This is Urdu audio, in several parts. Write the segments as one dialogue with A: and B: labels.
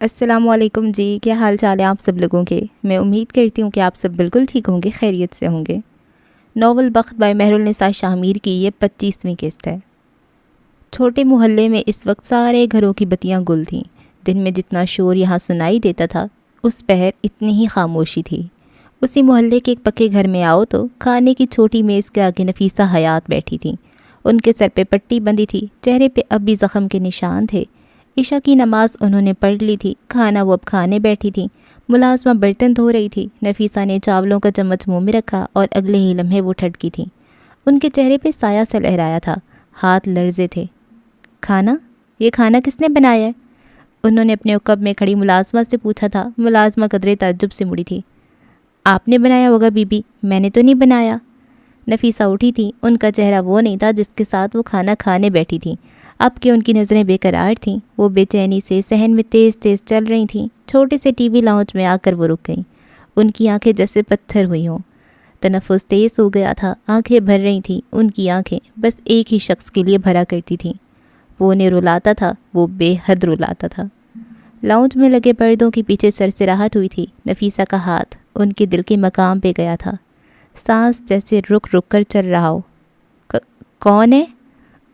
A: السلام علیکم جی، کیا حال چال ہے آپ سب لوگوں کے؟ میں امید کرتی ہوں کہ آپ سب بالکل ٹھیک ہوں گے، خیریت سے ہوں گے۔ ناول بخت بائی مہر النساء شاہ میر کی یہ 25ویں قسط ہے۔ چھوٹے محلے میں اس وقت سارے گھروں کی بتیاں گل تھیں۔ دن میں جتنا شور یہاں سنائی دیتا تھا، اس پہر اتنی ہی خاموشی تھی۔ اسی محلے کے ایک پکے گھر میں آؤ تو کھانے کی چھوٹی میز کے آگے نفیسہ حیات بیٹھی تھیں۔ ان کے سر پہ پٹی بندھی تھی، چہرے پہ اب بھی زخم کے نشان تھے۔ عشاء کی نماز انہوں نے پڑھ لی تھی، کھانا وہ اب کھانے بیٹھی تھیں۔ ملازمہ برتن دھو رہی تھی، نفیسہ نے چاولوں کا چمچ منہ میں رکھا اور اگلے ہی لمحے وہ ٹھٹکی تھیں۔ ان کے چہرے پہ سایہ سا لہرایا تھا، ہاتھ لرزے تھے۔ کھانا؟ یہ کھانا کس نے بنایا ہے؟ انہوں نے اپنے عقب میں کھڑی ملازمہ سے پوچھا تھا۔ ملازمہ قدرے تعجب سے مڑی تھی۔ آپ نے بنایا ہوگا بی بی، میں نے تو نہیں بنایا۔ نفیسہ اٹھی تھی، ان کا چہرہ وہ نہیں تھا جس کے ساتھ وہ کھانا کھانے بیٹھی تھیں۔ اب کہ ان کی نظریں بے قرار تھیں، وہ بے چینی سے صحن میں تیز تیز چل رہی تھیں۔ چھوٹے سے ٹی وی لاؤنج میں آ کر وہ رک گئیں۔ ان کی آنکھیں جیسے پتھر ہوئی ہوں۔ تنفس تیز ہو گیا تھا، آنکھیں بھر رہی تھیں۔ ان کی آنکھیں بس ایک ہی شخص کے لیے بھرا کرتی تھیں۔ وہ انہیں رلاتا تھا، وہ بے حد رلاتا تھا۔ لاؤنج میں لگے پردوں کے پیچھے سرسراہٹ ہوئی تھی۔ نفیسہ کا ہاتھ ان کے دل کے مقام پہ گیا تھا، سانس جیسے رک رک کر چل رہا ہو۔ کون ہے؟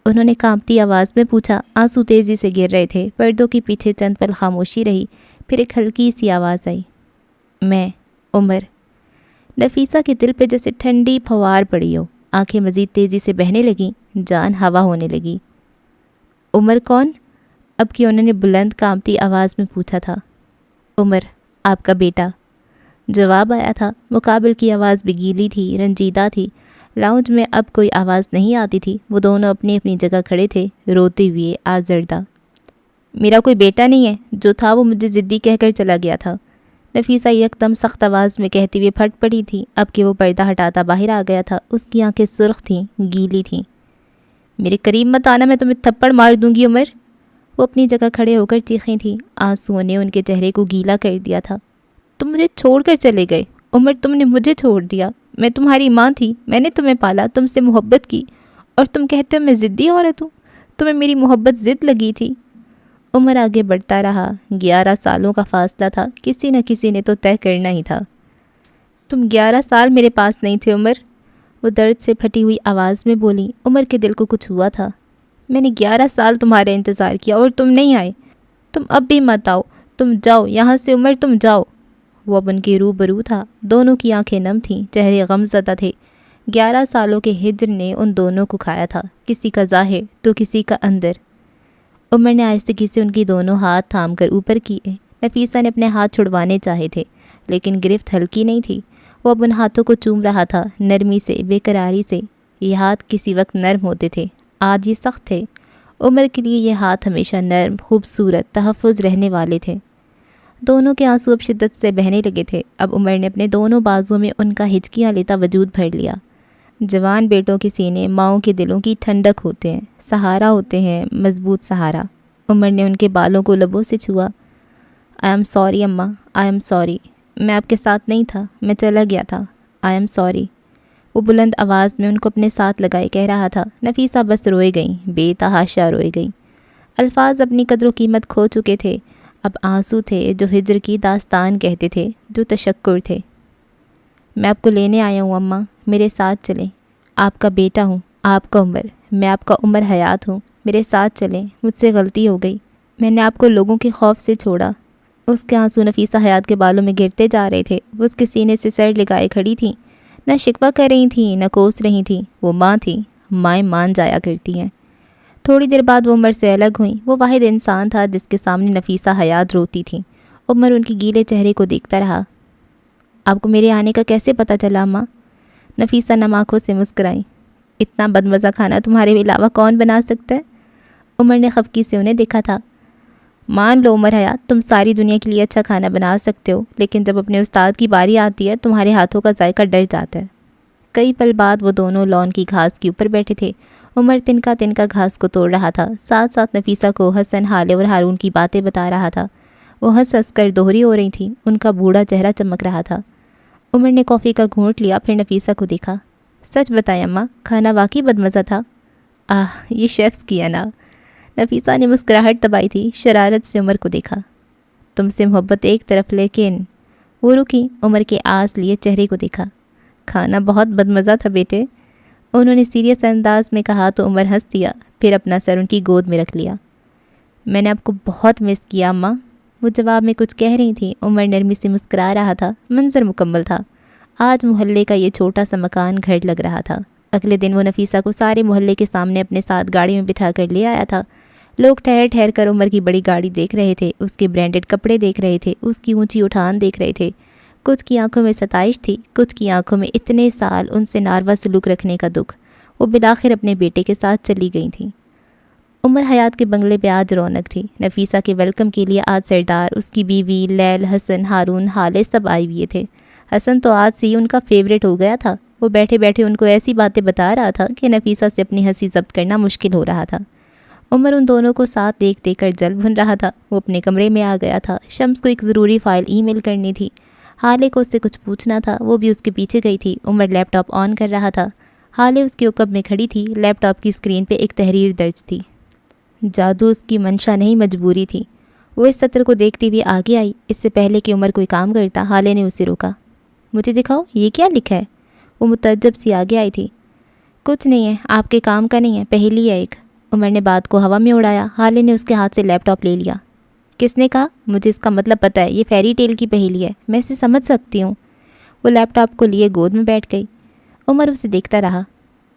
A: انہوں نے کانپتی آواز میں پوچھا۔ آنسو تیزی سے گر رہے تھے۔ پردوں کے پیچھے چند پل خاموشی رہی، پھر ایک ہلکی سی آواز آئی، میں، عمر۔ نفیسہ کے دل پہ جیسے ٹھنڈی پھوار پڑی ہو، آنکھیں مزید تیزی سے بہنے لگیں، جان ہوا ہونے لگی۔ عمر کون؟ اب کہ انہوں نے بلند کانپتی آواز میں پوچھا تھا۔ عمر، آپ کا بیٹا۔ جواب آیا تھا۔ مقابل کی آواز بھی گیلی تھی، رنجیدہ تھی۔ لاؤنج میں اب کوئی آواز نہیں آتی تھی۔ وہ دونوں اپنی اپنی جگہ کھڑے تھے، روتے ہوئے آزردہ۔ میرا کوئی بیٹا نہیں ہے، جو تھا وہ مجھے ضدی کہہ کر چلا گیا تھا، نفیسہ یکدم سخت آواز میں کہتے ہوئے پھٹ پڑی تھی۔ اب کہ وہ پردہ ہٹاتا باہر آ گیا تھا، اس کی آنکھیں سرخ تھیں، گیلی تھیں۔ میرے قریب مت آنا، میں تمہیں تھپڑ مار دوں گی عمر۔ وہ اپنی جگہ کھڑے ہو کر چیخیں تھیں، آنسوؤں نے ان کے چہرے کو گیلا کر دیا تھا۔ تم مجھے چھوڑ کر چلے گئے عمر، تم نے مجھے چھوڑ دیا۔ میں تمہاری ماں تھی، میں نے تمہیں پالا، تم سے محبت کی، اور تم کہتے ہو میں ضدی عورت ہوں؟ تمہیں میری محبت ضد لگی تھی۔ عمر آگے بڑھتا رہا۔ 11 سالوں کا فاصلہ تھا، کسی نہ کسی نے تو طے کرنا ہی تھا۔ تم 11 سال میرے پاس نہیں تھے عمر، وہ درد سے پھٹی ہوئی آواز میں بولی۔ عمر کے دل کو کچھ ہوا تھا۔ میں نے 11 سال تمہارا انتظار کیا اور تم نہیں آئے۔ تم اب بھی مت آؤ، تم جاؤ یہاں سے عمر، تم جاؤ۔ وہ اب ان کے روبرو تھا، دونوں کی آنکھیں نم تھیں، چہرے غمزدہ تھے۔ 11 سالوں کے ہجر نے ان دونوں کو کھایا تھا، کسی کا ظاہر تو کسی کا اندر۔ عمر نے آہستگی سے ان کی دونوں ہاتھ تھام کر اوپر کیے۔ نفیسہ نے اپنے ہاتھ چھڑوانے چاہے تھے، لیکن گرفت ہلکی نہیں تھی۔ وہ اب ان ہاتھوں کو چوم رہا تھا، نرمی سے، بے قراری سے۔ یہ ہاتھ کسی وقت نرم ہوتے تھے، آج یہ سخت تھے۔ عمر کے لیے یہ ہاتھ ہمیشہ نرم، خوبصورت، تحفظ رہنے والے تھے۔ دونوں کے آنسو اب شدت سے بہنے لگے تھے۔ اب عمر نے اپنے دونوں بازوں میں ان کا ہچکیاں لیتا وجود بھر لیا۔ جوان بیٹوں کے سینے ماؤں کے دلوں کی ٹھنڈک ہوتے ہیں، سہارا ہوتے ہیں، مضبوط سہارا۔ عمر نے ان کے بالوں کو لبوں سے چھوا۔ آئی ایم سوری اماں، آئی ایم سوری، میں آپ کے ساتھ نہیں تھا، میں چلا گیا تھا، آئی ایم سوری۔ وہ بلند آواز میں ان کو اپنے ساتھ لگائے کہہ رہا تھا۔ نفیسہ بس روئے گئیں، بے تحاشا روئے گئیں۔ الفاظ اپنی قدر و قیمت کھو چکے تھے، اب آنسو تھے جو ہجر کی داستان کہتے تھے، جو تشکر تھے۔ میں آپ کو لینے آیا ہوں اماں، میرے ساتھ چلیں، آپ کا بیٹا ہوں، آپ کا عمر، میں آپ کا عمر حیات ہوں، میرے ساتھ چلیں، مجھ سے غلطی ہو گئی، میں نے آپ کو لوگوں کے خوف سے چھوڑا۔ اس کے آنسو نفیسہ حیات کے بالوں میں گرتے جا رہے تھے۔ وہ اس کے سینے سے سر لگائے کھڑی تھیں، نہ شکوہ کر رہی تھیں، نہ کوس رہی تھیں۔ وہ ماں تھیں، مائیں مان جایا کرتی ہیں۔ تھوڑی دیر بعد وہ عمر سے الگ ہوئیں۔ وہ واحد انسان تھا جس کے سامنے نفیسہ حیات روتی تھیں۔ عمر ان کے گیلے چہرے کو دیکھتا رہا۔ آپ کو میرے آنے کا کیسے پتہ چلا اماں؟ نفیسہ نم آنکھوں سے مسکرائیں۔ اتنا بدمزہ کھانا تمہارے علاوہ کون بنا سکتا ہے؟ عمر نے خفگی سے انہیں دیکھا تھا۔ مان لو عمر حیات، تم ساری دنیا کے لیے اچھا کھانا بنا سکتے ہو، لیکن جب اپنے استاد کی باری آتی ہے تمہارے ہاتھوں کا ذائقہ ڈر جاتا ہے۔ کئی پل بعد وہ دونوں لان کی گھاس کے اوپر بیٹھے تھے۔ عمر تنکا تنکا گھاس کو توڑ رہا تھا، ساتھ ساتھ نفیسہ کو حسن، حالے اور ہارون کی باتیں بتا رہا تھا۔ وہ ہنس ہنس کر دوہری ہو رہی تھیں، ان کا بوڑھا چہرہ چمک رہا تھا۔ عمر نے کافی کا گھونٹ لیا، پھر نفیسہ کو دیکھا۔ سچ بتائیں اماں، کھانا واقعی بدمزہ تھا؟ یہ شیفز کیا نا۔ نفیسہ نے مسکراہٹ دبائی تھی، شرارت سے عمر کو دیکھا۔ تم سے محبت ایک طرف، لیکن وہ رکی، عمر کے آس لیے چہرے کو دیکھا۔ کھانا بہت بدمزہ تھا بیٹے، انہوں نے سیریس انداز میں کہا تو عمر ہنس دیا، پھر اپنا سر ان کی گود میں رکھ لیا۔ میں نے آپ کو بہت مس کیا اماں، وہ جواب میں کچھ کہہ رہی تھیں۔ عمر نرمی سے مسکرا رہا تھا۔ منظر مکمل تھا۔ آج محلے کا یہ چھوٹا سا مکان گھر لگ رہا تھا۔ اگلے دن وہ نفیسہ کو سارے محلے کے سامنے اپنے ساتھ گاڑی میں بٹھا کر لے آیا تھا۔ لوگ ٹھہر ٹھہر کر عمر کی بڑی گاڑی دیکھ رہے تھے، اس کے برانڈڈ کپڑے دیکھ رہے تھے، اس کی اونچی اٹھان دیکھ رہے تھے۔ کچھ کی آنکھوں میں ستائش تھی، کچھ کی آنکھوں میں اتنے سال ان سے ناروا سلوک رکھنے کا دکھ۔ وہ بالآخر اپنے بیٹے کے ساتھ چلی گئی تھیں۔ عمر حیات کے بنگلے پہ آج رونق تھی۔ نفیسہ کے ویلکم کے لیے آج سردار، اس کی بیوی، لیل، حسن، ہارون، حالے سب آئے ہوئے تھے۔ حسن تو آج سے ہی ان کا فیوریٹ ہو گیا تھا۔ وہ بیٹھے بیٹھے ان کو ایسی باتیں بتا رہا تھا کہ نفیسہ سے اپنی ہنسی ضبط کرنا مشکل ہو رہا تھا۔ عمر ان دونوں کو ساتھ دیکھ دیکھ کر جل بھن رہا تھا۔ وہ اپنے کمرے میں آ گیا تھا۔ شمس کو ایک ضروری فائل ای میل کرنی تھی۔ حالے کو اس سے کچھ پوچھنا تھا، وہ بھی اس کے پیچھے گئی تھی۔ عمر لیپ ٹاپ آن کر رہا تھا۔ حالے اس کے عقب میں کھڑی تھی۔ لیپ ٹاپ کی اسکرین پہ ایک تحریر درج تھی۔ جادو اس کی منشا نہیں، مجبوری تھی۔ وہ اس سطر کو دیکھتی ہوئی آگے آئی۔ اس سے پہلے کہ عمر کوئی کام کرتا، حالے نے اسے روکا۔ مجھے دکھاؤ، یہ کیا لکھا ہے؟ وہ متعجب سی آگے آئی تھی۔ کچھ نہیں ہے، آپ کے کام کا نہیں ہے، پہیلی ہے ایک۔ عمر نے بات کو ہوا میں اڑایا۔ حالے نے اس کے ہاتھ سے لیپ ٹاپ لے لیا۔ کس نے کہا؟ مجھے اس کا مطلب پتہ ہے، یہ فیری ٹیل کی پہیلی ہے، میں اسے سمجھ سکتی ہوں۔ وہ لیپ ٹاپ کو لیے گود میں بیٹھ گئی۔ عمر اسے دیکھتا رہا۔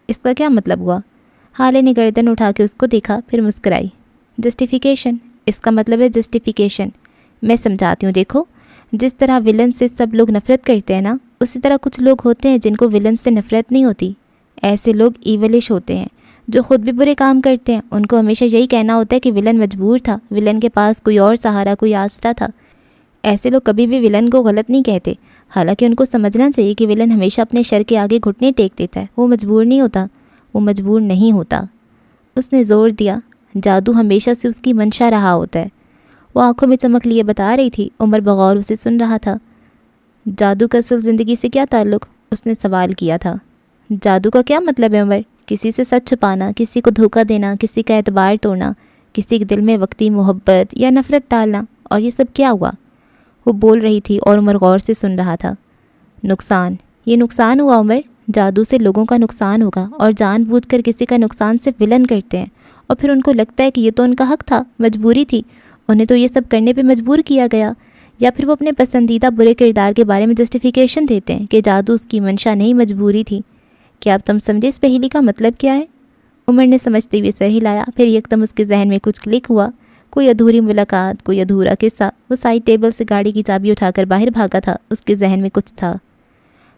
A: اس کا کیا مطلب ہوا؟ حالے نے گردن اٹھا کے اس کو دیکھا، پھر مسکرائی۔ جسٹیفیکیشن، اس کا مطلب ہے جسٹیفیکیشن۔ میں سمجھاتی ہوں، دیکھو، جس طرح ولن سے سب لوگ نفرت کرتے ہیں نا، اسی طرح کچھ لوگ ہوتے ہیں جن کو ولن سے نفرت نہیں ہوتی۔ ایسے لوگ ایولش ہوتے ہیں جو خود بھی برے کام کرتے ہیں۔ ان کو ہمیشہ یہی کہنا ہوتا ہے کہ ولن مجبور تھا، ولن کے پاس کوئی اور سہارا، کوئی آسرا تھا۔ ایسے لوگ کبھی بھی ولن کو غلط نہیں کہتے، حالانکہ ان کو سمجھنا چاہیے کہ ولن ہمیشہ اپنے شر کے آگے گھٹنے ٹیک دیتا ہے، وہ مجبور نہیں ہوتا، وہ مجبور نہیں ہوتا۔ اس نے زور دیا، جادو ہمیشہ سے اس کی منشا رہا ہوتا ہے۔ وہ آنکھوں میں چمک لیے بتا رہی تھی۔ عمر بغور اسے سن رہا تھا۔ جادو کا اصل زندگی سے کیا تعلق؟ اس نے سوال کیا تھا۔ جادو کا کیا مطلب ہے عمر؟ کسی سے سچ چھپانا، کسی کو دھوکہ دینا، کسی کا اعتبار توڑنا، کسی کے دل میں وقتی محبت یا نفرت ڈالنا، اور یہ سب کیا ہوا؟ وہ بول رہی تھی اور عمر غور سے سن رہا تھا۔ نقصان، یہ نقصان ہوا عمر، جادو سے لوگوں کا نقصان ہوگا، اور جان بوجھ کر کسی کا نقصان صرف ولن کرتے ہیں، اور پھر ان کو لگتا ہے کہ یہ تو ان کا حق تھا، مجبوری تھی، انہیں تو یہ سب کرنے پہ مجبور کیا گیا۔ یا پھر وہ اپنے پسندیدہ برے کردار کے بارے میں جسٹیفیکیشن دیتے ہیں کہ جادو اس کی منشا نہیں، مجبوری تھی۔ کیا اب تم سمجھے اس پہیلی کا مطلب کیا ہے؟ عمر نے سمجھتے ہوئے سر ہلایا، پھر یکدم اس کے ذہن میں کچھ کلک ہوا، کوئی ادھوری ملاقات، کوئی ادھورا قصہ۔ وہ سائڈ ٹیبل سے گاڑی کی چابی اٹھا کر باہر بھاگا تھا۔ اس کے ذہن میں کچھ تھا۔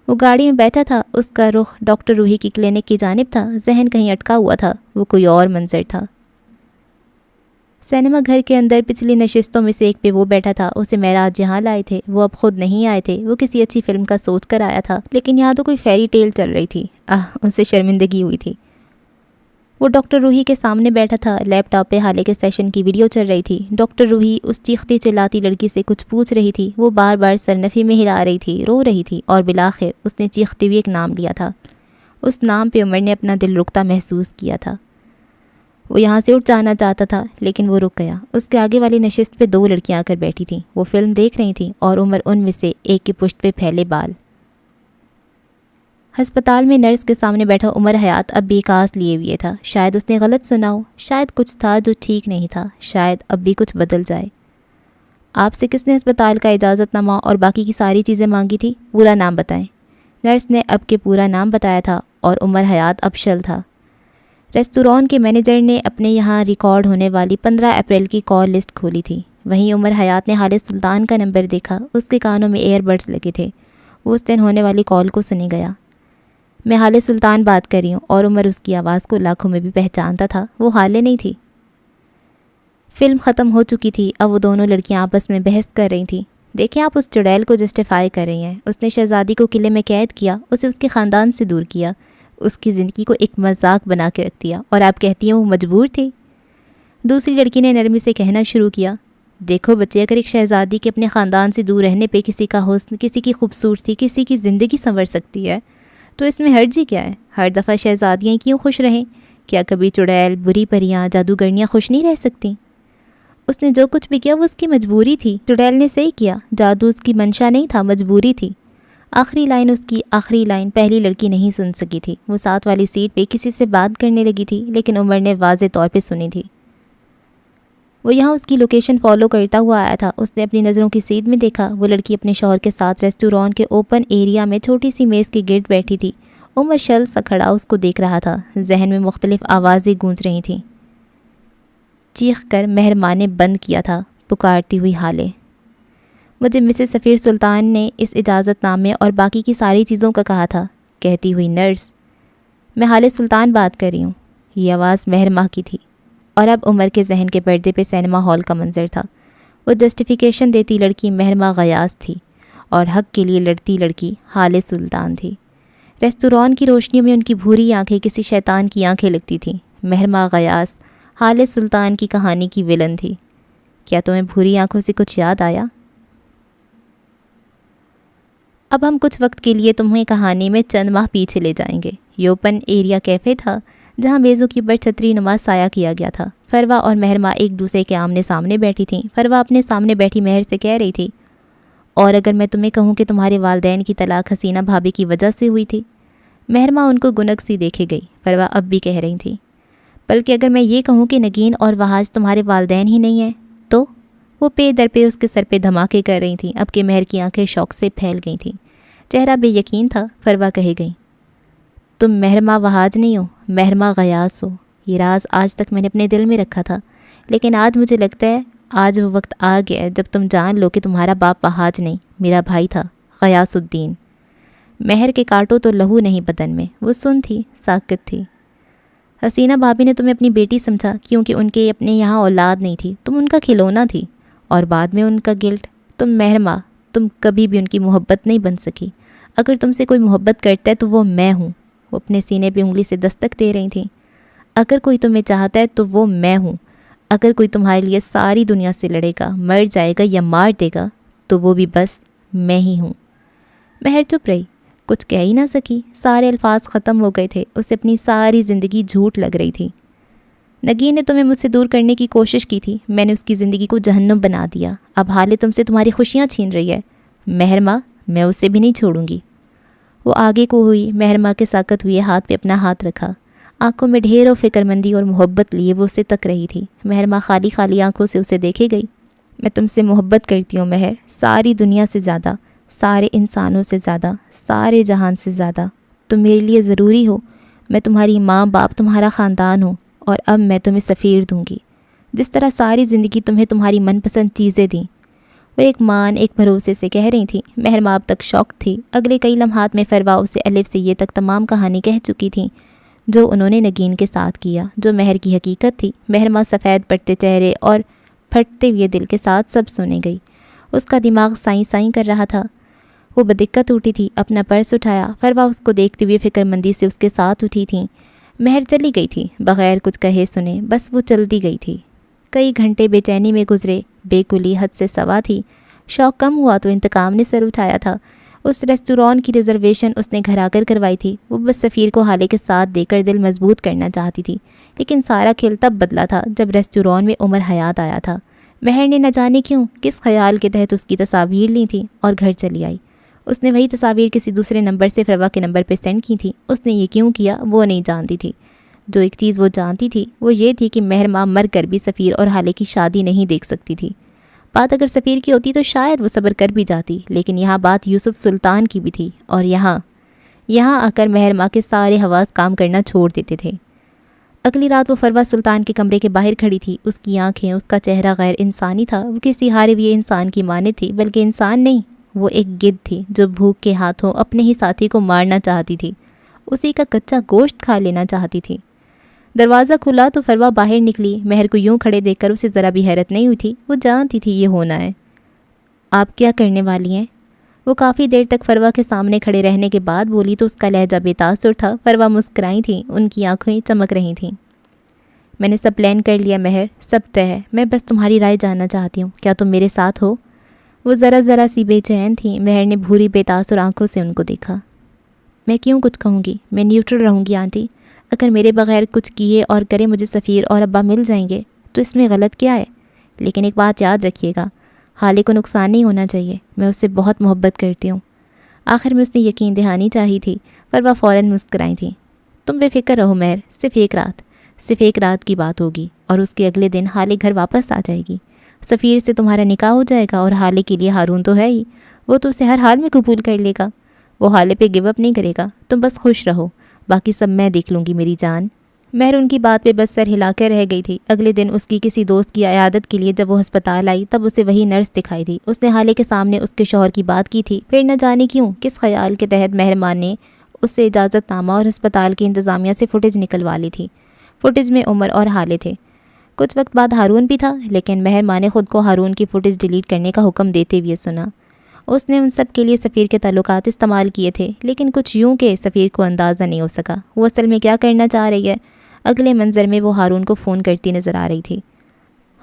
A: وہ گاڑی میں بیٹھا تھا، اس کا رخ ڈاکٹر روحی کی کلینک کی جانب تھا، ذہن کہیں اٹکا ہوا تھا، وہ کوئی اور منظر تھا۔ سینما گھر کے اندر پچھلی نشستوں میں سے ایک پہ وہ بیٹھا تھا، اسے معراج یہاں لائے تھے، وہ اب خود نہیں آئے تھے، وہ کسی اچھی فلم کا سوچ کر آیا تھا، لیکن یہاں تو کوئی فیری ٹیل چل رہی تھی۔ اسے شرمندگی ہوئی تھی۔ وہ ڈاکٹر روحی کے سامنے بیٹھا تھا، لیپ ٹاپ پہ حالے کے سیشن کی ویڈیو چل رہی تھی۔ ڈاکٹر روحی اس چیختی چلاتی لڑکی سے کچھ پوچھ رہی تھی، وہ بار بار سرنفی میں ہلا رہی تھی، رو رہی تھی، اور بالآخر اس نے چیختے ہوئے ایک نام لیا تھا۔ اس نام پہ عمر نے اپنا دل رکتا محسوس کیا تھا۔ وہ یہاں سے اٹھ جانا چاہتا تھا، لیکن وہ رک گیا۔ اس کے آگے والی نشست پہ دو لڑکیاں آ کر بیٹھی تھیں، وہ فلم دیکھ رہی تھیں، اور عمر ان میں سے ایک کی پشت پہ پھیلے بال۔ ہسپتال میں نرس کے سامنے بیٹھا عمر حیات اب بھی کاس لیے ہوئے تھا۔ شاید اس نے غلط سنا ہو، شاید کچھ تھا جو ٹھیک نہیں تھا، شاید اب بھی کچھ بدل جائے۔ آپ سے کس نے ہسپتال کا اجازت نامہ اور باقی کی ساری چیزیں مانگی تھی؟ پورا نام بتائیں۔ نرس نے اب کے پورا نام بتایا تھا، اور عمر حیات ابشل تھا۔ ریستوران کے مینیجر نے اپنے یہاں ریکارڈ ہونے والی 15 اپریل کی کال لسٹ کھولی تھی۔ وہیں عمر حیات نے حالے سلطان کا نمبر دیکھا، اس کے کانوں میں ایئر بڈز لگے تھے، وہ اس دن ہونے والی کال کو سنے گیا۔ میں حالے سلطان بات کر رہی ہوں، اور عمر اس کی آواز کو لاکھوں میں بھی پہچانتا تھا، وہ حالے نہیں تھی۔ فلم ختم ہو چکی تھی، اب وہ دونوں لڑکیاں آپس میں بحث کر رہی تھیں۔ دیکھیں، آپ اس چڑیل کو جسٹیفائی کر رہی ہیں، اس نے شہزادی کو قلعے میں قید کیا، اسے اس کے خاندان سے دور کیا، اس کی زندگی کو ایک مذاق بنا کے رکھ دیا، اور آپ کہتی ہیں وہ مجبور تھی۔ دوسری لڑکی نے نرمی سے کہنا شروع کیا، دیکھو بچے، اگر ایک شہزادی کے اپنے خاندان سے دور رہنے پہ کسی کا حسن، کسی کی خوبصورتی، کسی کی زندگی سنور سکتی ہے، تو اس میں حرج ہی کیا ہے؟ ہر دفعہ شہزادیاں کیوں خوش رہیں؟ کیا کبھی چڑیل، بری پریاں، جادوگرنیاں خوش نہیں رہ سکتیں؟ اس نے جو کچھ بھی کیا وہ اس کی مجبوری تھی۔ چڑیل نے صحیح کیا، جادو اس کی منشا نہیں تھا، مجبوری تھی۔ آخری لائن اس کی آخری لائن پہلی لڑکی نہیں سن سکی تھی۔ وہ ساتھ والی سیٹ پہ کسی سے بات کرنے لگی تھی، لیکن عمر نے واضح طور پہ سنی تھی۔ وہ یہاں اس کی لوکیشن فالو کرتا ہوا آیا تھا۔ اس نے اپنی نظروں کی سیدھ میں دیکھا، وہ لڑکی اپنے شوہر کے ساتھ ریسٹوران کے اوپن ایریا میں چھوٹی سی میز کے گرد بیٹھی تھی۔ عمر شل سا کھڑا اس کو دیکھ رہا تھا۔ ذہن میں مختلف آوازیں گونج رہی تھیں۔ چیخ کر مہر ماں نے بند کیا تھا، پکارتی ہوئی حالے، مجھے مسز سفیر سلطان نے اس اجازت نامے اور باقی کی ساری چیزوں کا کہا تھا۔ کہتی ہوئی نرس، میں حالے سلطان بات کر رہی ہوں۔ یہ آواز مہر ماں کی تھی، اور اب عمر کے ذہن کے پردے پہ سینما ہال کا منظر تھا۔ وہ جسٹیفیکیشن دیتی لڑکی مہر ماں غیاث تھی، اور حق کے لیے لڑتی لڑکی حالے سلطان تھی۔ ریستوران کی روشنیوں میں ان کی بھوری آنکھیں کسی شیطان کی آنکھیں لگتی تھیں۔ مہر ماں غیاث حالے سلطان کی کہانی کی ولن تھی۔ کیا تمہیں بھوری آنکھوں سے کچھ یاد آیا؟ اب ہم کچھ وقت کے لیے تمہیں کہانی میں چند ماہ پیچھے لے جائیں گے۔ یہ اوپن ایریا کیفے تھا، جہاں میزوں کے اوپر چھتری نما سایہ کیا گیا تھا۔ فروا اور مہر ماں ایک دوسرے کے آمنے سامنے بیٹھی تھیں۔ فروا اپنے سامنے بیٹھی مہر سے کہہ رہی تھی، اور اگر میں تمہیں کہوں کہ تمہارے والدین کی طلاق حسینہ بھابھی کی وجہ سے ہوئی تھی؟ مہر ماں ان کو گنگ سی دیکھے گئی۔ فروا اب بھی کہہ رہی تھی، بلکہ اگر میں یہ کہوں کہ نگین اور وحاج تمہارے والدین ہی نہیں ہیں تو؟ وہ پے در پہ اس کے سر پہ دھماکے کر رہی تھیں۔ اب کہ مہر کی آنکھیں شوق سے پھیل گئی تھیں، چہرہ بے یقین تھا۔ فروا کہے گئی، تم مہر ماں وحاج نہیں ہو، مہر ماں غیاث ہو۔ یہ راز آج تک میں نے اپنے دل میں رکھا تھا، لیکن آج مجھے لگتا ہے آج وہ وقت آ گیا ہے جب تم جان لو کہ تمہارا باپ وحاج نہیں، میرا بھائی تھا، غیاث الدین۔ مہر کے کاٹو تو لہو نہیں بدن میں۔ وہ سن تھی، ساکت تھی۔ حسینہ بھابھی نے تمہیں اپنی بیٹی سمجھا کیونکہ ان کے اپنے یہاں اولاد نہیں تھی، تم ان کا کھلونا تھی، اور بعد میں ان کا گلٹ۔ تم مہر ماں، تم کبھی بھی ان کی محبت نہیں بن سکی۔ اگر تم سے کوئی محبت کرتا ہے تو وہ میں ہوں۔ وہ اپنے سینے پہ انگلی سے دستک دے رہی تھیں۔ اگر کوئی تمہیں چاہتا ہے تو وہ میں ہوں۔ اگر کوئی تمہارے لیے ساری دنیا سے لڑے گا، مر جائے گا یا مار دے گا، تو وہ بھی بس میں ہی ہوں۔ مہر چپ رہی، کچھ کہہ ہی نہ سکی۔ سارے الفاظ ختم ہو گئے تھے۔ اسے اپنی ساری زندگی جھوٹ لگ رہی تھی۔ نگین نے تمہیں مجھ سے دور کرنے کی کوشش کی تھی، میں نے اس کی زندگی کو جہنم بنا دیا۔ اب حالے تم سے تمہاری خوشیاں چھین رہی ہے۔ مہر ماں، میں اسے بھی نہیں چھوڑوں گی۔ وہ آگے کو ہوئی، مہر ماں کے ساکت ہوئے ہاتھ پہ اپنا ہاتھ رکھا۔ آنکھوں میں ڈھیر و فکر مندی اور محبت لیے وہ اسے تک رہی تھی۔ مہر ماں خالی خالی آنکھوں سے اسے دیکھے گئی۔ میں تم سے محبت کرتی ہوں مہر، ساری دنیا سے زیادہ، سارے انسانوں سے زیادہ، سارے جہان سے زیادہ۔ تم میرے لیے ضروری ہو۔ میں تمہاری ماں باپ، تمہارا خاندان ہوں، اور اب میں تمہیں سفیر دوں گی، جس طرح ساری زندگی تمہیں تمہاری من پسند چیزیں دیں۔ وہ ایک مان، ایک بھروسے سے کہہ رہی تھی۔ مہر ماں اب تک شاکڈ تھی۔ اگلے کئی لمحات میں فروا اسے الف سے یہ تک تمام کہانی کہہ چکی تھیں جو انہوں نے نگین کے ساتھ کیا، جو مہر کی حقیقت تھی۔ مہر ماں سفید پڑتے چہرے اور پھٹتے ہوئے دل کے ساتھ سب سنے گئی۔ اس کا دماغ سائیں سائیں کر رہا تھا۔ وہ بدقت اٹھی تھی، اپنا پرس اٹھایا۔ فروا اس کو دیکھتے ہوئے فکر مندی سے اس کے ساتھ اٹھی تھیں۔ مہر چلی گئی تھی بغیر کچھ کہے سنے، بس وہ چلتی گئی تھی۔ کئی گھنٹے بے چینی میں گزرے۔ بے کلی حد سے سوا تھی۔ شوق کم ہوا تو انتقام نے سر اٹھایا تھا۔ اس ریسٹوران کی ریزرویشن اس نے گھر آ کر کروائی تھی۔ وہ بس سفیر کو حالے کے ساتھ دے کر دل مضبوط کرنا چاہتی تھی، لیکن سارا کھیل تب بدلا تھا جب ریسٹوران میں عمر حیات آیا تھا۔ مہر نے نہ جانے کیوں کس خیال کے تحت اس کی تصاویر لی تھیں اور گھر چلی آئی۔ اس نے وہی تصاویر کسی دوسرے نمبر سے فروا کے نمبر پہ سینڈ کی تھی۔ اس نے یہ کیوں کیا وہ نہیں جانتی تھی۔ جو ایک چیز وہ جانتی تھی وہ یہ تھی کہ مہر ماں مر کر بھی سفیر اور حالے کی شادی نہیں دیکھ سکتی تھی۔ بات اگر سفیر کی ہوتی تو شاید وہ صبر کر بھی جاتی، لیکن یہاں بات یوسف سلطان کی بھی تھی، اور یہاں آ کر مہر ماں کے سارے حواس کام کرنا چھوڑ دیتے تھے۔ اگلی رات وہ فروا سلطان کے کمرے کے باہر کھڑی تھی۔ اس کی آنکھیں، اس کا چہرہ غیر انسانی تھا۔ وہ کسی ہارے ہوئے انسان کی مانند تھی، بلکہ انسان نہیں، وہ ایک گدھ تھی جو بھوک کے ہاتھوں اپنے ہی ساتھی کو مارنا چاہتی تھی، اسی کا کچا گوشت کھا لینا چاہتی تھی۔ دروازہ کھلا تو فروا باہر نکلی۔ مہر کو یوں کھڑے دیکھ کر اسے ذرا بھی حیرت نہیں ہوئی تھی۔ وہ جانتی تھی یہ ہونا ہے۔ آپ کیا کرنے والی ہیں؟ وہ کافی دیر تک فروا کے سامنے کھڑے رہنے کے بعد بولی تو اس کا لہجہ بے تاثر تھا۔ فروا مسکرائی تھیں، ان کی آنکھیں چمک رہی تھیں۔ میں نے سب پلان کر لیا مہر، سب طے ہے، میں بس تمہاری رائے جاننا چاہتی ہوں، کیا تم میرے ساتھ ہو؟ وہ ذرا سی بے چین تھیں۔ مہر نے بھوری بے تاثر آنکھوں سے ان کو دیکھا۔ میں کیوں کچھ کہوں گی؟ میں نیوٹرل رہوں گی آنٹی۔ اگر میرے بغیر کچھ کیے اور کرے مجھے سفیر اور ابا مل جائیں گے تو اس میں غلط کیا ہے؟ لیکن ایک بات یاد رکھیے گا، حالے کو نقصان نہیں ہونا چاہیے، میں اس سے بہت محبت کرتی ہوں۔ آخر میں اس نے یقین دہانی چاہی تھی، پر وہ فوراً مسکرائی تھی۔ تم بے فکر رہو مہر، صرف ایک رات کی بات ہوگی اور اس کے اگلے دن حالے گھر واپس آ جائے گی۔ سفیر سے تمہارا نکاح ہو جائے گا اور حالے کے لیے ہارون تو ہے ہی، وہ تو اسے ہر حال میں قبول کر لے گا۔ وہ حالے پہ گو اپ نہیں کرے گا، تم بس خوش رہو، باقی سب میں دیکھ لوں گی میری جان۔ مہر ان کی بات پہ بس سر ہلا کر رہ گئی تھی۔ اگلے دن اس کی کسی دوست کی عیادت کے لیے جب وہ ہسپتال آئی تب اسے وہی نرس دکھائی دی۔ اس نے حالے کے سامنے اس کے شوہر کی بات کی تھی، پھر نہ جانے کیوں کس خیال کے تحت مہرمان نے اس سے اجازت نامہ اور ہسپتال کی انتظامیہ سے فوٹیج نکلوا لی تھی۔ فوٹیج میں عمر اور حالے تھے، کچھ وقت بعد ہارون بھی تھا، لیکن مہرمان نے خود کو ہارون کی فوٹیج ڈیلیٹ کرنے کا حکم دیتے ہوئے سنا۔ اس نے ان سب کے لیے سفیر کے تعلقات استعمال کیے تھے، لیکن کچھ یوں کہ سفیر کو اندازہ نہیں ہو سکا وہ اصل میں کیا کرنا چاہ رہی ہے۔ اگلے منظر میں وہ ہارون کو فون کرتی نظر آ رہی تھی۔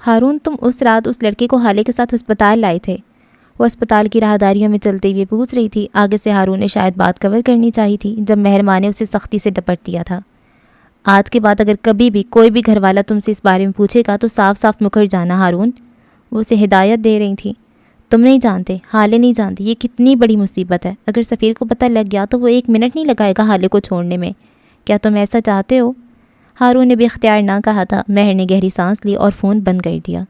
A: ہارون، تم اس رات اس لڑکے کو حالے کے ساتھ ہسپتال لائے تھے؟ وہ اسپتال کی راہداریوں میں چلتے ہوئے پوچھ رہی تھی۔ آگے سے ہارون نے شاید بات کور کرنی چاہی تھی جب مہرمان نے اسے سختی سے ڈپٹ دیا تھا۔ آج کے بعد اگر کبھی بھی کوئی بھی گھر والا تم سے اس بارے میں پوچھے گا تو صاف صاف مکر جانا ہارون، وہ اسے ہدایت دے رہی تھی۔ تم نہیں جانتے، حالے نہیں جانتے یہ کتنی بڑی مصیبت ہے۔ اگر سفیر کو پتہ لگ گیا تو وہ 1 منٹ نہیں لگائے گا حالے کو چھوڑنے میں۔ کیا تم ایسا چاہتے ہو؟ ہارون نے بھی اختیار نہ کہا تھا۔ مہر نے گہری سانس لی اور فون بند کر دیا۔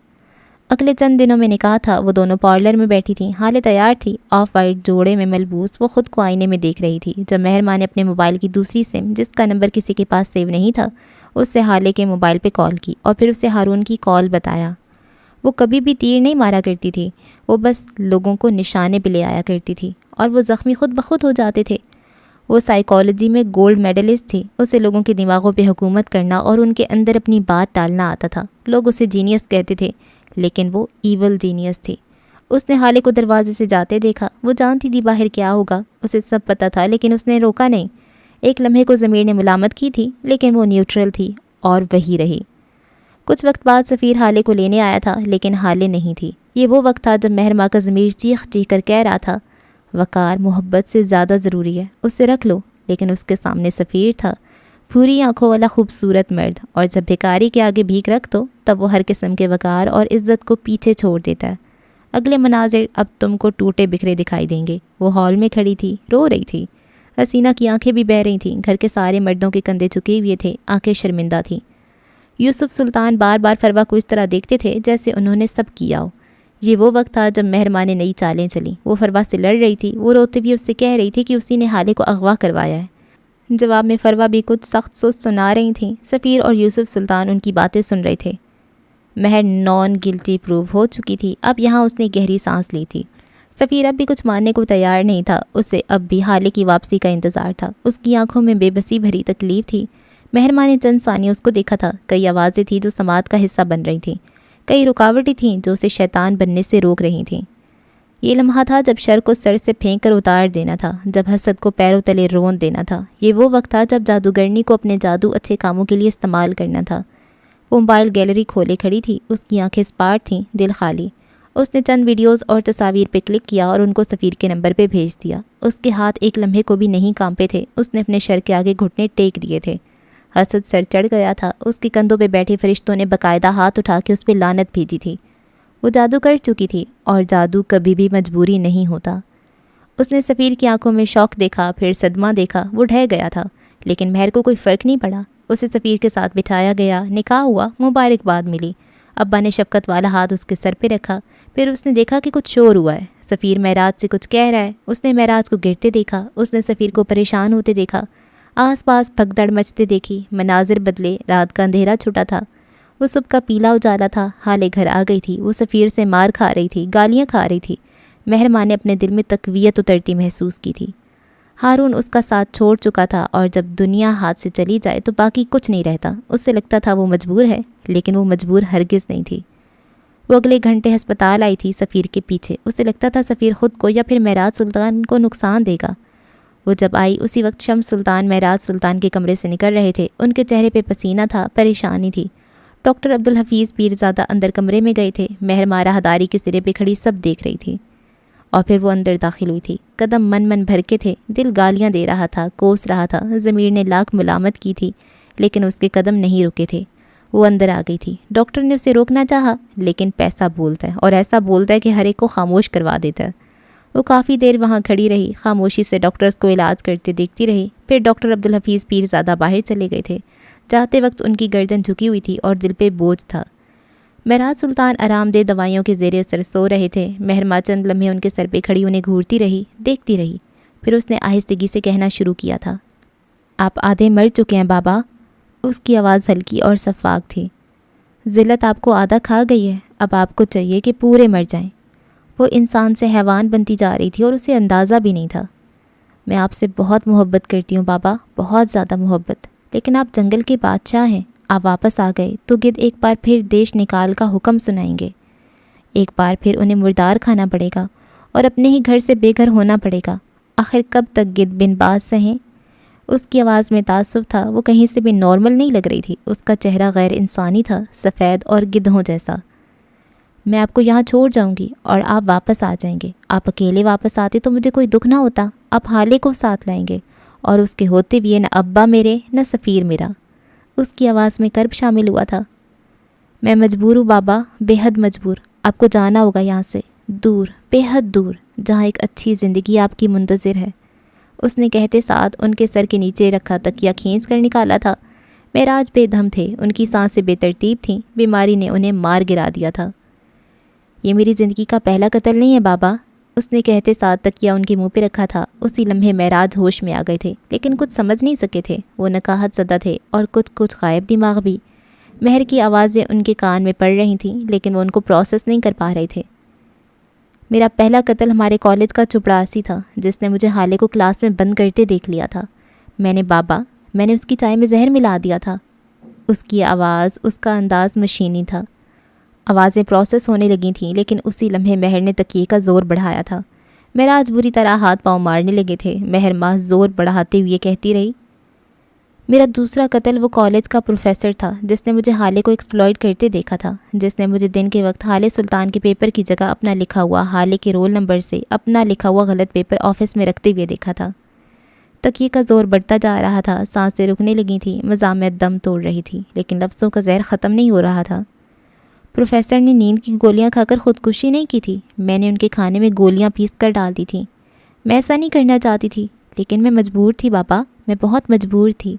A: اگلے چند دنوں میں نکاح تھا۔ وہ دونوں پارلر میں بیٹھی تھیں، حالے تیار تھی، آف وائٹ جوڑے میں ملبوس۔ وہ خود کو آئینے میں دیکھ رہی تھی جب مہرمان نے اپنے موبائل کی دوسری سم، جس کا نمبر کسی کے پاس سیو نہیں تھا، اس سے حالے کے موبائل پہ کال کی اور پھر اسے ہارون کی کال بتایا۔ وہ کبھی بھی تیر نہیں مارا کرتی تھی، وہ بس لوگوں کو نشانے پہ لے آیا کرتی تھی اور وہ زخمی خود بخود ہو جاتے تھے۔ وہ سائیکالوجی میں گولڈ میڈلسٹ تھی، اسے لوگوں کے دماغوں پہ حکومت کرنا اور ان کے اندر اپنی بات ڈالنا آتا تھا۔ لوگ اسے جینیس کہتے تھے، لیکن وہ ایول جینیس تھی۔ اس نے حالے کو دروازے سے جاتے دیکھا، وہ جانتی تھی باہر کیا ہوگا، اسے سب پتہ تھا، لیکن اس نے روکا نہیں۔ ایک لمحے کو ضمیر نے ملامت کی تھی، لیکن وہ نیوٹرل تھی اور وہی رہی۔ کچھ وقت بعد سفیر حالے کو لینے آیا تھا، لیکن حالے نہیں تھی۔ یہ وہ وقت تھا جب مہر ماں کا ضمیر چیخ چیخ کر کہہ رہا تھا، وقار محبت سے زیادہ ضروری ہے، اسے رکھ لو، لیکن اس کے سامنے سفیر تھا، پوری آنکھوں والا خوبصورت مرد، اور جب بھکاری کے آگے بھیک رکھ دو تب وہ ہر قسم کے وقار اور عزت کو پیچھے چھوڑ دیتا ہے۔ اگلے مناظر اب تم کو ٹوٹے بکھرے دکھائی دیں گے۔ وہ ہال میں کھڑی تھی، رو رہی تھی، حسینہ کی آنکھیں بھی بہہ رہی تھیں، گھر کے سارے مردوں کے کندھے جھکے ہوئے تھے، آنکھیں شرمندہ تھیں۔ یوسف سلطان بار بار فروا کو اس طرح دیکھتے تھے جیسے انہوں نے سب کیا ہو۔ یہ وہ وقت تھا جب مہرماں نے نئی چالیں چلیں۔ وہ فروا سے لڑ رہی تھی، وہ روتے ہوئے اس سے کہہ رہی تھی کہ اسی نے حالے کو اغوا کروایا ہے۔ جواب میں فروا بھی کچھ سخت سست سنا رہی تھیں۔ سفیر اور یوسف سلطان ان کی باتیں سن رہے تھے۔ مہر نان گلٹی پروو ہو چکی تھی، اب یہاں اس نے گہری سانس لی تھی۔ سفیر اب بھی کچھ ماننے کو تیار نہیں تھا، اسے اب بھی حالے کی واپسی کا انتظار تھا۔ اس کی آنکھوں میں بے بسی بھری تکلیف تھی۔ مہرماں نے چند ثانیے اس کو دیکھا تھا۔ کئی آوازیں تھیں جو سماعت کا حصہ بن رہی تھیں، کئی رکاوٹیں تھیں جو اسے شیطان بننے سے روک رہی تھیں۔ یہ لمحہ تھا جب شر کو سر سے پھینک کر اتار دینا تھا، جب حسد کو پیروں تلے رون دینا تھا۔ یہ وہ وقت تھا جب جادوگرنی کو اپنے جادو اچھے کاموں کے لیے استعمال کرنا تھا۔ وہ موبائل گیلری کھولے کھڑی تھی، اس کی آنکھیں اسپاٹ تھیں، دل خالی۔ اس نے چند ویڈیوز اور تصاویر پہ کلک کیا اور ان کو سفیر کے نمبر پہ بھیج دیا۔ اس کے ہاتھ ایک لمحے کو بھی نہیں کانپے تھے، اس نے اپنے شر کے آگے گھٹنے ٹیک دیے تھے۔ حسد سر چڑھ گیا تھا، اس کے کندھوں پہ بیٹھے فرشتوں نے باقاعدہ ہاتھ اٹھا کے اس پہ لعنت بھیجی تھی۔ وہ جادو کر چکی تھی، اور جادو کبھی بھی مجبوری نہیں ہوتا۔ اس نے سفیر کی آنکھوں میں شوق دیکھا، پھر صدمہ دیکھا۔ وہ ڈھہ گیا تھا، لیکن مہر کو کوئی فرق نہیں پڑا۔ اسے سفیر کے ساتھ بٹھایا گیا، نکاح ہوا، مبارکباد ملی۔ ابا نے شفقت والا ہاتھ اس کے سر پہ رکھا، پھر اس نے دیکھا کہ کچھ شور ہوا ہے، سفیر معراج سے کچھ کہہ رہا ہے۔ اس نے معراج کو گرتے دیکھا، اس نے سفیر کو پریشان ہوتے دیکھا، آس پاس بھگدڑ مچتے دیکھی، مناظر بدلے، رات کا اندھیرا چھٹا تھا۔ وہ صبح کا پیلا اجالا تھا، حالے گھر آ گئی تھی، وہ سفیر سے مار کھا رہی تھی، گالیاں کھا رہی تھی۔ مہرماں نے اپنے دل میں تقویت اترتی محسوس کی تھی۔ ہارون اس کا ساتھ چھوڑ چکا تھا، اور جب دنیا ہاتھ سے چلی جائے تو باقی کچھ نہیں رہتا۔ اس سے لگتا تھا وہ مجبور ہے، لیکن وہ مجبور ہرگز نہیں تھی۔ وہ اگلے گھنٹے ہسپتال آئی تھی سفیر کے پیچھے۔ اسے لگتا تھا سفیر خود کو یا پھر معراج سلطان کو نقصان دے گا۔ وہ جب آئی اسی وقت شمس سلطان معراج سلطان کے کمرے سے نکل رہے تھے، ان کے چہرے پہ پسینہ تھا، پریشانی تھی۔ ڈاکٹر عبدالحفیظ پیرزادہ اندر کمرے میں گئے تھے، مہرماں راہداری کے سرے پہ کھڑی سب دیکھ رہی تھی، اور پھر وہ اندر داخل ہوئی تھی۔ قدم من بھر کے تھے، دل گالیاں دے رہا تھا، کوس رہا تھا، ضمیر نے لاکھ ملامت کی تھی، لیکن اس کے قدم نہیں رکے تھے۔ وہ اندر آ گئی تھی۔ ڈاکٹر نے اسے روکنا چاہا لیکن پیسہ بولتا ہے اور ایسا بولتا ہے کہ ہر ایک کو خاموش کروا دیتا ہے۔ وہ کافی دیر وہاں کھڑی رہی، خاموشی سے ڈاکٹرز کو علاج کرتے دیکھتی رہی۔ پھر ڈاکٹر عبدالحفیظ پیر زادہ باہر چلے گئے تھے۔ جاتے وقت ان کی گردن جھکی ہوئی تھی اور دل پہ بوجھ تھا۔ معراج سلطان آرام دہ دوائیوں کے زیر اثر سو رہے تھے۔ مہرماں چند لمحے ان کے سر پہ کھڑی انہیں گھورتی رہی، دیکھتی رہی۔ پھر اس نے آہستگی سے کہنا شروع کیا تھا، آپ آدھے مر چکے ہیں بابا۔ اس کی آواز ہلکی اور شفاف تھی۔ ذلت آپ کو آدھا کھا گئی ہے، اب آپ کو چاہیے کہ پورے مر جائیں۔ وہ انسان سے حیوان بنتی جا رہی تھی اور اسے اندازہ بھی نہیں تھا۔ میں آپ سے بہت محبت کرتی ہوں بابا، بہت زیادہ محبت، لیکن آپ جنگل کے بادشاہ ہیں۔ آپ واپس آ گئے تو گدھ ایک بار پھر دیش نکال کا حکم سنائیں گے۔ ایک بار پھر انہیں مردار کھانا پڑے گا اور اپنے ہی گھر سے بے گھر ہونا پڑے گا۔ آخر کب تک گدھ بن باز سہیں؟ اس کی آواز میں تعصب تھا، وہ کہیں سے بھی نارمل نہیں لگ رہی تھی۔ اس کا چہرہ غیر انسانی تھا، سفید اور گدھوں جیسا۔ میں آپ کو یہاں چھوڑ جاؤں گی اور آپ واپس آ جائیں گے۔ آپ اکیلے واپس آتے تو مجھے کوئی دکھ نہ ہوتا، آپ حالے کو ساتھ لائیں گے، اور اس کے ہوتے بھی نہ ابا میرے نہ سفیر میرا۔ اس کی آواز میں کرب شامل ہوا تھا۔ میں مجبور ہوں بابا، بے حد مجبور۔ آپ کو جانا ہوگا یہاں سے، دور، بے حد دور، جہاں ایک اچھی زندگی آپ کی منتظر ہے۔ اس نے کہتے ساتھ ان کے سر کے نیچے رکھا تکیہ کھینچ کر نکالا تھا۔ معراج بے دم تھے، ان کی سانسیں بے ترتیب تھیں، بیماری نے انہیں مار گرا دیا تھا۔ یہ میری زندگی کا پہلا قتل نہیں ہے بابا، اس نے کہتے ساتھ تکیہ ان کے منہ پہ رکھا تھا۔ اسی لمحے معراج ہوش میں آ گئے تھے، لیکن کچھ سمجھ نہیں سکے تھے۔ وہ نقاہت زدہ تھے اور کچھ غائب دماغ بھی۔ مہر کی آوازیں ان کے کان میں پڑ رہی تھیں، لیکن وہ ان کو پروسیس نہیں کر پا رہے تھے۔ میرا پہلا قتل ہمارے کالج کا چپڑاسی تھا، جس نے مجھے حالے کو کلاس میں بند کرتے دیکھ لیا تھا۔ میں نے اس کی چائے میں زہر ملا دیا تھا۔ اس کی آواز، اس کا انداز مشینی تھا۔ آوازیں پروسیس ہونے لگی تھیں، لیکن اسی لمحے مہر نے تکیے کا زور بڑھایا تھا۔ معراج بری طرح ہاتھ پاؤں مارنے لگے تھے۔ مہر ماں زور بڑھاتے ہوئے کہتی رہی، میرا دوسرا قتل وہ کالج کا پروفیسر تھا، جس نے مجھے حالے کو ایکسپلائٹ کرتے دیکھا تھا، جس نے مجھے دن کے وقت حالے سلطان کے پیپر کی جگہ اپنا لکھا ہوا حالے کے رول نمبر سے اپنا لکھا ہوا غلط پیپر آفس میں رکھتے ہوئے دیکھا تھا۔ تکیے کا زور بڑھتا جا رہا تھا، سانسیں رکنے لگی تھیں، مزاحمت دم توڑ رہی تھی، لیکن لفظوں کا زہر ختم نہیں ہو رہا تھا۔ پروفیسر نے نیند کی گولیاں کھا کر خودکشی نہیں کی تھی، میں نے ان کے کھانے میں گولیاں پیس کر ڈال دی تھیں۔ میں ایسا نہیں کرنا چاہتی تھی، لیکن میں مجبور تھی بابا، میں بہت مجبور تھی،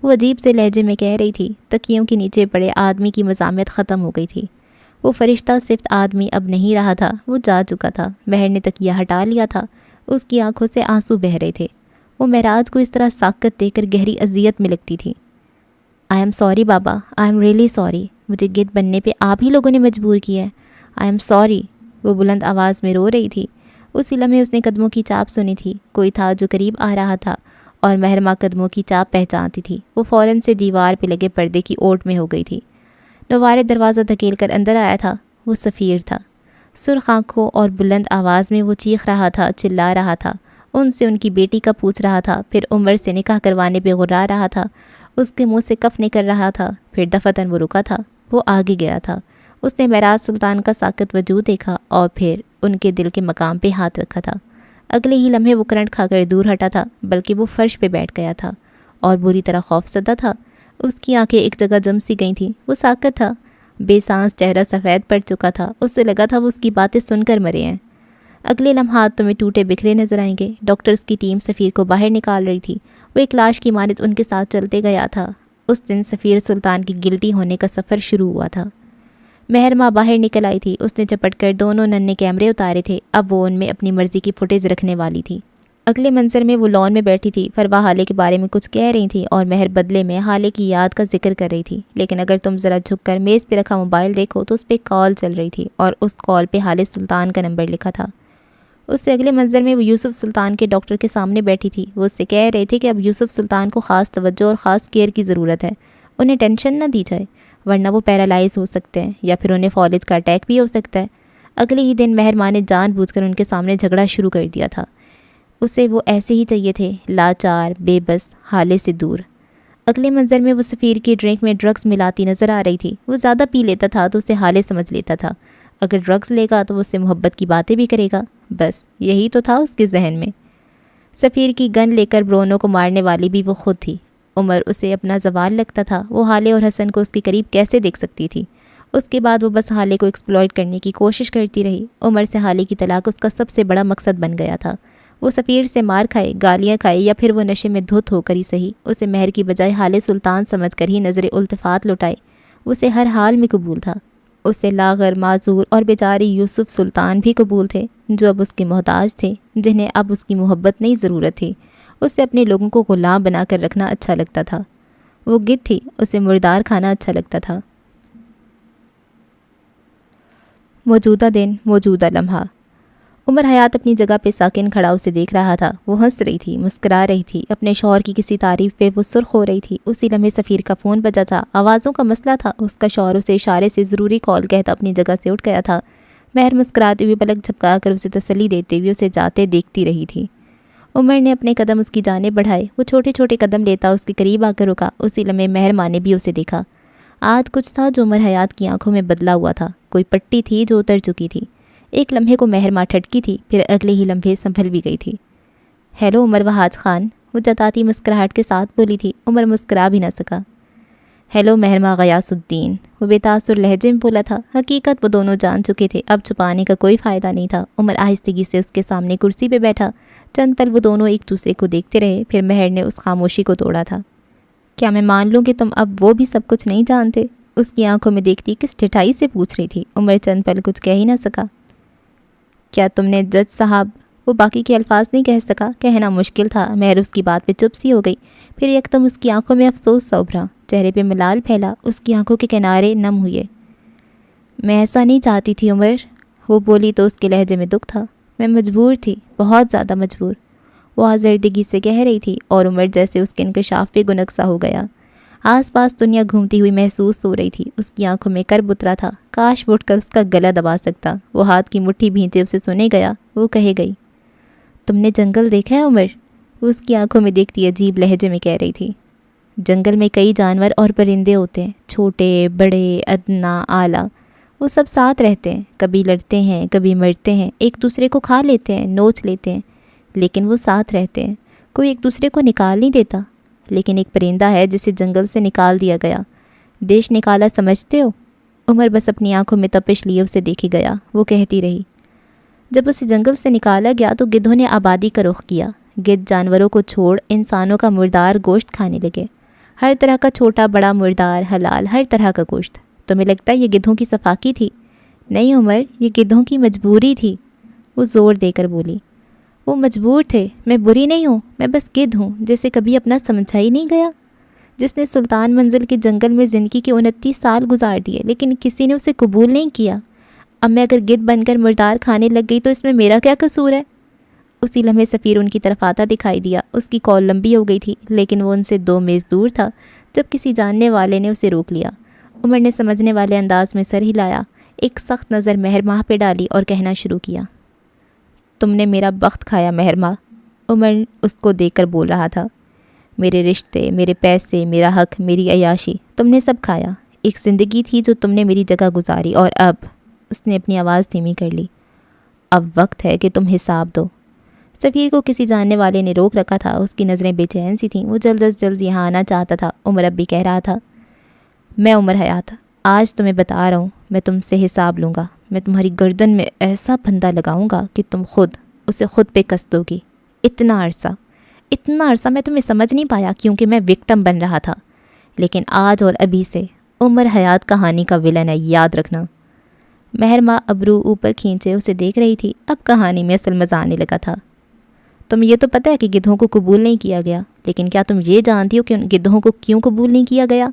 A: وہ عجیب سے لہجے میں کہہ رہی تھی۔ تکیوں کے نیچے پڑے آدمی کی مزاحمت ختم ہو گئی تھی۔ وہ فرشتہ صفت آدمی اب نہیں رہا تھا، وہ جا چکا تھا۔ مہر نے تکیہ ہٹا لیا تھا، اس کی آنکھوں سے آنسو بہہ رہے تھے۔ وہ معراج کو اس طرح ساکت دے کر گہری اذیت میں لگتی تھی۔ آئی ایم سوری بابا، آئی ایم ریئلی سوری، مجھے گدھ بننے پہ آپ ہی لوگوں نے مجبور کیا ہے۔ آئی ایم سوری، وہ بلند آواز میں رو رہی تھی۔ اسی لمحے اس نے قدموں کی چاپ سنی تھی، کوئی تھا جو قریب آ رہا تھا، اور مہرماں قدموں کی چاپ پہچانتی تھی۔ وہ فوراً سے دیوار پہ لگے پردے کی اوٹ میں ہو گئی تھی۔ نوارے دروازہ دھکیل کر اندر آیا تھا، وہ سفیر تھا۔ سرخ آنکھوں اور بلند آواز میں وہ چیخ رہا تھا، چلا رہا تھا، ان سے ان کی بیٹی کا پوچھ رہا تھا، پھر عمر سے نکاح کروانے پہ غرا رہا تھا، اس کے منہ سے کف نکل رہا تھا، پھر دفتن وہ رکا تھا، وہ آگے گیا تھا۔ اس نے معراج سلطان کا ساکت وجود دیکھا اور پھر ان کے دل کے مقام پہ ہاتھ رکھا تھا۔ اگلے ہی لمحے وہ کرنٹ کھا کر دور ہٹا تھا، بلکہ وہ فرش پہ بیٹھ گیا تھا اور بری طرح خوف زدہ تھا۔ اس کی آنکھیں ایک جگہ جم سی گئی تھیں، وہ ساکت تھا، بے سانس، چہرہ سفید پڑ چکا تھا، اس سے لگا تھا وہ اس کی باتیں سن کر مرے ہیں۔ اگلے لمحات تمہیں ٹوٹے بکھرے نظر آئیں گے۔ ڈاکٹرز کی ٹیم سفیر کو باہر نکال رہی تھی، وہ ایک لاش کی مانند ان کے ساتھ چلتے گیا تھا۔ اس دن سفیر سلطان کی گلٹی ہونے کا سفر شروع ہوا تھا۔ مہر ماں باہر نکل آئی تھی، اس نے چپٹ کر دونوں ننھے کیمرے اتارے تھے، اب وہ ان میں اپنی مرضی کی فوٹیج رکھنے والی تھی۔ اگلے منظر میں وہ لان میں بیٹھی تھی، فروا حالے کے بارے میں کچھ کہہ رہی تھی اور مہر بدلے میں حالے کی یاد کا ذکر کر رہی تھی، لیکن اگر تم ذرا جھک کر میز پہ رکھا موبائل دیکھو تو اس پہ کال چل رہی تھی اور اس کال پہ حالے سلطان کا نمبر لکھا تھا۔ اس سے اگلے منظر میں وہ یوسف سلطان کے ڈاکٹر کے سامنے بیٹھی تھی، وہ اس سے کہہ رہے تھے کہ اب یوسف سلطان کو خاص توجہ اور خاص کیئر کی ضرورت ہے، انہیں ٹینشن نہ دی جائے ورنہ وہ پیرالائز ہو سکتے ہیں یا پھر انہیں فالج کا اٹیک بھی ہو سکتا ہے۔ اگلے ہی دن مہر ماں نے جان بوجھ کر ان کے سامنے جھگڑا شروع کر دیا تھا۔ اسے وہ ایسے ہی چاہیے تھے، لاچار، بے بس، حالے سے دور۔ اگلے منظر میں وہ سفیر کی ڈرنک میں ڈرگز ملاتی نظر آ رہی تھی، وہ زیادہ پی لیتا تھا تو اسے حالے سمجھ لیتا تھا، اگر ڈرگز لے گا تو وہ اس سے محبت کی باتیں بھی کرے گا، بس یہی تو تھا اس کے ذہن میں۔ سفیر کی گن لے کر برونو کو مارنے والی بھی وہ خود تھی، عمر اسے اپنا زوال لگتا تھا۔ وہ حالے اور حسن کو اس کے قریب کیسے دیکھ سکتی تھی؟ اس کے بعد وہ بس حالے کو ایکسپلائٹ کرنے کی کوشش کرتی رہی۔ عمر سے حالے کی طلاق اس کا سب سے بڑا مقصد بن گیا تھا۔ وہ سفیر سے مار کھائے، گالیاں کھائے یا پھر وہ نشے میں دھت ہو کر ہی صحیح، اسے مہر کی بجائے حالے سلطان سمجھ کر ہی نظر التفات لٹائے۔ اسے ہر حال میں قبول تھا۔ اسے لاغر، معذور اور بیچارے یوسف سلطان بھی قبول تھے، جو اب اس کے محتاج تھے، جنہیں اب اس کی محبت نہیں ضرورت تھی۔ اسے اپنے لوگوں کو غلام بنا کر رکھنا اچھا لگتا تھا۔ وہ گدھ تھی، اسے مردار کھانا اچھا لگتا تھا۔ موجودہ دن، موجودہ لمحہ۔ عمر حیات اپنی جگہ پہ ساکن کھڑا اسے دیکھ رہا تھا۔ وہ ہنس رہی تھی، مسکرا رہی تھی، اپنے شوہر کی کسی تعریف پہ وہ سرخ ہو رہی تھی۔ اسی لمحے سفیر کا فون بجا تھا۔ آوازوں کا مسئلہ تھا۔ اس کا شوہر اسے اشارے سے ضروری کال کہتا اپنی جگہ سے اٹھ گیا تھا۔ مہر مسکراتے ہوئے پلک جھپکا کر اسے تسلی دیتے ہوئے اسے جاتے دیکھتی رہی تھی۔ عمر نے اپنے قدم اس کی جانب بڑھائے۔ وہ چھوٹے چھوٹے قدم لیتا اس کے قریب آ کر رکا۔ اسی لمحے مہر ماں نے بھی اسے دیکھا۔ آج کچھ تھا جو عمر حیات کی آنکھوں میں بدلا ہوا تھا۔ کوئی پٹی تھی جو اتر چکی تھی۔ ایک لمحے کو مہر ماں ٹھٹکی تھی، پھر اگلے ہی لمحے سنبھل بھی گئی تھی۔ ہیلو عمر وہاج خان، وہ جتاتی مسکراہٹ کے ساتھ بولی تھی۔ عمر مسکرا بھی نہ سکا۔ ہیلو مہر ماں غیاث الدین، وہ بے تاثر لہجے میں بولا تھا۔ حقیقت وہ دونوں جان چکے تھے، اب چھپانے کا کوئی فائدہ نہیں تھا۔ عمر آہستگی سے اس کے سامنے کرسی پہ بیٹھا۔ چند پل وہ دونوں ایک دوسرے کو دیکھتے رہے، پھر مہر نے اس خاموشی کو توڑا تھا۔ کیا میں مان لوں کہ تم اب وہ بھی سب کچھ نہیں جانتے؟ اس کی آنکھوں میں دیکھتی کس ٹھٹائی سے پوچھ رہی تھی۔ عمر چند پل کچھ کہہ ہی نہ سکا۔ کیا تم نے جج صاحب، وہ باقی کے الفاظ نہیں کہہ سکا، کہنا مشکل تھا۔ مہر اس کی بات پہ چپ سی ہو گئی، پھر یکدم اس کی آنکھوں میں افسوس سا ابھرا، چہرے پہ ملال پھیلا، اس کی آنکھوں کے کنارے نم ہوئے۔ میں ایسا نہیں چاہتی تھی عمر، وہ بولی تو اس کے لہجے میں دکھ تھا۔ میں مجبور تھی، بہت زیادہ مجبور، وہ آزردگی سے کہہ رہی تھی، اور عمر جیسے اس کے انکشاف پہ گنگ سا ہو گیا۔ آس پاس دنیا گھومتی ہوئی محسوس ہو رہی تھی۔ اس کی آنکھوں میں کرب اترا تھا، کاش وہ اٹھ کر اس کا گلا دبا سکتا۔ وہ ہاتھ کی مٹھی بھینچے اسے سنے گیا۔ وہ کہے گئی، تم نے جنگل دیکھا ہے عمر؟ وہ اس کی آنکھوں میں دیکھتی عجیب لہجے میں کہہ رہی تھی۔ جنگل میں کئی جانور اور پرندے ہوتے ہیں، چھوٹے بڑے ادنا اعلیٰ، وہ سب ساتھ رہتے ہیں، کبھی لڑتے ہیں کبھی مرتے ہیں، ایک دوسرے کو کھا لیتے ہیں، نوچ لیتے ہیں، لیکن وہ ساتھ رہتے ہیں، کوئی ایک دوسرے کو نکال نہیں دیتا۔ لیکن ایک پرندہ ہے جسے جنگل سے نکال دیا گیا، دیش نکالا سمجھتے ہو؟ عمر بس اپنی آنکھوں میں تپش لیے اسے دیکھی گیا۔ وہ کہتی رہی، جب اسے جنگل سے نکالا گیا تو گدھوں نے آبادی کا رخ کیا۔ گدھ جانوروں کو چھوڑ انسانوں کا مردار گوشت کھانے لگے، ہر طرح کا چھوٹا بڑا مردار، حلال، ہر طرح کا گوشت۔ تمہیں لگتا ہے یہ گدھوں کی صفاکی تھی؟ نہیں عمر، یہ گدھوں کی مجبوری تھی، وہ زور دے کر بولی۔ وہ مجبور تھے، میں بری نہیں ہوں، میں بس گدھ ہوں جسے کبھی اپنا سمجھا ہی نہیں گیا، جس نے سلطان منزل کے جنگل میں زندگی کے 29 سال گزار دیے، لیکن کسی نے اسے قبول نہیں کیا۔ اب میں اگر گدھ بن کر مردار کھانے لگ گئی تو اس میں میرا کیا قصور ہے؟ اسی لمحے سفیر ان کی طرف آتا دکھائی دیا۔ اس کی کال لمبی ہو گئی تھی، لیکن وہ ان سے 2 میز دور تھا جب کسی جاننے والے نے اسے روک لیا۔ عمر نے سمجھنے والے انداز میں سر ہلایا، ایک سخت نظر مہر ماہ پہ ڈالی اور کہنا شروع کیا، تم نے میرا بخت کھایا مہر ماہ۔ عمر اس کو دیکھ کر بول رہا تھا، میرے رشتے، میرے پیسے، میرا حق، میری عیاشی، تم نے سب کھایا۔ ایک زندگی تھی جو تم نے میری جگہ گزاری، اور اب، اس نے اپنی آواز دھیمی کر لی، اب وقت ہے کہ تم حساب دو۔ سفیر کو کسی جاننے والے نے روک رکھا تھا، اس کی نظریں بے چین سی تھیں، وہ جلد از جلد یہاں آنا چاہتا تھا۔ عمر اب بھی کہہ رہا تھا، میں عمر حیات آج تمہیں بتا رہا ہوں، میں تم سے حساب لوں گا، میں تمہاری گردن میں ایسا پھندا لگاؤں گا کہ تم اسے خود پہ کس دو گی۔ اتنا عرصہ میں تمہیں سمجھ نہیں پایا کیونکہ میں وکٹم بن رہا تھا، لیکن آج اور ابھی سے عمر حیات کہانی کا ولن ہے، یاد رکھنا۔ مہر ماں ابرو اوپر کھینچے اسے دیکھ رہی تھی۔ اب کہانی میں اصل مزہ آنے لگا تھا۔ تمہیں یہ تو پتہ ہے کہ گدھوں کو قبول نہیں کیا گیا، لیکن کیا تم یہ جانتی ہو کہ ان گدھوں کو کیوں قبول نہیں کیا گیا؟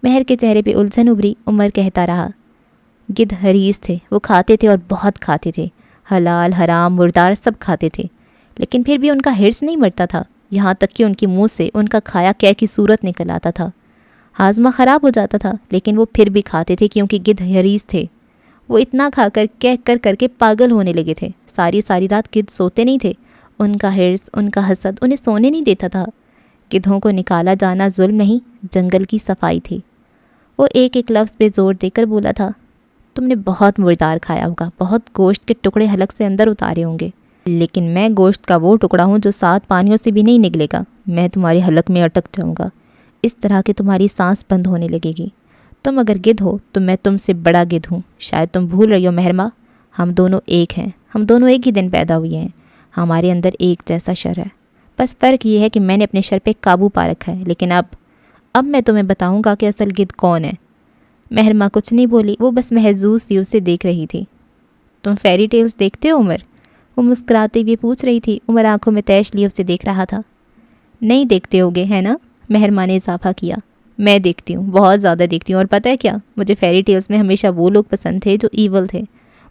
A: مہر کے چہرے پہ الجھن ابھری۔ عمر کہتا رہا، گدھ حریص تھے، وہ کھاتے تھے اور بہت کھاتے تھے، حلال حرام مردار سب کھاتے تھے، لیکن پھر بھی ان کا حرص نہیں مرتا تھا، یہاں تک کہ ان کے منہ سے ان کا کھایا کہہ کی صورت نکل آتا تھا۔ ہاضمہ خراب ہو جاتا تھا، لیکن وہ پھر بھی کھاتے تھے کیونکہ گدھ حریص تھے۔ وہ اتنا کھا کر کے پاگل ہونے لگے تھے۔ ساری رات گدھ سوتے نہیں تھے، ان کا حرص، ان کا حسد انہیں سونے نہیں دیتا تھا۔ گدھوں کو نکالا جانا ظلم نہیں، جنگل کی صفائی تھی۔ وہ ایک ایک لفظ پہ زور دے کر بولا تھا، تم نے بہت مردار کھایا ہوگا، بہت گوشت کے ٹکڑے حلق سے اندر اتارے ہوں گے، لیکن میں گوشت کا وہ ٹکڑا ہوں جو 7 پانیوں سے بھی نہیں نکلے گا، میں تمہارے حلق میں اٹک جاؤں گا، اس طرح کہ تمہاری سانس بند ہونے لگے گی۔ تم اگر گدھ ہو تو میں تم سے بڑا گدھ ہوں۔ شاید تم بھول رہی ہو مہرما، ہم دونوں ایک ہیں، ہم دونوں ایک ہی دن پیدا ہوئے ہیں، ہمارے اندر ایک جیسا شر ہے۔ بس فرق یہ ہے کہ میں نے اپنے شر پہ قابو پا رکھا ہے، لیکن اب میں تمہیں بتاؤں گا کہ اصل گدھ کون ہے۔ مہرما کچھ نہیں بولی، وہ بس محظوظ سی اسے دیکھ رہی تھی۔ تم فیری ٹیلز دیکھتے ہو عمر؟ وہ مسکراتے ہوئے پوچھ رہی تھی۔ عمر آنکھوں میں تیش لیے اسے دیکھ رہا تھا۔ نہیں دیکھتے ہوگے ہے نا؟ مہرما نے اضافہ کیا۔ میں دیکھتی ہوں، بہت زیادہ دیکھتی ہوں، اور پتہ ہے کیا، مجھے فیری ٹیلز میں ہمیشہ وہ لوگ پسند تھے جو ایول تھے۔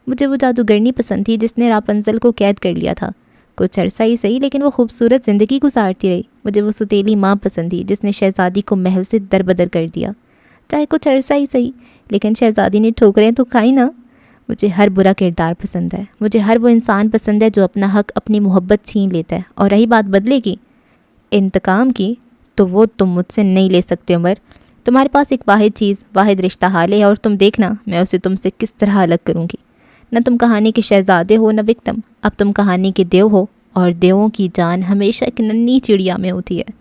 A: مجھے وہ جادوگرنی پسند تھی جس نے راپنزل کو قید کر لیا تھا۔ کچھ عرصہ ہی صحیح، لیکن وہ خوبصورت زندگی گزارتی رہی۔ مجھے وہ ستیلی ماں پسند تھی جس نے شہزادی کو محل سے دربدر کر دیا۔ چاہے کچھ عرصہ ہی صحیح، لیکن شہزادی نے ٹھوکریں تو کھائی نا۔ مجھے ہر برا کردار پسند ہے، مجھے ہر وہ انسان پسند ہے جو اپنا حق، اپنی محبت چھین لیتا ہے۔ اور رہی بات بدلے کی، انتقام کی، تو وہ تم مجھ سے نہیں لے سکتے عمر۔ تمہارے پاس ایک واحد چیز، واحد رشتہ حال ہے، اور تم دیکھنا میں اسے تم سے کس طرح الگ کروں گی۔ نہ تم کہانی کے شہزادے ہو، نہ وکٹم، اب تم کہانی کے دیو ہو، اور دیووں کی جان ہمیشہ ایک ننھی چڑیا میں ہوتی ہے۔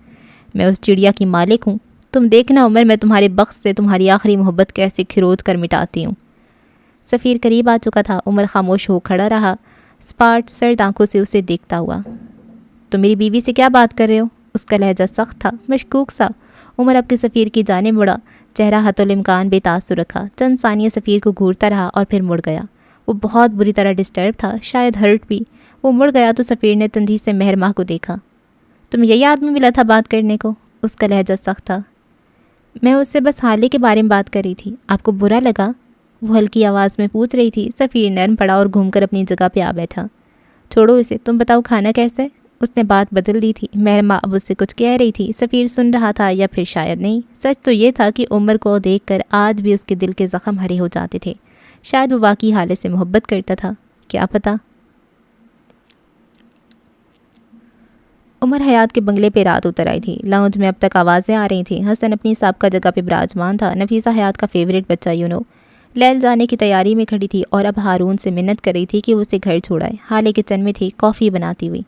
A: میں اس چڑیا کی مالک ہوں۔ تم دیکھنا عمر، میں تمہارے بخت سے تمہاری آخری محبت کیسے کھروچ کر مٹاتی ہوں۔ سفیر قریب آ چکا تھا۔ عمر خاموش ہو کھڑا رہا، سپاٹ سرد آنکھوں سے اسے دیکھتا ہوا۔ تم میری بیوی سے کیا بات کر رہے ہو؟ اس کا لہجہ سخت تھا، مشکوک سا۔ عمر اب کے سفیر کی جانب مڑا، چہرہ حتی الامکان بے تاثر رکھا۔ چند ثانیہ سفیر کو گھورتا رہا اور پھر مڑ گیا۔ وہ بہت بری طرح ڈسٹرب تھا، شاید ہرٹ بھی۔ وہ مڑ گیا تو سفیر نے تندی سے مہرما کو دیکھا۔ تم یہی آدمی ملا تھا بات کرنے کو؟ اس کا لہجہ سخت تھا۔ میں اس سے بس حالے کے بارے میں بات کر رہی تھی، آپ کو برا لگا؟ وہ ہلکی آواز میں پوچھ رہی تھی۔ سفیر نرم پڑا اور گھوم کر اپنی جگہ پہ آ بیٹھا۔ چھوڑو اسے، تم بتاؤ کھانا کیسا ہے؟ اس نے بات بدل دی تھی۔ مہرما اب اس سے کچھ کہہ رہی تھی، سفیر سن رہا تھا یا پھر شاید نہیں۔ سچ تو یہ تھا کہ عمر کو دیکھ کر آج بھی اس کے دل کے زخم ہرے ہو جاتے تھے۔ شاید وہ واقعی حالے سے محبت کرتا تھا، کیا پتہ۔ عمر حیات کے بنگلے پہ رات اتر آئی تھی۔ لاؤنج میں اب تک آوازیں آ رہی تھیں۔ حسن اپنی سابقہ جگہ پہ براجمان تھا۔ نفیسہ حیات کا فیوریٹ بچہ لیل جانے کی تیاری میں کھڑی تھی اور اب ہارون سے منت کر رہی تھی کہ وہ اسے گھر چھوڑائے۔ حالے کچن میں تھی، کافی بناتی ہوئی۔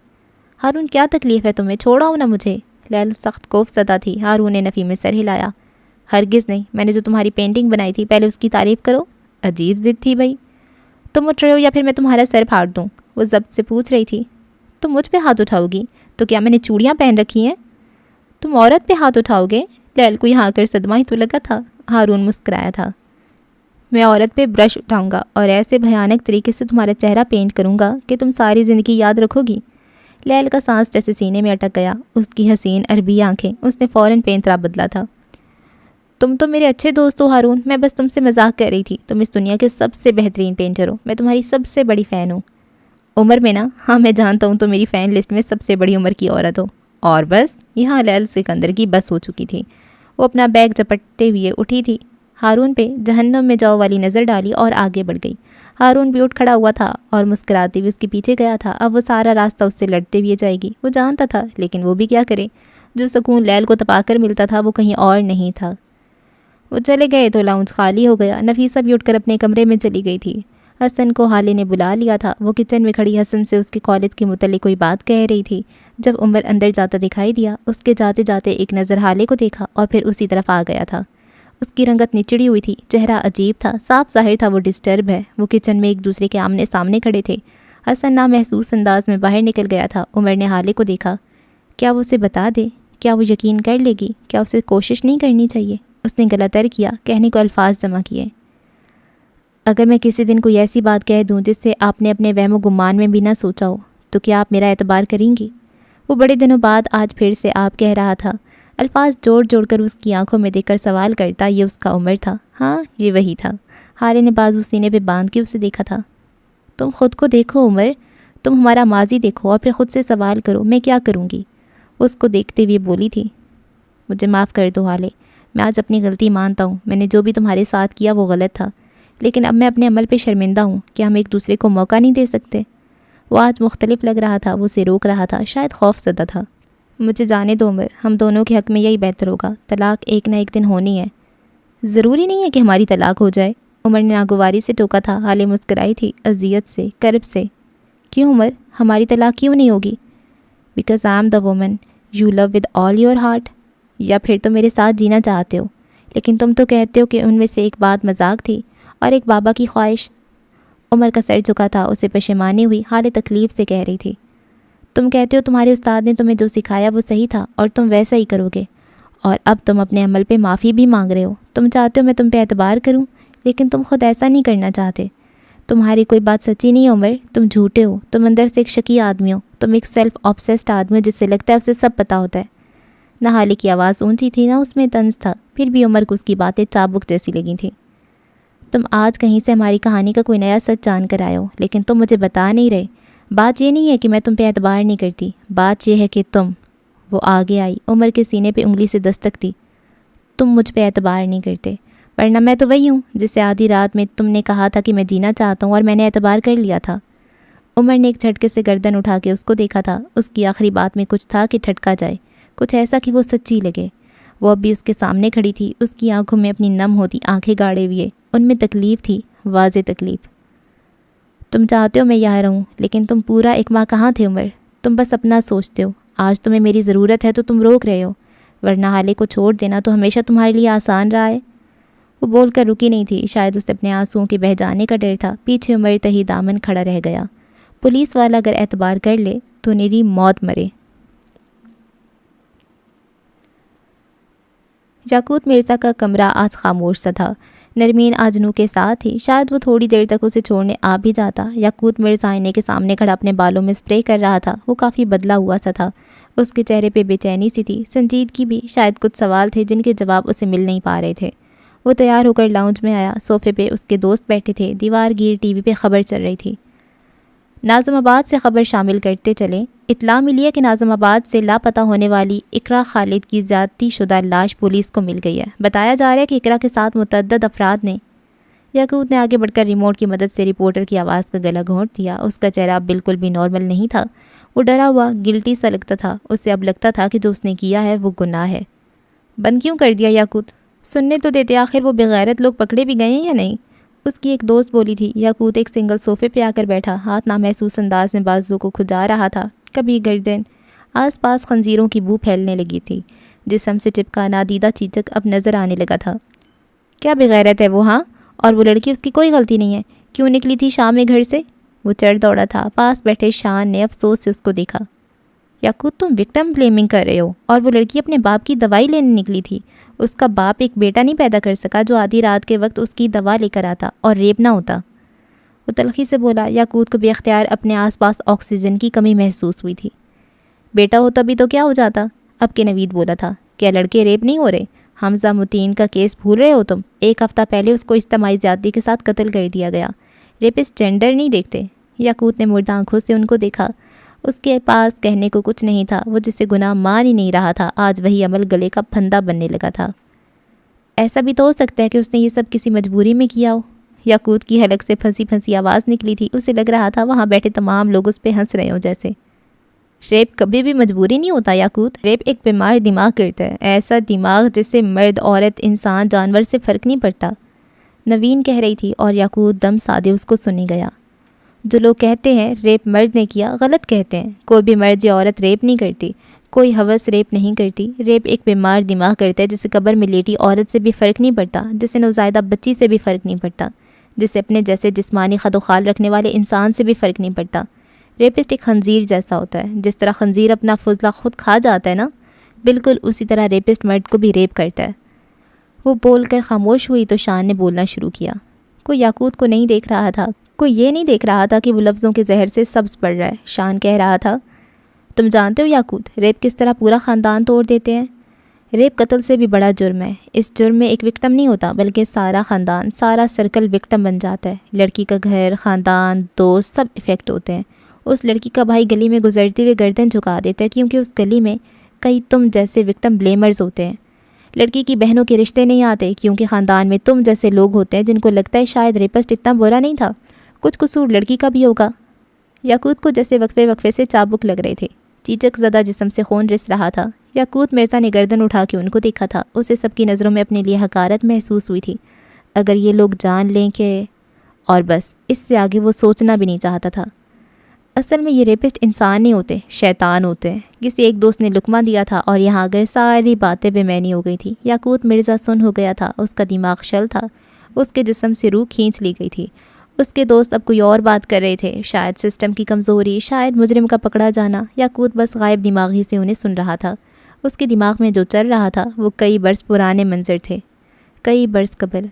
A: ہارون کیا تکلیف ہے تمہیں؟ چھوڑاؤ نا مجھے۔ لیل سخت خوف زدہ تھی۔ ہارون نے نفی میں سر ہلایا۔ ہرگز نہیں، میں نے جو تمہاری پینٹنگ بنائی تھی پہلے اس کی تعریف کرو۔ عجیب ضد تھی بھائی۔ تم اٹھ رہے ہو یا پھر میں تمہارا سر پھاڑ دوں؟ وہ ضبط سے پوچھ رہی تھی۔ تم مجھ پہ ہاتھ اٹھاؤ گی تو کیا میں نے چوڑیاں پہن رکھی ہیں؟ تم عورت پہ ہاتھ اٹھاؤ گے؟ لیل کو یہاں کر صدمہ ہی تو لگا تھا۔ ہارون مسکرایا تھا۔ میں عورت پہ برش اٹھاؤں گا اور ایسے بھیانک طریقے سے تمہارا چہرہ پینٹ کروں گا کہ تم ساری زندگی یاد رکھو گی۔ لیل کا سانس جیسے سینے میں اٹک گیا۔ اس کی حسین عربی آنکھیں، اس نے فوراً پینترا بدلا تھا۔ تم تو میرے اچھے دوست ہو ہارون، میں بس تم سے مذاق کر رہی تھی۔ تم اس دنیا کے سب سے بہترین پینٹر ہو، میں تمہاری سب سے بڑی فین ہوں۔ عمر میں نا؟ ہاں میں جانتا ہوں، تو میری فین لسٹ میں سب سے بڑی عمر کی عورت ہو۔ اور بس یہاں لیل سکندر کی بس ہو چکی تھی۔ وہ اپنا بیگ جپٹتے ہوئے اٹھی تھی، ہارون پہ جہنم میں جاؤ والی نظر ڈالی اور آگے بڑھ گئی۔ ہارون بھی اٹھ کھڑا ہوا تھا اور مسکراتے ہوئے اس کے پیچھے گیا تھا۔ اب وہ سارا راستہ اس سے لڑتے ہوئے جائے گی، وہ جانتا تھا، لیکن وہ بھی کیا کرے؟ جو سکون لیل کو تپا کر ملتا تھا وہ کہیں اور نہیں تھا۔ وہ چلے گئے تو لاؤنج خالی ہو گیا۔ نفیسہ بھی اٹھ کر اپنے کمرے میں چلی گئی تھی۔ حسن کو حالے نے بلا لیا تھا۔ وہ کچن میں کھڑی حسن سے اس کے کالج کے متعلق کوئی بات کہہ رہی تھی۔ جب عمر اندر جاتا دکھائی دیا، اس کے جاتے جاتے ایک نظر حالے کو دیکھا اور پھر اسی طرف آ گیا تھا۔ اس کی رنگت نچڑی ہوئی تھی، چہرہ عجیب تھا، صاف ظاہر تھا وہ ڈسٹرب ہے۔ وہ کچن میں ایک دوسرے کے آمنے سامنے کھڑے تھے۔ حسن نامحسوس انداز میں باہر نکل گیا تھا۔ عمر نے حالے کو دیکھا۔ کیا وہ اسے بتا دے؟ کیا وہ یقین کر لے گی؟ کیا اسے کوشش نہیں کرنی چاہیے؟ اس نے گلا تر کیا، کہنے کو الفاظ جمع کیے۔ اگر میں کسی دن کوئی ایسی بات کہہ دوں جس سے آپ نے اپنے وہم و گمان میں بھی نہ سوچا ہو، تو کیا آپ میرا اعتبار کریں گی؟ وہ بڑے دنوں بعد آج پھر سے آپ کہہ رہا تھا، الفاظ جوڑ جوڑ کر اس کی آنکھوں میں دیکھ کر سوال کرتا۔ یہ اس کا عمر تھا؟ ہاں یہ وہی تھا۔ حالے نے بازو سینے پہ باندھ کے اسے دیکھا تھا۔ تم خود کو دیکھو عمر، تم ہمارا ماضی دیکھو اور پھر خود سے سوال کرو میں کیا کروں گی؟ اس کو دیکھتے ہوئے بولی تھی۔ مجھے معاف کر دو حالے، میں آج اپنی غلطی مانتا ہوں۔ میں نے جو بھی تمہارے ساتھ کیا وہ غلط تھا، لیکن اب میں اپنے عمل پہ شرمندہ ہوں۔ کیا ہم ایک دوسرے کو موقع نہیں دے سکتے؟ وہ آج مختلف لگ رہا تھا، وہ اسے روک رہا تھا، شاید خوف زدہ تھا۔ مجھے جانے دو عمر، ہم دونوں کے حق میں یہی بہتر ہوگا۔ طلاق ایک نہ ایک دن ہونی ہے۔ ضروری نہیں ہے کہ ہماری طلاق ہو جائے، عمر نے ناگواری سے ٹوکا تھا۔ حالے مسکرائی تھی، اذیت سے، کرب سے۔ کیوں عمر، ہماری طلاق کیوں نہیں ہوگی؟ Because I am the woman you love with all your heart. یا پھر تم میرے ساتھ جینا چاہتے ہو؟ لیکن تم تو کہتے ہو کہ ان میں سے ایک بات مذاق تھی اور ایک بابا کی خواہش۔ عمر کا سر جھکا تھا، اسے پشیمانی ہوئی، حال تکلیف سے کہہ رہی تھی۔ تم کہتے ہو تمہارے استاد نے تمہیں جو سکھایا وہ صحیح تھا اور تم ویسا ہی کرو گے، اور اب تم اپنے عمل پہ معافی بھی مانگ رہے ہو۔ تم چاہتے ہو میں تم پہ اعتبار کروں، لیکن تم خود ایسا نہیں کرنا چاہتے۔ تمہاری کوئی بات سچی نہیں ہے عمر، تم جھوٹے ہو، تم اندر سے ایک شکی آدمی ہو، تم ایک سیلف آبسیسڈ آدمی ہو جس سے لگتا ہے اسے سب پتہ ہوتا ہے۔ نہالے کی آواز اونچی تھی، نہ اس میں طنز تھا، پھر بھی عمر کو اس کی باتیں چابک جیسی لگی تھیں۔ تم آج کہیں سے ہماری کہانی کا کوئی نیا سچ جان کر آئے ہو، لیکن تم مجھے بتا نہیں رہے۔ بات یہ نہیں ہے کہ میں تم پہ اعتبار نہیں کرتی، بات یہ ہے کہ تم… وہ آگے آئی، عمر کے سینے پہ انگلی سے دستک دی۔ تم مجھ پہ اعتبار نہیں کرتے، ورنہ میں تو وہی ہوں جسے آدھی رات میں تم نے کہا تھا کہ میں جینا چاہتا ہوں اور میں نے اعتبار کر لیا تھا۔ عمر نے ایک جھٹکے سے گردن اٹھا کے اس کو دیکھا تھا۔ اس کی آخری بات میں کچھ تھا کہ ٹھٹکا جائے، کچھ ایسا کہ وہ سچی لگے۔ وہ اب بھی اس کے سامنے کھڑی تھی، اس کی آنکھوں میں اپنی نم ہوتی آنکھیں گاڑے ہوئے، ان میں تکلیف تھی، واضح تکلیف۔ تم چاہتے ہو میں یہاں رہوں، لیکن تم پورا ایک ماہ کہاں تھے عمر؟ تم بس اپنا سوچتے ہو۔ آج تمہیں میری ضرورت ہے تو تم روک رہے ہو، ورنہ حالے کو چھوڑ دینا تو ہمیشہ تمہارے لیے آسان رہا ہے۔ وہ بول کر رکی نہیں تھی، شاید اسے اپنے آنسوؤں کے بہہ جانے کا ڈر تھا۔ پیچھے عمر تہی دامن کھڑا رہ گیا۔ پولیس والا اگر اعتبار کر لے تو نری موت مرے۔ یاقوت مرزا کا کمرہ آج خاموش سا تھا۔ نرمین آج نو کے ساتھ تھی، شاید وہ تھوڑی دیر تک اسے چھوڑنے آ بھی جاتا۔ یاقوت مرزا آئینے کے سامنے کھڑا اپنے بالوں میں اسپرے کر رہا تھا۔ وہ کافی بدلا ہوا سا تھا، اس کے چہرے پہ بے چینی سی تھی، سنجیدگی بھی۔ شاید کچھ سوال تھے جن کے جواب اسے مل نہیں پا رہے تھے۔ وہ تیار ہو کر لاؤنج میں آیا، صوفے پہ اس کے دوست بیٹھے تھے، دیوار گیر ٹی وی پہ خبر چل رہی تھی۔ ناظم آباد سے خبر شامل کرتے چلیں۔ اطلاع ملی ہے کہ ناظم آباد سے لاپتہ ہونے والی اقرا خالد کی زیادتی شدہ لاش پولیس کو مل گئی ہے۔ بتایا جا رہا ہے کہ اقرا کے ساتھ متعدد افراد نے… یاقوت نے آگے بڑھ کر ریموٹ کی مدد سے رپورٹر کی آواز کا گلا گھونٹ دیا۔ اس کا چہرہ اب بالکل بھی نارمل نہیں تھا، وہ ڈرا ہوا، گلٹی سا لگتا تھا۔ اسے اب لگتا تھا کہ جو اس نے کیا ہے وہ گناہ ہے۔ بند کیوں کر دیا یاقوت؟ سننے تو دیتے، آخر وہ بغیرت لوگ پکڑے بھی گئے ہیں یا نہیں؟ اس کی ایک دوست بولی تھی۔ یاقوت ایک سنگل صوفے پہ آ کر بیٹھا، ہاتھ نامحسوس انداز میں بازو کو کھجا رہا تھا، کبھی گردن۔ آس پاس خنزیروں کی بو پھیلنے لگی تھی، جسم سے چپکا نادیدہ چیچک اب نظر آنے لگا تھا۔ کیا بغیرت ہے وہ؟ ہاں، اور وہ لڑکی، اس کی کوئی غلطی نہیں ہے، کیوں نکلی تھی شام میں گھر سے؟ وہ چڑھ دوڑا تھا۔ پاس بیٹھے شان نے افسوس سے اس کو دیکھا۔ یاقوت تم وکٹم بلیمنگ کر رہے ہو، اور وہ لڑکی اپنے باپ کی دوائی لینے نکلی تھی۔ اس کا باپ ایک بیٹا نہیں پیدا کر سکا جو آدھی رات کے وقت اس کی دوا لے کر آتا اور ریپ نہ ہوتا؟ وہ تلخی سے بولا۔ یاقوت کو بے اختیار اپنے آس پاس آکسیجن کی کمی محسوس ہوئی تھی۔ بیٹا ہوتا بھی تو کیا ہو جاتا؟ اب کے نوید بولا تھا۔ کیا لڑکے ریپ نہیں ہو رہے؟ حمزہ متین کا کیس بھول رہے ہو تم؟ 1 ہفتہ پہلے اس کو اجتماعی زیادتی کے ساتھ قتل کر دیا گیا۔ ریپسٹ جینڈر نہیں دیکھتے؟ یاقوت نے مردہ آنکھوں سے ان کو دیکھا۔ اس کے پاس کہنے کو کچھ نہیں تھا، وہ جسے گناہ مان ہی نہیں رہا تھا آج وہی عمل گلے کا پھندا بننے لگا تھا۔ ایسا بھی تو ہو سکتا ہے کہ اس نے یہ سب کسی مجبوری میں کیا ہو۔ یاقوت کی حلق سے پھنسی پھنسی آواز نکلی تھی، اسے لگ رہا تھا وہاں بیٹھے تمام لوگ اس پہ ہنس رہے ہوں جیسے۔ ریپ کبھی بھی مجبوری نہیں ہوتا یاقوت، ریپ ایک بیمار دماغ کرتا ہے، ایسا دماغ جس سے مرد، عورت، انسان، جانور سے فرق نہیں پڑتا، نوین کہہ رہی تھی، اور یاقوت دم سادے اس کو سنی گیا۔ جو لوگ کہتے ہیں ریپ مرد نے کیا، غلط کہتے ہیں۔ کوئی بھی مرد یا عورت ریپ نہیں کرتی، کوئی ہوس ریپ نہیں کرتی۔ ریپ ایک بیمار دماغ کرتا ہے، جسے قبر میں لیٹی عورت سے بھی فرق نہیں پڑتا، جسے نوزائیدہ بچی سے بھی فرق نہیں پڑتا، جسے اپنے جیسے جسمانی خد و خال رکھنے والے انسان سے بھی فرق نہیں پڑتا۔ ریپسٹ ایک خنزیر جیسا ہوتا ہے، جس طرح خنزیر اپنا فضلہ خود کھا جاتا ہے نا، بالکل اسی طرح ریپسٹ مرد کو بھی ریپ کرتا ہے۔ وہ بول کر خاموش ہوئی تو شان نے بولنا شروع کیا۔ کوئی یاقوت کو نہیں دیکھ رہا تھا، کوئی یہ نہیں دیکھ رہا تھا کہ وہ لفظوں کے زہر سے سبز پڑ رہا ہے۔ شان کہہ رہا تھا، تم جانتے ہو یاقوت، ریپ کس طرح پورا خاندان توڑ دیتے ہیں؟ ریپ قتل سے بھی بڑا جرم ہے۔ اس جرم میں ایک وکٹم نہیں ہوتا، بلکہ سارا خاندان، سارا سرکل وکٹم بن جاتا ہے۔ لڑکی کا گھر، خاندان، دوست، سب افیکٹ ہوتے ہیں۔ اس لڑکی کا بھائی گلی میں گزرتے ہوئے گردن جھکا دیتا ہے، کیونکہ اس گلی میں کئی تم جیسے وکٹم بلیمرز ہوتے ہیں۔ لڑکی کی بہنوں کے رشتے نہیں آتے، کیونکہ خاندان میں تم جیسے لوگ ہوتے ہیں جن کو لگتا ہے شاید ریپسٹ اتنا برا نہیں تھا، کچھ قصور لڑکی کا بھی ہوگا۔ یاقوت کو جیسے وقفے وقفے سے چابک لگ رہے تھے، چیچک زدہ جسم سے خون رس رہا تھا۔ یاقوت مرزا نے گردن اٹھا کے ان کو دیکھا تھا، اسے سب کی نظروں میں اپنے لیے حقارت محسوس ہوئی تھی۔ اگر یہ لوگ جان لیں کہ… اور بس اس سے آگے وہ سوچنا بھی نہیں چاہتا تھا۔ اصل میں یہ ریپسٹ انسان نہیں ہوتے، شیطان ہوتے ہیں۔ کسی ایک دوست نے لقمہ دیا تھا اور یہاں اگر ساری باتیں بے معنی ہو گئی تھی۔ یاقوت مرزا سن ہو گیا تھا، اس کا دماغ شل تھا، اس کے جسم سے روح کھینچ لی گئی تھی۔ اس کے دوست اب کوئی اور بات کر رہے تھے، شاید سسٹم کی کمزوری، شاید مجرم کا پکڑا جانا۔ یاقوت بس غائب دماغی سے انہیں سن رہا تھا۔ اس کے دماغ میں جو چل رہا تھا وہ کئی برس پرانے منظر تھے، کئی برس قبل۔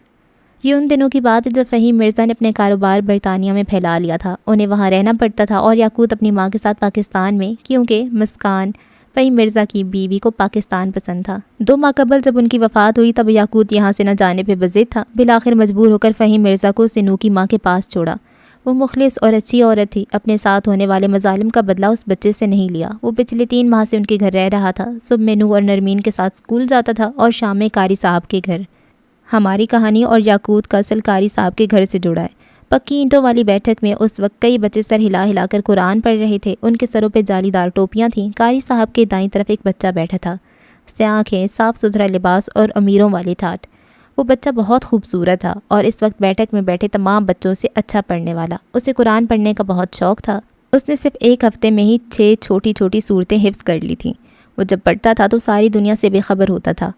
A: یہ ان دنوں کی بات ہے جب فہیم مرزا نے اپنے کاروبار برطانیہ میں پھیلا لیا تھا۔ انہیں وہاں رہنا پڑتا تھا اور یاقوت اپنی ماں کے ساتھ پاکستان میں، کیونکہ مسکان فہیم مرزا کی بیوی کو پاکستان پسند تھا۔ 2 ماہ قبل جب ان کی وفات ہوئی تب یاقوت یہاں سے نہ جانے پہ بضد تھا۔ بالآخر مجبور ہو کر فہیم مرزا کو اس نے نو کی ماں کے پاس چھوڑا۔ وہ مخلص اور اچھی عورت تھی، اپنے ساتھ ہونے والے مظالم کا بدلہ اس بچے سے نہیں لیا۔ وہ پچھلے 3 ماہ سے ان کے گھر رہ رہا تھا، صبح میں نو اور نرمین کے ساتھ اسکول جاتا تھا اور شام میں قاری صاحب کے گھر۔ ہماری کہانی اور یاقوت کا اصل قاری صاحب کے گھر سے جڑا ہے۔ پکی اینٹوں والی بیٹھک میں اس وقت کئی بچے سر ہلا ہلا کر قرآن پڑھ رہے تھے۔ ان کے سروں پہ جالی دار ٹوپیاں تھیں۔ قاری صاحب کے دائیں طرف ایک بچہ بیٹھا تھا، سیاہ آنکھیں، صاف ستھرا لباس اور امیروں والی ٹھاٹھ۔ وہ بچہ بہت خوبصورت تھا اور اس وقت بیٹھک میں بیٹھے تمام بچوں سے اچھا پڑھنے والا۔ اسے قرآن پڑھنے کا بہت شوق تھا۔ اس نے صرف 1 ہفتے میں ہی 6 چھوٹی چھوٹی صورتیں حفظ کر لی تھیں۔ وہ جب پڑھتا تھا تو ساری دنیا سے بے خبر ہوتا تھا،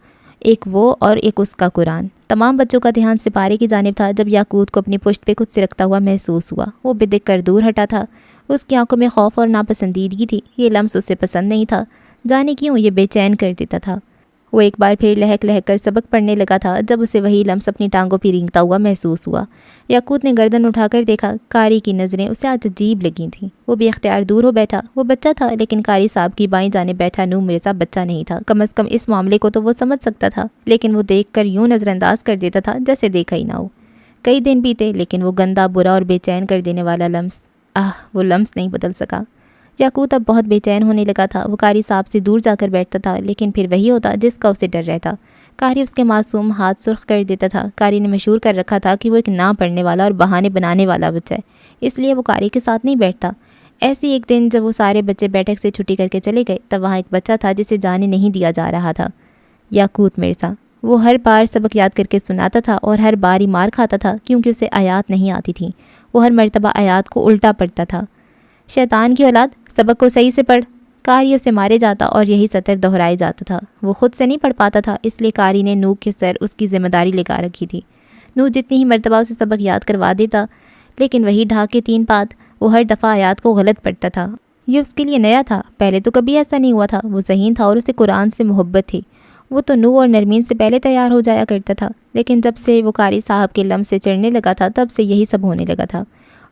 A: ایک وہ اور ایک اس کا قرآن۔ تمام بچوں کا دھیان سپارے کی جانب تھا جب یاقوت کو اپنی پشت پہ کچھ سرکتا ہوا محسوس ہوا۔ وہ بدک کر دور ہٹا تھا۔ اس کی آنکھوں میں خوف اور ناپسندیدگی تھی۔ یہ لمس اسے پسند نہیں تھا، جانے کیوں یہ بے چین کر دیتا تھا۔ وہ ایک بار پھر لہک لہک کر سبق پڑھنے لگا تھا جب اسے وہی لمس اپنی ٹانگوں پہ رینگتا ہوا محسوس ہوا۔ یاقوت نے گردن اٹھا کر دیکھا، قاری کی نظریں اسے آج عجیب لگی تھیں۔ وہ بے اختیار دور ہو بیٹھا۔ وہ بچہ تھا لیکن قاری صاحب کی بائیں جانب بیٹھا نو مرزا بچہ نہیں تھا۔ کم از کم اس معاملے کو تو وہ سمجھ سکتا تھا، لیکن وہ دیکھ کر یوں نظر انداز کر دیتا تھا جیسے دیکھا ہی نہ ہو۔ کئی دن بیتے لیکن وہ گندا، برا اور بے چین کر دینے والا لمس، وہ لمس نہیں بدل سکا۔ یاقوت اب بہت بے چین ہونے لگا تھا۔ وہ قاری صاحب سے دور جا کر بیٹھتا تھا لیکن پھر وہی ہوتا جس کا اسے ڈر رہتا۔ قاری اس کے معصوم ہاتھ سرخ کر دیتا تھا۔ قاری نے مشہور کر رکھا تھا کہ وہ ایک نہ پڑھنے والا اور بہانے بنانے والا بچہ ہے، اس لیے وہ قاری کے ساتھ نہیں بیٹھتا۔ ایسی ایک دن جب وہ سارے بچے بیٹھک سے چھٹی کر کے چلے گئے تب وہاں ایک بچہ تھا جسے جانے نہیں دیا جا رہا تھا، یاقوت مرزا۔ وہ ہر بار سبق یاد کر کے سناتا تھا اور ہر بار ہی مار کھاتا تھا کیونکہ اسے آیات نہیں آتی تھیں۔ وہ ہر مرتبہ آیات کو الٹا پڑھتا تھا۔ شیطان کی اولاد، سبق کو صحیح سے پڑھ۔ قاری اسے مارے جاتا اور یہی سطر دہرائے جاتا تھا۔ وہ خود سے نہیں پڑھ پاتا تھا، اس لیے قاری نے نو کے سر اس کی ذمہ داری لگا رکھی تھی۔ نو جتنی ہی مرتبہ اسے سبق یاد کروا دیتا لیکن وہی ڈھاکے 3 پات، وہ ہر دفعہ آیات کو غلط پڑھتا تھا۔ یہ اس کے لیے نیا تھا، پہلے تو کبھی ایسا نہیں ہوا تھا۔ وہ ذہین تھا اور اسے قرآن سے محبت تھی۔ وہ تو نو اور نرمین سے پہلے تیار ہو جایا کرتا تھا، لیکن جب سے وہ قاری صاحب کے لم سے چڑھنے لگا تھا تب سے یہی سب ہونے لگا تھا۔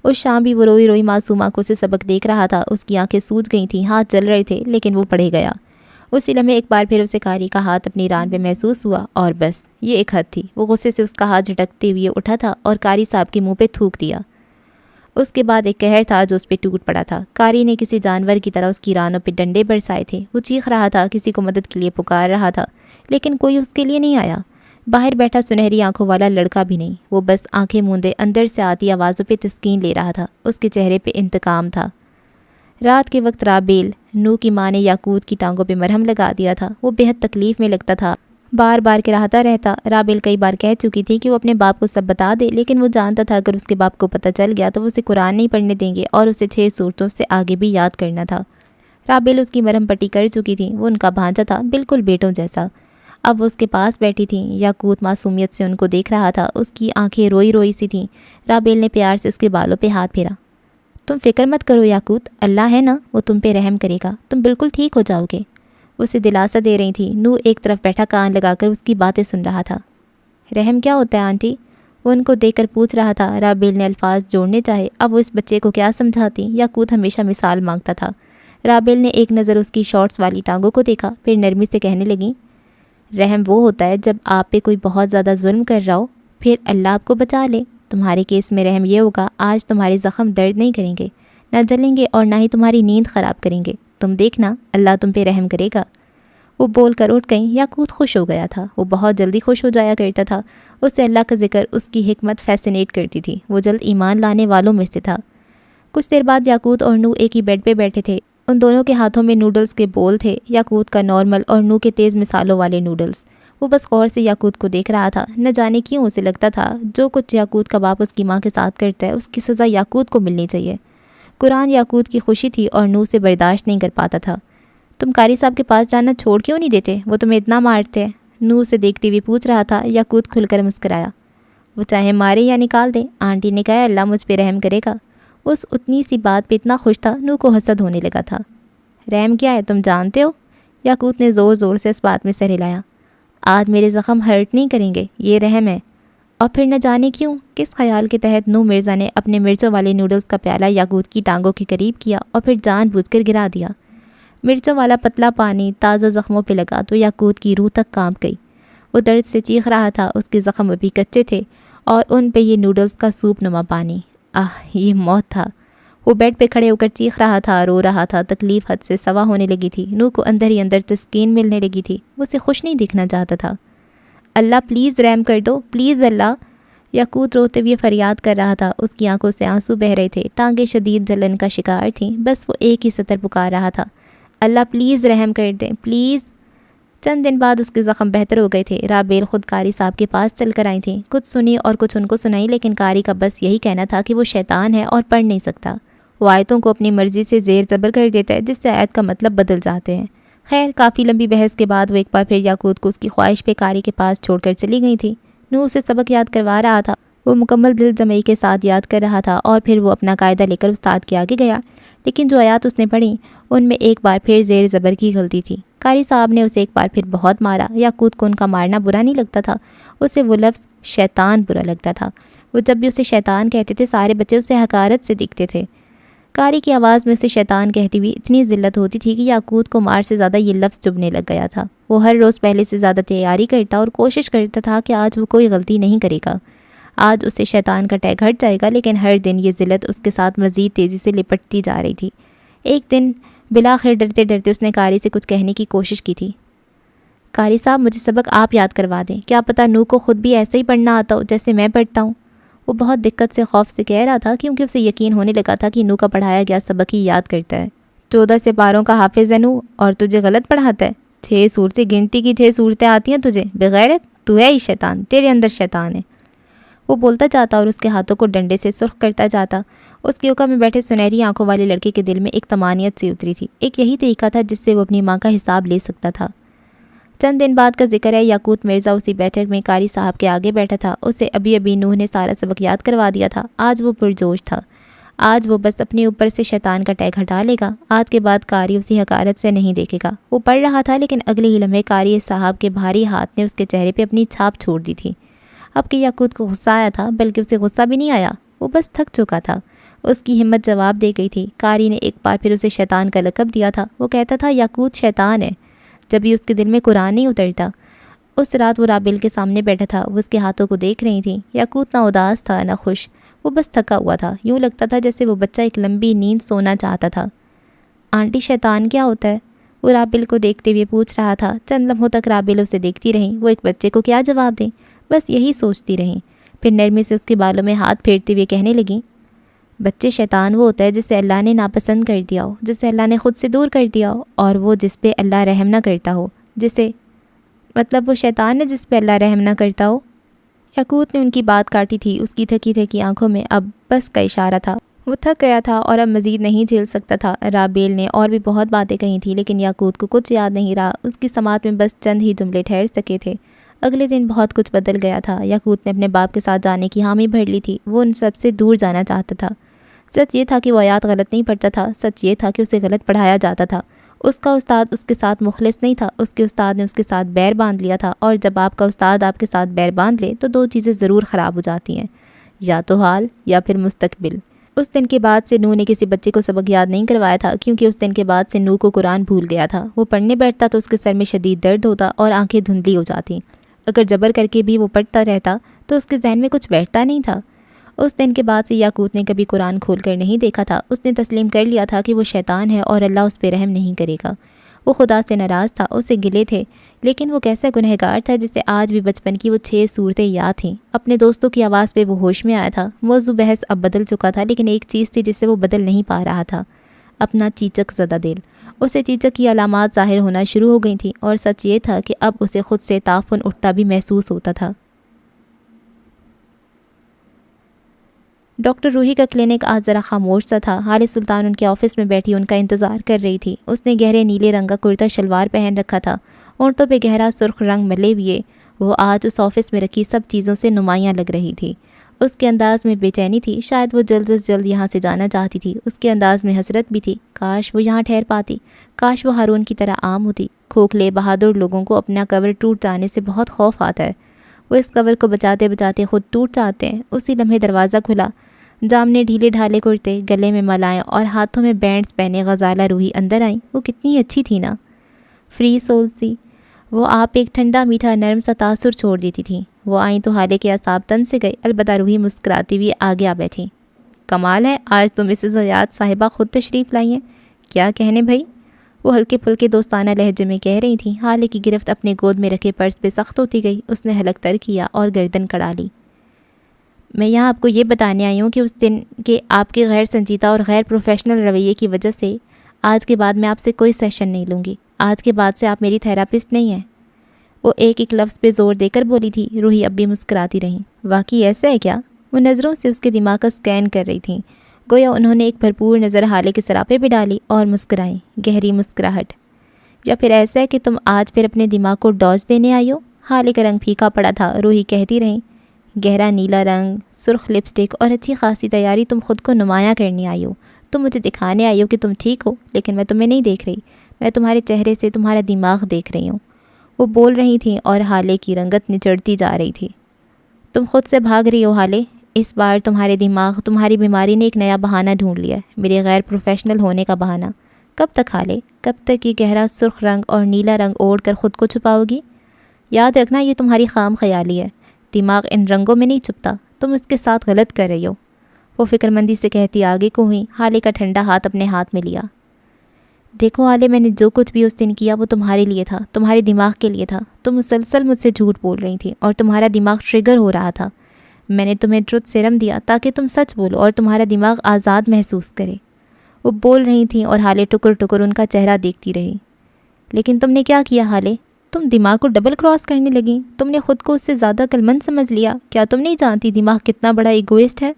A: اس شام بھی وہ روئی روئی معصوم آنکھوں سے سبق دیکھ رہا تھا۔ اس کی آنکھیں سوج گئی تھیں، ہاتھ جل رہے تھے، لیکن وہ پڑھے گیا۔ اسی لمحے ایک بار پھر اسے قاری کا ہاتھ اپنی ران پہ محسوس ہوا اور بس یہ ایک حد تھی۔ وہ غصے سے اس کا ہاتھ جھٹکتے ہوئے اٹھا تھا اور قاری صاحب کے منہ پہ تھوک دیا۔ اس کے بعد ایک قہر تھا جو اس پہ ٹوٹ پڑا تھا۔ قاری نے کسی جانور کی طرح اس کی رانوں پہ ڈنڈے برسائے تھے۔ وہ چیخ رہا تھا، کسی کو مدد کے لیے پکار رہا تھا، لیکن کوئی اس کے لیے نہیں آیا۔ باہر بیٹھا سنہری آنکھوں والا لڑکا بھی نہیں۔ وہ بس آنکھیں موندے اندر سے آتی آوازوں پہ تسکین لے رہا تھا۔ اس کے چہرے پہ انتقام تھا۔ رات کے وقت رابیل، نو کی ماں نے یاقوت کی ٹانگوں پہ مرہم لگا دیا تھا۔ وہ بے حد تکلیف میں لگتا تھا، بار بار کراہتا رہتا۔ رابیل کئی بار کہہ چکی تھی کہ وہ اپنے باپ کو سب بتا دے، لیکن وہ جانتا تھا اگر اس کے باپ کو پتہ چل گیا تو وہ اسے قرآن نہیں پڑھنے دیں گے اور اسے 6 صورتوں سے آگے بھی یاد کرنا تھا۔ رابیل اس کی مرہم پٹی کر چکی تھی۔ وہ ان کا بھانجا تھا، بالکل بیٹوں جیسا۔ اب وہ اس کے پاس بیٹھی تھیں۔ یاقوت معصومیت سے ان کو دیکھ رہا تھا۔ اس کی آنکھیں روئی روئی سی تھیں۔ رابیل نے پیار سے اس کے بالوں پہ ہاتھ پھیرا۔ تم فکر مت کرو یاقوت، اللہ ہے نا، وہ تم پہ رحم کرے گا، تم بالکل ٹھیک ہو جاؤ گے۔ اسے دلاسا دے رہی تھی۔ نو ایک طرف بیٹھا کان لگا کر اس کی باتیں سن رہا تھا۔ رحم کیا ہوتا ہے آنٹی؟ وہ ان کو دیکھ کر پوچھ رہا تھا۔ رابیل نے الفاظ جوڑنے چاہے، اب وہ اس بچے کو کیا سمجھاتی؟ یاقوت ہمیشہ مثال مانگتا تھا۔ رابیل نے ایک نظر اس کی شارٹس والی ٹانگوں کو دیکھا، پھر نرمی سے کہنے لگی، رحم وہ ہوتا ہے جب آپ پہ کوئی بہت زیادہ ظلم کر رہا ہو، پھر اللہ آپ کو بچا لے۔ تمہارے کیس میں رحم یہ ہوگا، آج تمہارے زخم درد نہیں کریں گے، نہ جلیں گے اور نہ ہی تمہاری نیند خراب کریں گے۔ تم دیکھنا، اللہ تم پہ رحم کرے گا۔ وہ بول کر اٹھ گئیں۔ یاقوت خوش ہو گیا تھا۔ وہ بہت جلدی خوش ہو جایا کرتا تھا۔ اس سے اللہ کا ذکر، اس کی حکمت فیسینیٹ کرتی تھی۔ وہ جلد ایمان لانے والوں میں سے تھا۔ کچھ دیر بعد یاقوت اور نو ایک ہی بیڈ پہ بیٹھے تھے۔ ان دونوں کے ہاتھوں میں نوڈلز کے بول تھے، یاقوت کا نارمل اور نو کے تیز مثالوں والے نوڈلز۔ وہ بس غور سے یاقوت کو دیکھ رہا تھا۔ نہ جانے کیوں اسے لگتا تھا جو کچھ یاقوت کا باپ اس کی ماں کے ساتھ کرتا ہے اس کی سزا یاقوت کو ملنی چاہیے۔ قرآن یاقوت کی خوشی تھی اور نور سے برداشت نہیں کر پاتا تھا۔ تم قاری صاحب کے پاس جانا چھوڑ کیوں نہیں دیتے؟ وہ تمہیں اتنا مارتے ہیں، نور سے دیکھتے ہوئے پوچھ رہا تھا۔ یاقوت کھل کر مسکرایا۔ وہ چاہے مارے یا نکال دے، آنٹی نے کہا اللہ مجھ پہ رحم کرے گا۔ اس اتنی سی بات پہ اتنا خوش تھا، نور کو حسد ہونے لگا تھا۔ رحم کیا ہے تم جانتے ہو؟ یاقوت نے زور زور سے اس بات میں سر ہلایا۔ آج میرے زخم ہرٹ نہیں کریں گے، یہ رحم ہے۔ اور پھر نہ جانے کیوں کس خیال کے تحت نور مرزا نے اپنے مرچوں والے نوڈلز کا پیالہ یاقوت کی ٹانگوں کے قریب کیا اور پھر جان بوجھ کر گرا دیا۔ مرچوں والا پتلا پانی تازہ زخموں پہ لگا تو یاقوت کی روح تک کانپ گئی۔ وہ درد سے چیخ رہا تھا، اس کے زخم ابھی کچے تھے اور ان پہ یہ نوڈلز کا سوپ نما پانی، یہ موت تھا۔ وہ بیڈ پہ کھڑے ہو کر چیخ رہا تھا، رو رہا تھا، تکلیف حد سے سوا ہونے لگی تھی۔ نور کو اندر ہی اندر تسکین ملنے لگی تھی، وہ اسے خوش نہیں دیکھنا چاہتا تھا۔ اللہ پلیز رحم کر دو، پلیز اللہ، یاقوت روتے ہوئے فریاد کر رہا تھا۔ اس کی آنکھوں سے آنسو بہہ رہے تھے، ٹانگیں شدید جلن کا شکار تھیں، بس وہ ایک ہی سطر پکار رہا تھا، اللہ پلیز رحم کر دیں پلیز۔ چند دن بعد اس کے زخم بہتر ہو گئے تھے۔ رابیل خود قاری صاحب کے پاس چل کر آئی تھیں، کچھ سنی اور کچھ ان کو سنائی، لیکن قاری کا بس یہی کہنا تھا کہ وہ شیطان ہے اور پڑھ نہیں سکتا۔ وہ آیتوں کو اپنی مرضی سے زیر زبر کر دیتا ہے، جس سے آیت کا مطلب بدل جاتے ہیں۔ خیر کافی لمبی بحث کے بعد وہ ایک بار پھر یاقوت کو اس کی خواہش پہ قاری کے پاس چھوڑ کر چلی گئی تھی۔ نور اسے سبق یاد کروا رہا تھا، وہ مکمل دل جمعی کے ساتھ یاد کر رہا تھا اور پھر وہ اپنا قاعدہ لے کر استاد کے آگے گیا، لیکن جو آیات اس نے پڑھی ان میں ایک بار پھر زیر زبر کی غلطی تھی۔ قاری صاحب نے اسے ایک بار پھر بہت مارا۔ یاقوت کو ان کا مارنا برا نہیں لگتا تھا، اسے وہ لفظ شیطان برا لگتا تھا۔ وہ جب بھی اسے شیطان کہتے تھے سارے بچے اسے حقارت سے دیکھتے تھے۔ قاری کی آواز میں اسے شیطان کہتی ہوئی اتنی ذلت ہوتی تھی کہ یاقوت کو مار سے زیادہ یہ لفظ چبھنے لگ گیا تھا۔ وہ ہر روز پہلے سے زیادہ تیاری کرتا اور کوشش کرتا تھا کہ آج وہ کوئی غلطی نہیں کرے گا، آج اسے شیطان کا ٹیگ ہٹ جائے گا، لیکن ہر دن یہ ذلت اس کے ساتھ مزید تیزی سے لپٹتی جا رہی تھی۔ ایک دن بلاخر ڈرتے ڈرتے اس نے قاری سے کچھ کہنے کی کوشش کی تھی۔ قاری صاحب مجھے سبق آپ یاد کروا دیں، کیا پتہ نور کو خود بھی ایسے ہی پڑھنا آتا ہو جیسے میں پڑھتا ہوں۔ وہ بہت دقت سے خوف سے کہہ رہا تھا، کیونکہ اسے یقین ہونے لگا تھا کہ نور کا پڑھایا گیا سبق ہی یاد کرتا ہے۔ 14 سپاروں کا حافظ ہے نور، اور تجھے غلط پڑھاتا ہے۔ 6 صورتیں گنتی کی 6 صورتیں آتی ہیں تجھے، بغیرت، تو ہے ہی شیطان، تیرے اندر شیطان ہے۔ وہ بولتا جاتا اور اس کے ہاتھوں کو ڈنڈے سے سرخ کرتا جاتا۔ اس کی اوقا میں بیٹھے سنہری آنکھوں والے لڑکے کے دل میں ایک طمانیت سی اتری تھی، ایک یہی طریقہ تھا جس سے وہ اپنی ماں کا حساب لے سکتا تھا۔ چند دن بعد کا ذکر ہے، یاقوت مرزا اسی بیٹھک میں قاری صاحب کے آگے بیٹھا تھا۔ اسے ابھی نوح نے سارا سبق یاد کروا دیا تھا۔ آج وہ پرجوش تھا، آج وہ بس اپنے اوپر سے شیطان کا ٹیگ ہٹا لے گا۔ آج کے بعد قاری اسی حقارت سے نہیں دیکھے گا۔ وہ پڑھ رہا تھا، لیکن اگلے ہی لمحے قاری صاحب کے بھاری ہاتھ نے اس کے چہرے پہ اپنی چھاپ چھوڑ دی تھی۔ اب کہ یاقوت کو غصہ آیا تھا، بلکہ اسے غصہ بھی نہیں آیا، وہ بس تھک چکا تھا۔ اس کی ہمت جواب دے گئی تھی۔ قاری نے ایک بار پھر اسے شیطان کا لقب دیا تھا۔ وہ کہتا تھا یاقوت شیطان ہے، جب بھی اس کے دل میں قرآن نہیں اترتا۔ اس رات وہ رابیل کے سامنے بیٹھا تھا، وہ اس کے ہاتھوں کو دیکھ رہی تھی۔ یاقوت نہ اداس تھا نہ خوش، وہ بس تھکا ہوا تھا، یوں لگتا تھا جیسے وہ بچہ ایک لمبی نیند سونا چاہتا تھا۔ آنٹی شیطان کیا ہوتا ہے؟ وہ رابیل کو دیکھتے ہوئے پوچھ رہا تھا۔ چند لمحوں تک رابیل اسے دیکھتی رہیں، وہ ایک بچے کو کیا جواب دیں، بس یہی سوچتی رہیں۔ پھر نرمی سے اس کے بالوں میں ہاتھ پھیرتے ہوئے کہنے لگیں، بچے شیطان وہ ہوتا ہے جسے اللہ نے ناپسند کر دیا ہو، جسے اللہ نے خود سے دور کر دیا ہو، اور وہ جس پہ اللہ رحم نہ کرتا ہو، جسے مطلب وہ شیطان ہے جس پہ اللہ رحم نہ کرتا ہو۔ یاقوت نے ان کی بات کاٹی تھی، اس کی تھکی تھکی آنکھوں میں اب بس کا اشارہ تھا۔ وہ تھک گیا تھا اور اب مزید نہیں جھیل سکتا تھا۔ رابیل نے اور بھی بہت باتیں کہی تھیں، لیکن یاقوت کو کچھ یاد نہیں رہا، اس کی سماعت میں بس چند ہی جملے ٹھہر سکے تھے۔ اگلے دن بہت کچھ بدل گیا تھا۔ یاقوت نے اپنے باپ کے ساتھ جانے کی حامی بھر لی تھی، وہ ان سب سے دور جانا چاہتا تھا۔ سچ یہ تھا کہ وہ آیات غلط نہیں پڑھتا تھا، سچ یہ تھا کہ اسے غلط پڑھایا جاتا تھا۔ اس کا استاد اس کے ساتھ مخلص نہیں تھا، اس کے استاد نے اس کے ساتھ بیر باندھ لیا تھا، اور جب آپ کا استاد آپ کے ساتھ بیر باندھ لے تو 2 چیزیں ضرور خراب ہو جاتی ہیں، یا تو حال یا پھر مستقبل۔ اس دن کے بعد سے نور نے کسی بچے کو سبق یاد نہیں کروایا تھا، کیونکہ اس دن کے بعد سے نور کو قرآن بھول گیا تھا۔ وہ پڑھنے بیٹھتا تو اس کے سر میں شدید درد ہوتا اور آنکھیں دھندلی ہو جاتی۔ اگر جبر کر کے بھی وہ پڑھتا رہتا تو اس کے ذہن میں کچھ بیٹھتا نہیں تھا۔ اس دن کے بعد سے یاقوت نے کبھی قرآن کھول کر نہیں دیکھا تھا۔ اس نے تسلیم کر لیا تھا کہ وہ شیطان ہے اور اللہ اس پہ رحم نہیں کرے گا۔ وہ خدا سے ناراض تھا، اسے گلے تھے، لیکن وہ کیسا گنہگار تھا جسے آج بھی بچپن کی وہ 6 صورتیں یاد تھیں۔ اپنے دوستوں کی آواز پہ وہ ہوش میں آیا تھا۔ موضوع بحث اب بدل چکا تھا، لیکن ایک چیز تھی جسے وہ بدل نہیں پا رہا تھا، اپنا چیچک زدہ دل۔ اسے چیچک کی علامات ظاہر ہونا شروع ہو گئی تھیں، اور سچ یہ تھا کہ اب اسے خود سے تعفن اٹھتا بھی محسوس ہوتا تھا۔ ڈاکٹر روحی کا کلینک آج ذرا خاموش سا تھا۔ حال سلطان ان کے آفس میں بیٹھی ان کا انتظار کر رہی تھی۔ اس نے گہرے نیلے رنگ کا کرتا شلوار پہن رکھا تھا، ہونٹوں پہ گہرا سرخ رنگ ملے ہوئے وہ آج اس آفس میں رکھی سب چیزوں سے نمایاں لگ رہی تھی۔ اس کے انداز میں بے چینی تھی، شاید وہ جلد از جلد یہاں سے جانا چاہتی تھی۔ اس کے انداز میں حسرت بھی تھی، کاش وہ یہاں ٹھہر پاتی، کاش وہ ہارون کی طرح عام ہوتی۔ کھوکھلے بہادر لوگوں کو اپنا کور ٹوٹ جانے سے بہت خوف آتا ہے، وہ اس کور کو بچاتے بچاتے خود ٹوٹ جاتے ہیں۔ اسی لمحے دروازہ کھلا، جام نے ڈھیلے ڈھالے کرتے، گلے میں ملائیں اور ہاتھوں میں بینڈز پہنے غزالہ روحی اندر آئیں۔ وہ کتنی اچھی تھی نا، فری سول سی۔ وہ آپ ایک ٹھنڈا میٹھا نرم سا تاثر چھوڑ دیتی تھیں۔ وہ آئیں تو حالے کے اعصاب تن سے گئے، البتہ روحی مسکراتی ہوئی آگے آ بیٹھی۔ کمال ہے، آج تو مسز حیات صاحبہ خود تشریف لائی ہیں، کیا کہنے بھائی؟ وہ ہلکے پھلکے دوستانہ لہجے میں کہہ رہی تھیں۔ حالے کی گرفت اپنے گود میں رکھے پرس پہ سخت ہوتی گئی۔ اس نے حلق تر کیا اور گردن کڑا لی۔ میں یہاں آپ کو یہ بتانے آئی ہوں کہ اس دن کے آپ کے غیر سنجیدہ اور غیر پروفیشنل رویے کی وجہ سے آج کے بعد میں آپ سے کوئی سیشن نہیں لوں گی۔ آج کے بعد سے آپ میری تھراپسٹ نہیں ہیں۔ وہ ایک ایک لفظ پہ زور دے کر بولی تھی۔ روحی اب بھی مسکراتی رہیں۔ واقعی ایسا ہے کیا؟ وہ نظروں سے اس کے دماغ کا سکین کر رہی تھیں، گویا انہوں نے ایک بھرپور نظر حالے کے سراپے پہ ڈالی اور مسکرائیں، گہری مسکراہٹ۔ یا پھر ایسا ہے کہ تم آج پھر اپنے دماغ کو ڈوز دینے آئی ہو؟ حالے کا رنگ پھیکا پڑا تھا۔ روحی کہتی رہیں، گہرا نیلا رنگ، سرخ لپسٹک اور اچھی خاصی تیاری، تم خود کو نمایاں کرنے آئی ہو۔ تم مجھے دکھانے آئی ہو کہ تم ٹھیک ہو، لیکن میں تمہیں نہیں دیکھ رہی، میں تمہارے چہرے سے تمہارا دماغ دیکھ رہی ہوں۔ وہ بول رہی تھیں اور حالے کی رنگت نچڑتی جا رہی تھی۔ تم خود سے بھاگ رہی ہو حالے، اس بار تمہارے دماغ، تمہاری بیماری نے ایک نیا بہانہ ڈھونڈ لیا ہے، میرے غیر پروفیشنل ہونے کا بہانہ۔ کب تک حالے؟ کب تک یہ گہرا سرخ رنگ اور نیلا رنگ اوڑھ کر خود کو چھپاؤ گی؟ یاد رکھنا یہ تمہاری خام خیالی ہے، دماغ ان رنگوں میں نہیں چھپتا، تم اس کے ساتھ غلط کر رہی ہو۔ وہ فکر مندی سے کہتی آگے کو ہوئی۔ حالے کا ٹھنڈا ہاتھ اپنے ہاتھ میں لیا۔ دیکھو حالے، میں نے جو کچھ بھی اس دن کیا وہ تمہارے لیے تھا، تمہارے دماغ کے لیے تھا۔ تم مسلسل مجھ سے جھوٹ بول رہی تھی اور تمہارا دماغ ٹریگر ہو رہا تھا۔ میں نے تمہیں ٹروتھ سیرم دیا تاکہ تم سچ بولو اور تمہارا دماغ آزاد محسوس کرے۔ وہ بول رہی تھیں اور حالے ٹکر ٹکر ان کا چہرہ دیکھتی رہی۔ لیکن تم نے کیا کیا حالے؟ تم دماغ کو ڈبل کراس کرنے لگیں، تم نے خود کو اس سے زیادہ عقلمند سمجھ لیا۔ کیا تم نہیں جانتی دماغ کتنا بڑا ایگوئسٹ ہے؟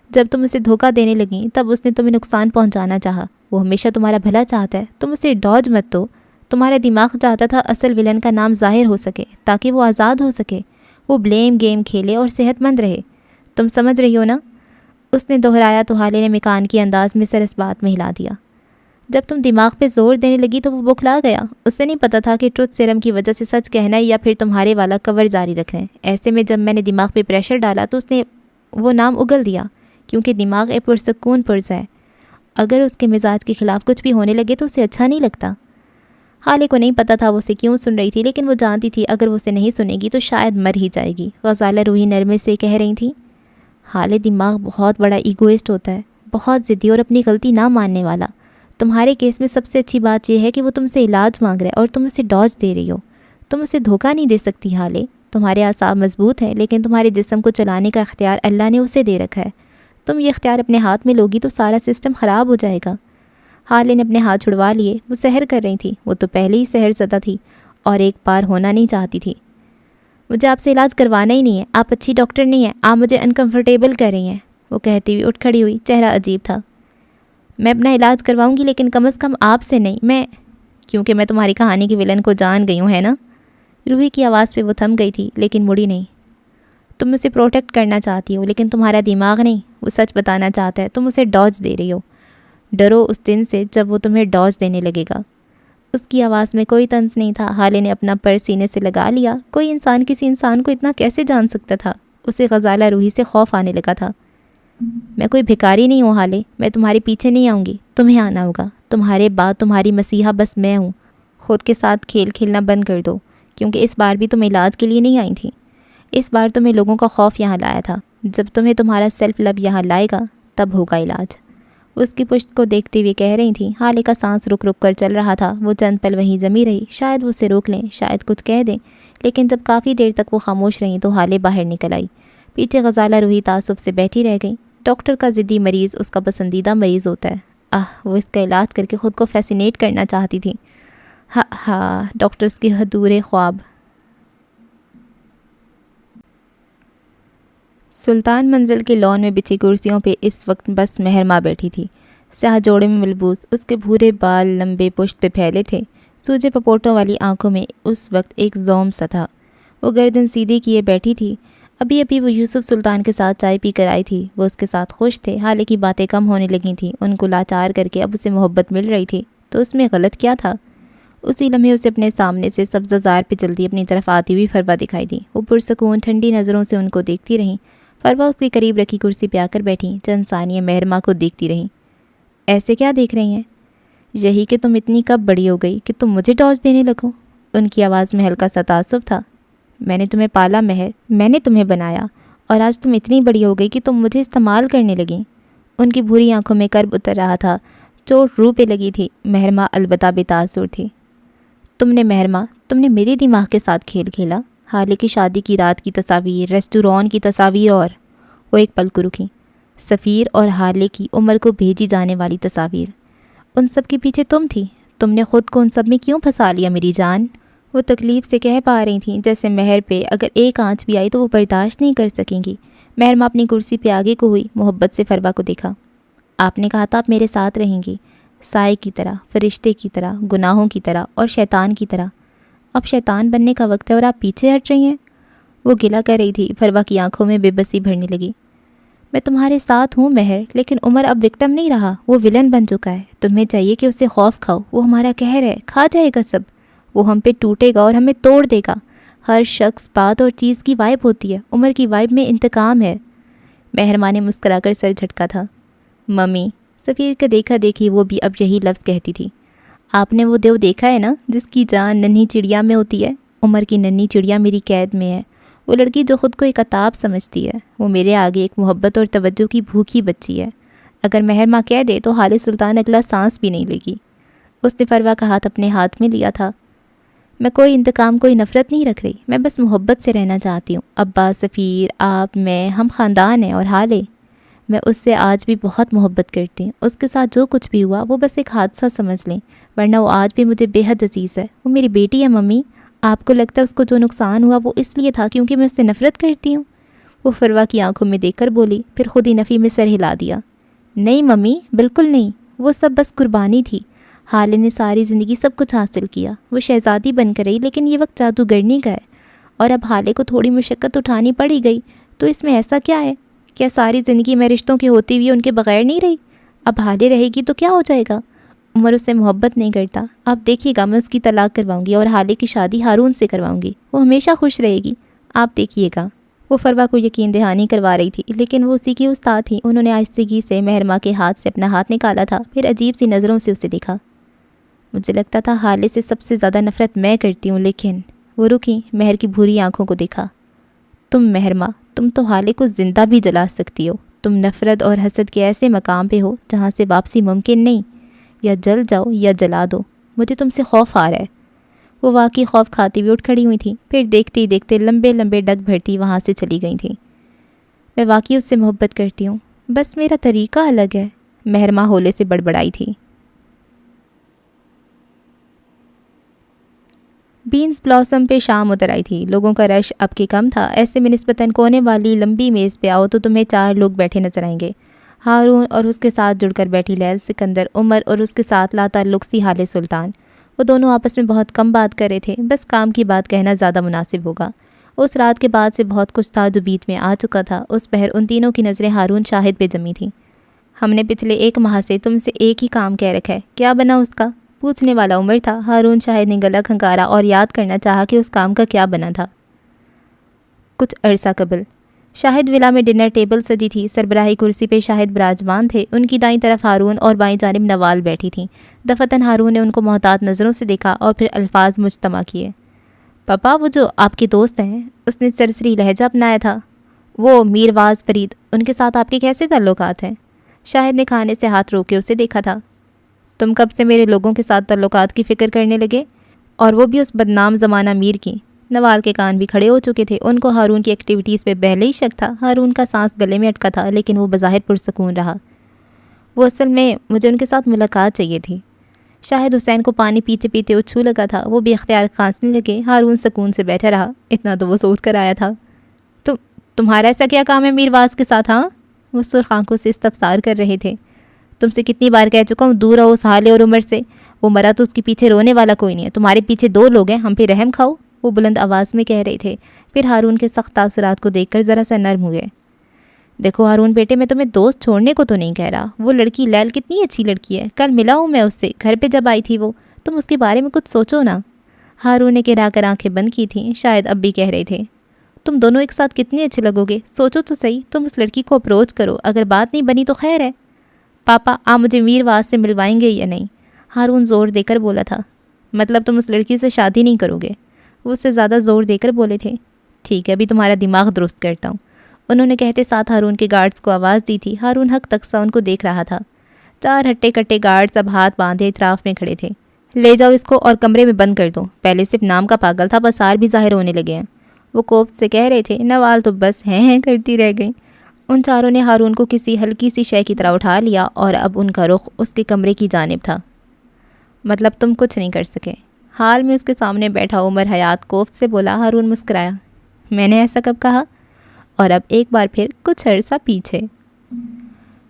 A: جب تم اسے دھوکہ دینے لگیں تب اس نے تمہیں نقصان پہنچانا چاہا۔ وہ ہمیشہ تمہارا بھلا چاہتا ہے، تم اسے ڈاج مت دو۔ تمہارا دماغ چاہتا تھا اصل ولن کا نام ظاہر ہو سکے تاکہ وہ آزاد ہو سکے، وہ بلیم گیم کھیلے اور صحت مند رہے۔ تم سمجھ رہی ہو نا؟ اس نے دہرایا تو حالے نے مکان کی انداز میں سر اس بات میں ہلا دیا۔ جب تم دماغ پہ زور دینے لگی تو وہ بکھلا گیا۔ اسے نہیں پتہ تھا کہ ٹروتھ سیرم کی وجہ سے سچ کہنا ہے یا پھر تمہارے والا کور جاری رکھنا ہے۔ ایسے میں جب میں نے دماغ پہ پریشر ڈالا تو اس نے وہ نام اگل دیا، کیونکہ دماغ ایک پرسکون پرز ہے، اگر اس کے مزاج کے خلاف کچھ بھی ہونے لگے تو اسے اچھا نہیں لگتا۔ حالے کو نہیں پتہ تھا وہ اسے کیوں سن رہی تھی، لیکن وہ جانتی تھی اگر وہ اسے نہیں سنے گی تو شاید مر ہی جائے گی۔ غزالہ روحی نرمے سے کہہ رہی تھیں، حالے دماغ بہت بڑا ایگوئسٹ ہوتا ہے، بہت ضدی اور اپنی غلطی نہ ماننے والا۔ تمہارے کیس میں سب سے اچھی بات یہ ہے کہ وہ تم سے علاج مانگ رہا ہے اور تم اسے ڈوز دے رہی ہو۔ تم اسے دھوکہ نہیں دے سکتی حالے۔ تمہارے اعصاب مضبوط ہیں، لیکن تمہارے جسم کو چلانے کا اختیار اللہ نے اسے دے رکھا ہے۔ تم یہ اختیار اپنے ہاتھ میں لوگی تو سارا سسٹم خراب ہو جائے گا۔ حالے نے اپنے ہاتھ چھڑوا لیے۔ وہ سحر کر رہی تھی، وہ تو پہلے ہی سحر زدہ تھی اور ایک بار ہونا نہیں چاہتی تھی۔ مجھے آپ سے علاج کروانا ہی نہیں ہے، آپ اچھی ڈاکٹر نہیں ہیں، آپ مجھے انکمفرٹیبل کر رہی ہیں۔ وہ کہتی ہوئی اٹھ کھڑی ہوئی، چہرہ عجیب تھا۔ میں اپنا علاج کرواؤں گی، لیکن کم از کم آپ سے نہیں، کیونکہ میں تمہاری کہانی کی ولن کو جان گئی ہوں، ہے نا؟ روحی کی آواز پہ وہ تھم گئی تھی، لیکن مڑی نہیں۔ تم اسے پروٹیکٹ کرنا چاہتی ہو، لیکن تمہارا دماغ نہیں، وہ سچ بتانا چاہتا ہے، تم اسے ڈوز دے رہی ہو۔ ڈرو اس دن سے جب وہ تمہیں ڈوز دینے لگے گا۔ اس کی آواز میں کوئی طنز نہیں تھا۔ حالے نے اپنا پر سینے سے لگا لیا۔ کوئی انسان کسی انسان کو اتنا کیسے جان سکتا تھا؟ اسے غزالہ روحی سے خوف آنے لگا تھا۔ میں کوئی بھکاری نہیں ہوں حالے، میں تمہارے پیچھے نہیں آؤں گی، تمہیں آنا ہوگا۔ تمہارے بعد تمہاری مسیحا بس میں ہوں۔ خود کے ساتھ کھیل کھیلنا بند کر دو، کیونکہ اس بار بھی تم علاج کے لیے نہیں آئی تھی۔ اس بار تمہیں لوگوں کا خوف یہاں لایا تھا۔ جب تمہیں تمہارا سیلف لو یہاں لائے گا تب ہوگا علاج۔ اس کی پشت کو دیکھتے ہوئے کہہ رہی تھیں۔ حالے کا سانس رک رک کر چل رہا تھا۔ وہ چند پل وہیں جمی رہی، شاید وہ اسے روک لیں، شاید کچھ کہہ دیں، لیکن جب کافی دیر تک وہ خاموش رہیں تو حالے باہر نکل آئی۔ پیچھے غزالہ روحی تعصب سے بیٹھی رہ گئی۔ ڈاکٹر کا ضدی مریض اس کا پسندیدہ مریض ہوتا ہے۔ وہ اس کا علاج کر کے خود کو فیسینیٹ کرنا چاہتی تھی۔ ڈاکٹرز کی حدور خواب۔ سلطان منزل کے لان میں بچھی کرسیوں پہ اس وقت بس مہرماں بیٹھی تھی۔ سیاہ جوڑے میں ملبوس، اس کے بھورے بال لمبے پشت پہ پھیلے تھے، سوجے پپوٹوں والی آنکھوں میں اس وقت ایک زوم سا تھا۔ وہ گردن سیدھی کیے بیٹھی تھی۔ ابھی وہ یوسف سلطان کے ساتھ چائے پی کر آئی تھی۔ وہ اس کے ساتھ خوش تھے، حالانکہ باتیں کم ہونے لگی تھیں، ان کو لاچار کر کے اب اسے محبت مل رہی تھی، تو اس میں غلط کیا تھا؟ اسی لمحے اسے اپنے سامنے سے سبزہ زار پہ جلدی اپنی طرف آتی ہوئی فروا دکھائی دی۔ وہ پرسکون ٹھنڈی نظروں سے ان کو دیکھتی رہیں۔ فروا اس کے قریب رکھی کرسی پہ آ کر بیٹھی، چند ثانیے مہرماں کو دیکھتی رہیں۔ ایسے کیا دیکھ رہی ہیں؟ یہی کہ تم اتنی کب بڑی ہو گئی کہ تم مجھے ٹارچ دینے لگو؟ ان کی آواز میں ہلکا سا تعصب تھا۔ میں نے تمہیں پالا مہر، میں نے تمہیں بنایا، اور آج تم اتنی بڑی ہو گئی کہ تم مجھے استعمال کرنے لگیں۔ ان کی بھوری آنکھوں میں کرب اتر رہا تھا، چوٹ روح پہ لگی تھی۔ مہرماں البتہ بے تاثر تھی۔ مہرماں، تم نے میرے دماغ کے ساتھ کھیل کھیلا؟ حالے کی شادی کی رات کی تصاویر، ریسٹوران کی تصاویر، اور وہ ایک پل کو رکی۔ سفیر اور حالے کی عمر کو بھیجی جانے والی تصاویر، ان سب کے پیچھے تم تھی۔ تم نے خود کو ان سب میں کیوں پھنسا لیا میری جان؟ وہ تکلیف سے کہہ پا رہی تھیں، جیسے مہر پہ اگر ایک آنچ بھی آئی تو وہ برداشت نہیں کر سکیں گی۔ مہرماں اپنی کرسی پہ آگے کو ہوئی، محبت سے فروا کو دیکھا۔ آپ نے کہا تھا آپ میرے ساتھ رہیں گی، سائے کی طرح، فرشتے کی طرح، گناہوں کی طرح اور شیطان کی طرح۔ اب شیطان بننے کا وقت ہے اور آپ پیچھے ہٹ رہی ہیں۔ وہ گلہ کر رہی تھی۔ فروا کی آنکھوں میں بے بسی بھرنے لگی۔ میں تمہارے ساتھ ہوں مہر، لیکن عمر اب وکٹم نہیں رہا، وہ ولن بن چکا ہے۔ تمہیں چاہیے کہ اسے خوف کھاؤ، وہ ہمارا قہر ہے، کھا جائے گا سب۔ وہ ہم پہ ٹوٹے گا اور ہمیں توڑ دے گا۔ ہر شخص، بات اور چیز کی وائب ہوتی ہے، عمر کی وائب میں انتقام ہے۔ مہرماں نے مسکرا کر سر جھٹکا تھا۔ ممی، سفیر کا دیکھا دیکھی وہ بھی اب یہی لفظ کہتی تھی۔ آپ نے وہ دیو دیکھا ہے نا جس کی جان ننھی چڑیا میں ہوتی ہے؟ عمر کی ننھی چڑیا میری قید میں ہے۔ وہ لڑکی جو خود کو ایک عطاب سمجھتی ہے، وہ میرے آگے ایک محبت اور توجہ کی بھوکی بچی ہے۔ اگر مہرماں کہہ دے تو حال سلطان اگلا سانس بھی نہیں لگی۔ اس نے فروا کا ہاتھ اپنے ہاتھ میں لیا تھا۔ میں کوئی انتقام، کوئی نفرت نہیں رکھ رہی، میں بس محبت سے رہنا چاہتی ہوں۔ ابا، سفیر، آپ، میں، ہم خاندان ہیں، اور حالے، میں اس سے آج بھی بہت محبت کرتی ہوں۔ اس کے ساتھ جو کچھ بھی ہوا وہ بس ایک حادثہ سمجھ لیں، ورنہ وہ آج بھی مجھے بے حد عزیز ہے۔ وہ میری بیٹی ہے ممی۔ آپ کو لگتا ہے اس کو جو نقصان ہوا وہ اس لیے تھا کیونکہ میں اس سے نفرت کرتی ہوں؟ وہ فروا کی آنکھوں میں دیکھ کر بولی، پھر خود ہی نفی میں سر ہلا دیا۔ نہیں ممی، بالکل نہیں، وہ سب بس قربانی تھی۔ حالے نے ساری زندگی سب کچھ حاصل کیا، وہ شہزادی بن کر رہی، لیکن یہ وقت جادوگرنی کا ہے، اور اب حالے کو تھوڑی مشقت اٹھانی پڑی گئی، تو اس میں ایسا کیا ہے؟ کیا ساری زندگی میں رشتوں کے ہوتے ہوئے ان کے بغیر نہیں رہی؟ اب حالے رہے گی تو کیا ہو جائے گا؟ عمر اس سے محبت نہیں کرتا، آپ دیکھیے گا میں اس کی طلاق کرواؤں گی اور حالے کی شادی ہارون سے کرواؤں گی، وہ ہمیشہ خوش رہے گی، آپ دیکھیے گا۔ وہ فروا کو یقین دہانی کروا رہی تھی، لیکن وہ اسی کی استاد تھی۔ انہوں نے آہستگی سے مہرماں کے ہاتھ سے اپنا ہاتھ نکالا تھا، پھر عجیب سی نظروں سے اسے دیکھا۔ مجھے لگتا تھا حالے سے سب سے زیادہ نفرت میں کرتی ہوں، لیکن وہ رکی، مہر کی بھوری آنکھوں کو دیکھا۔ تم مہرماں، تم تو حالے کو زندہ بھی جلا سکتی ہو۔ تم نفرت اور حسد کے ایسے مقام پہ ہو جہاں سے واپسی ممکن نہیں، یا جل جاؤ یا جلا دو، مجھے تم سے خوف آ رہا ہے۔ وہ واقعی خوف کھاتی ہوئی اٹھ کھڑی ہوئی تھی، پھر دیکھتے ہی دیکھتے لمبے لمبے ڈگ بھرتی وہاں سے چلی گئی تھیں۔ میں واقعی اس سے محبت کرتی ہوں، بس میرا طریقہ الگ ہے، مہرماں ہولے سے بڑبڑائی تھی۔ بینز بلاسم پہ شام اتر آئی تھی، لوگوں کا رش اب کے کم تھا۔ ایسے میں نسبتاً کونے والی لمبی میز پہ آؤ تو تمہیں 4 لوگ بیٹھے نظر آئیں گے۔ ہارون اور اس کے ساتھ جڑ کر بیٹھی لیل، سکندر، عمر اور اس کے ساتھ لا تعلق سی حال سلطان۔ وہ دونوں آپس میں بہت کم بات کر رہے تھے، بس کام کی بات کہنا زیادہ مناسب ہوگا۔ اس رات کے بعد سے بہت کچھ تھا جو بیت میں آ چکا تھا۔ اس پہر ان تینوں کی نظریں ہارون شاہد پہ جمی تھیں۔ ہم نے پچھلے 1 ماہ سے تم سے ایک ہی کام کہہ رکھا ہے، کیا بنا اس کا؟ پوچھنے والا عمر تھا۔ ہارون شاہد نے گلا کھنکارا اور یاد کرنا چاہا کہ اس کام کا کیا بنا تھا۔ کچھ عرصہ قبل شاہد ولا میں ڈنر ٹیبل سجی تھی، سربراہی کرسی پہ شاہد براجمان تھے، ان کی دائیں طرف ہارون اور بائیں جانب نوال بیٹھی تھیں۔ دفتن ہارون نے ان کو محتاط نظروں سے دیکھا اور پھر الفاظ مجتمع کیے۔ پاپا، وہ جو آپ کے دوست ہیں، اس نے سرسری لہجہ اپنایا تھا، وہ میرواز فرید، ان کے ساتھ آپ کے کیسے تعلقات ہیں؟ شاہد نے کھانے سے ہاتھ روک کے اسے دیکھا تھا۔ تم کب سے میرے لوگوں کے ساتھ تعلقات کی فکر کرنے لگے؟ اور وہ بھی اس بدنام زمانہ میر کی؟ نوال کے کان بھی کھڑے ہو چکے تھے، ان کو ہارون کی ایکٹیویٹیز پہ پہلے ہی شک تھا۔ ہارون کا سانس گلے میں اٹکا تھا، لیکن وہ بظاہر پرسکون رہا۔ وہ اصل میں مجھے ان کے ساتھ ملاقات چاہیے تھی۔ شاہد حسین کو پانی پیتے پیتے اچھو لگا تھا، وہ بے اختیار کھانسنے لگے۔ ہارون سکون سے بیٹھا رہا، اتنا تو وہ سوچ کر آیا تھا۔ تمہارا ایسا کیا کام ہے میرواز کے ساتھ؟ ہاں، وہ سرخ آنکھوں سے استفسار کر رہے تھے۔ تم سے کتنی بار کہہ چکا ہوں دور رہو اس حال اور عمر سے، وہ مرا تو اس کے پیچھے رونے والا کوئی نہیں ہے، تمہارے پیچھے 2 لوگ ہیں، ہم پہ رحم کھاؤ، وہ بلند آواز میں کہہ رہے تھے۔ پھر ہارون کے سخت تاثرات کو دیکھ کر ذرا سا نرم ہوئے۔ دیکھو ہارون بیٹے، میں تمہیں دوست چھوڑنے کو تو نہیں کہہ رہا، وہ لڑکی لیل کتنی اچھی لڑکی ہے، کل ملا ہوں میں اس سے گھر پہ جب آئی تھی وہ، تم اس کے بارے میں کچھ سوچو نا۔ ہارون نے گرا کر آنکھیں بند کی تھیں، شاید اب بھی کہہ رہے تھے تم دونوں ایک ساتھ کتنے اچھے لگو گے، سوچو تو صحیح، تم اس لڑکی کو اپروچ کرو، اگر بات نہیں بنی تو خیر ہے۔ پاپا آپ مجھے میرواز سے ملوائیں گے یا نہیں؟ ہارون زور دے کر بولا تھا۔ مطلب تم اس لڑکی سے شادی نہیں کرو گے؟ وہ اس سے زیادہ زور دے کر بولے تھے۔ ٹھیک ہے ابھی تمہارا دماغ درست کرتا ہوں، انہوں نے کہتے ساتھ ہارون کے گارڈز کو آواز دی تھی۔ ہارون حق تک سا ان کو دیکھ رہا تھا۔ 4 ہٹے کٹے گارڈز اب ہاتھ باندھے اطراف میں کھڑے تھے۔ لے جاؤ اس کو اور کمرے میں بند کر دو، پہلے صرف نام کا پاگل تھا، بس آر بھی ظاہر ہونے لگے ہیں، وہ کوفت سے کہہ رہے تھے۔ نوال تو بس ہیں کرتی رہ گئی۔ ان چاروں نے ہارون کو کسی ہلکی سی شے کی طرح اٹھا لیا اور اب ان کا رخ اس کے کمرے کی جانب تھا۔ مطلب تم کچھ نہیں کر سکے؟ حال میں اس کے سامنے بیٹھا عمر حیات کوفت سے بولا۔ ہارون مسکرایا۔ میں نے ایسا کب کہا؟ اور اب ایک بار پھر کچھ عرصہ پیچھے۔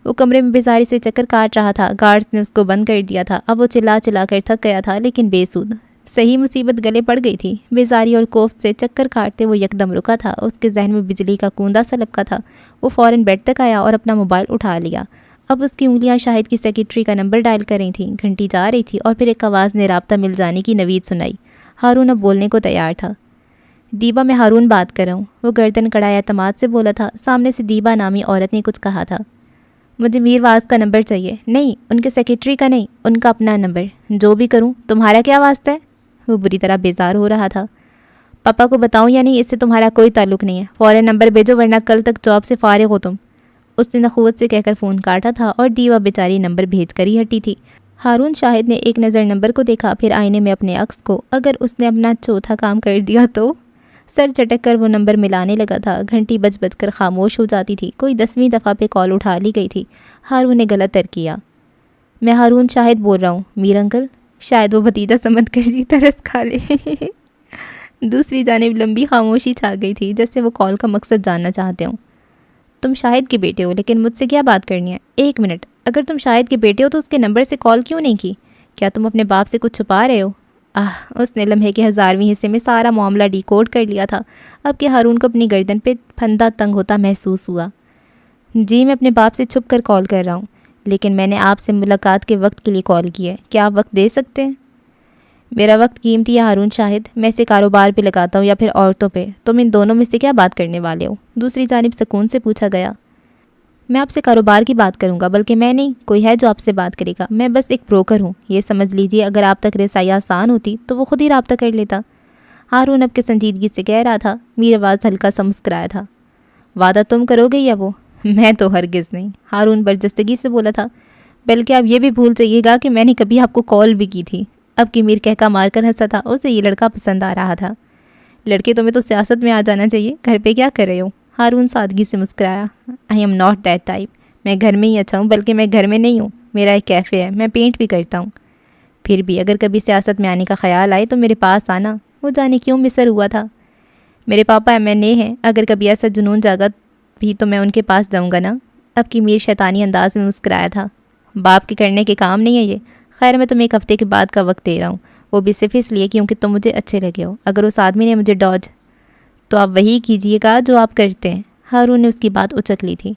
A: وہ کمرے میں بیزاری سے چکر کاٹ رہا تھا، گارڈز نے اس کو بند کر دیا تھا، اب وہ چلا چلا کر تھک گیا تھا لیکن بے سود، صحیح مصیبت گلے پڑ گئی تھی۔ بیزاری اور کوفت سے چکر کاٹتے وہ یکدم رکا تھا، اس کے ذہن میں بجلی کا کوندا سا لپکا تھا۔ وہ فوراً بیڈ تک آیا اور اپنا موبائل اٹھا لیا۔ اب اس کی انگلیاں شاہد کی سیکرٹری کا نمبر ڈائل کر رہی تھیں، گھنٹی جا رہی تھی اور پھر ایک آواز نے رابطہ مل جانے کی نوید سنائی۔ ہارون اب بولنے کو تیار تھا۔ دیبا میں ہارون بات کر رہا ہوں، وہ گردن کڑائے اعتماد سے بولا تھا۔ سامنے سے دیبا نامی عورت نے کچھ کہا تھا۔ مجھے میرواز کا نمبر چاہیے۔ نہیں، ان کے سیکرٹری کا نہیں، ان کا اپنا نمبر، جو بھی کروں تمہارا کیا واسطہ ہے؟ وہ بری طرح بیزار ہو رہا تھا۔ پاپا کو بتاؤں یا نہیں، اس سے تمہارا کوئی تعلق نہیں ہے، فوراً نمبر بھیجو ورنہ کل تک جاب سے فارغ ہو تم۔ اس نے نخوت سے کہہ کر فون کاٹا تھا اور دیوا بیچاری نمبر بھیج کر ہی ہٹی تھی۔ ہارون شاہد نے ایک نظر نمبر کو دیکھا، پھر آئینے میں اپنے عکس کو۔ اگر اس نے اپنا چوتھا کام کر دیا تو؟ سر چٹک کر وہ نمبر ملانے لگا تھا، گھنٹی بج بج کر خاموش ہو جاتی تھی، کوئی 10ویں دفعہ پہ کال اٹھا لی گئی تھی۔ ہارون نے غلط تر کیا۔ میں ہارون شاہد بول رہا ہوں، میر انکل۔ شاید وہ بھتیجا سمجھ کر جی ترس کھا لے۔ دوسری جانب لمبی خاموشی چھا گئی تھی، جیسے وہ کال کا مقصد جاننا چاہتے ہوں۔ تم شاہد کے بیٹے ہو لیکن مجھ سے کیا بات کرنی ہے؟ 1 منٹ، اگر تم شاہد کے بیٹے ہو تو اس کے نمبر سے کال کیوں نہیں کی؟ کیا تم اپنے باپ سے کچھ چھپا رہے ہو؟ اس نے لمحے کے 1000ویں حصے میں سارا معاملہ ڈی کوڈ کر لیا تھا۔ اب کہ ہارون کو اپنی گردن پہ پھندا تنگ ہوتا محسوس ہوا۔ جی میں اپنے باپ سے چھپ کر کال کر رہا ہوں، لیکن میں نے آپ سے ملاقات کے وقت کے لیے کال کی ہے، کیا آپ وقت دے سکتے ہیں؟ میرا وقت قیمتی ہے ہارون شاہد، میں اسے کاروبار پہ لگاتا ہوں یا پھر عورتوں پہ، تم ان دونوں میں سے کیا بات کرنے والے ہو؟ دوسری جانب سکون سے پوچھا گیا۔ میں آپ سے کاروبار کی بات کروں گا، بلکہ میں نہیں، کوئی ہے جو آپ سے بات کرے گا، میں بس ایک بروکر ہوں، یہ سمجھ لیجئے، اگر آپ تک رسائی آسان ہوتی تو وہ خود ہی رابطہ کر لیتا۔ ہارون اب کے سنجیدگی سے کہہ رہا تھا۔ میرواز ہلکا سا مسکرایا تھا۔ وعدہ تم کرو گے یا وہ؟ میں تو ہرگز نہیں، ہارون برجستگی سے بولا تھا، بلکہ آپ یہ بھی بھول جائیے گا کہ میں نے کبھی آپ کو کال بھی کی تھی۔ اب کہ میر کہکا مار کر ہنسا تھا، اسے یہ لڑکا پسند آ رہا تھا۔ لڑکے تمہیں تو سیاست میں آ جانا چاہیے، گھر پہ کیا کر رہے ہو؟ ہارون سادگی سے مسکرایا۔ I am not that type, میں گھر میں ہی اچھا ہوں، بلکہ میں گھر میں نہیں ہوں، میرا ایک کیفے ہے، میں پینٹ بھی کرتا ہوں۔ پھر بھی اگر کبھی سیاست میں آنے کا خیال آئے تو میرے پاس آنا۔ وہ جانے کیوں مصر ہوا تھا۔ میرے پاپا MNA ہیں، اگر کبھی ایسا جنون جاگا بھی تو میں ان کے پاس جاؤں گا نا۔ اب کی میر شیطانی انداز میں مسکرایا تھا۔ باپ کے کرنے کے کام نہیں ہے یہ۔ خیر میں تمہیں 1 ہفتے کے بعد کا وقت دے رہا ہوں، وہ بھی صرف اس لیے کیونکہ تم مجھے اچھے لگے ہو۔ اگر اس آدمی نے مجھے ڈاج تو آپ وہی کیجیے گا جو آپ کرتے ہیں۔ ہارون نے اس کی بات اچک لی تھی۔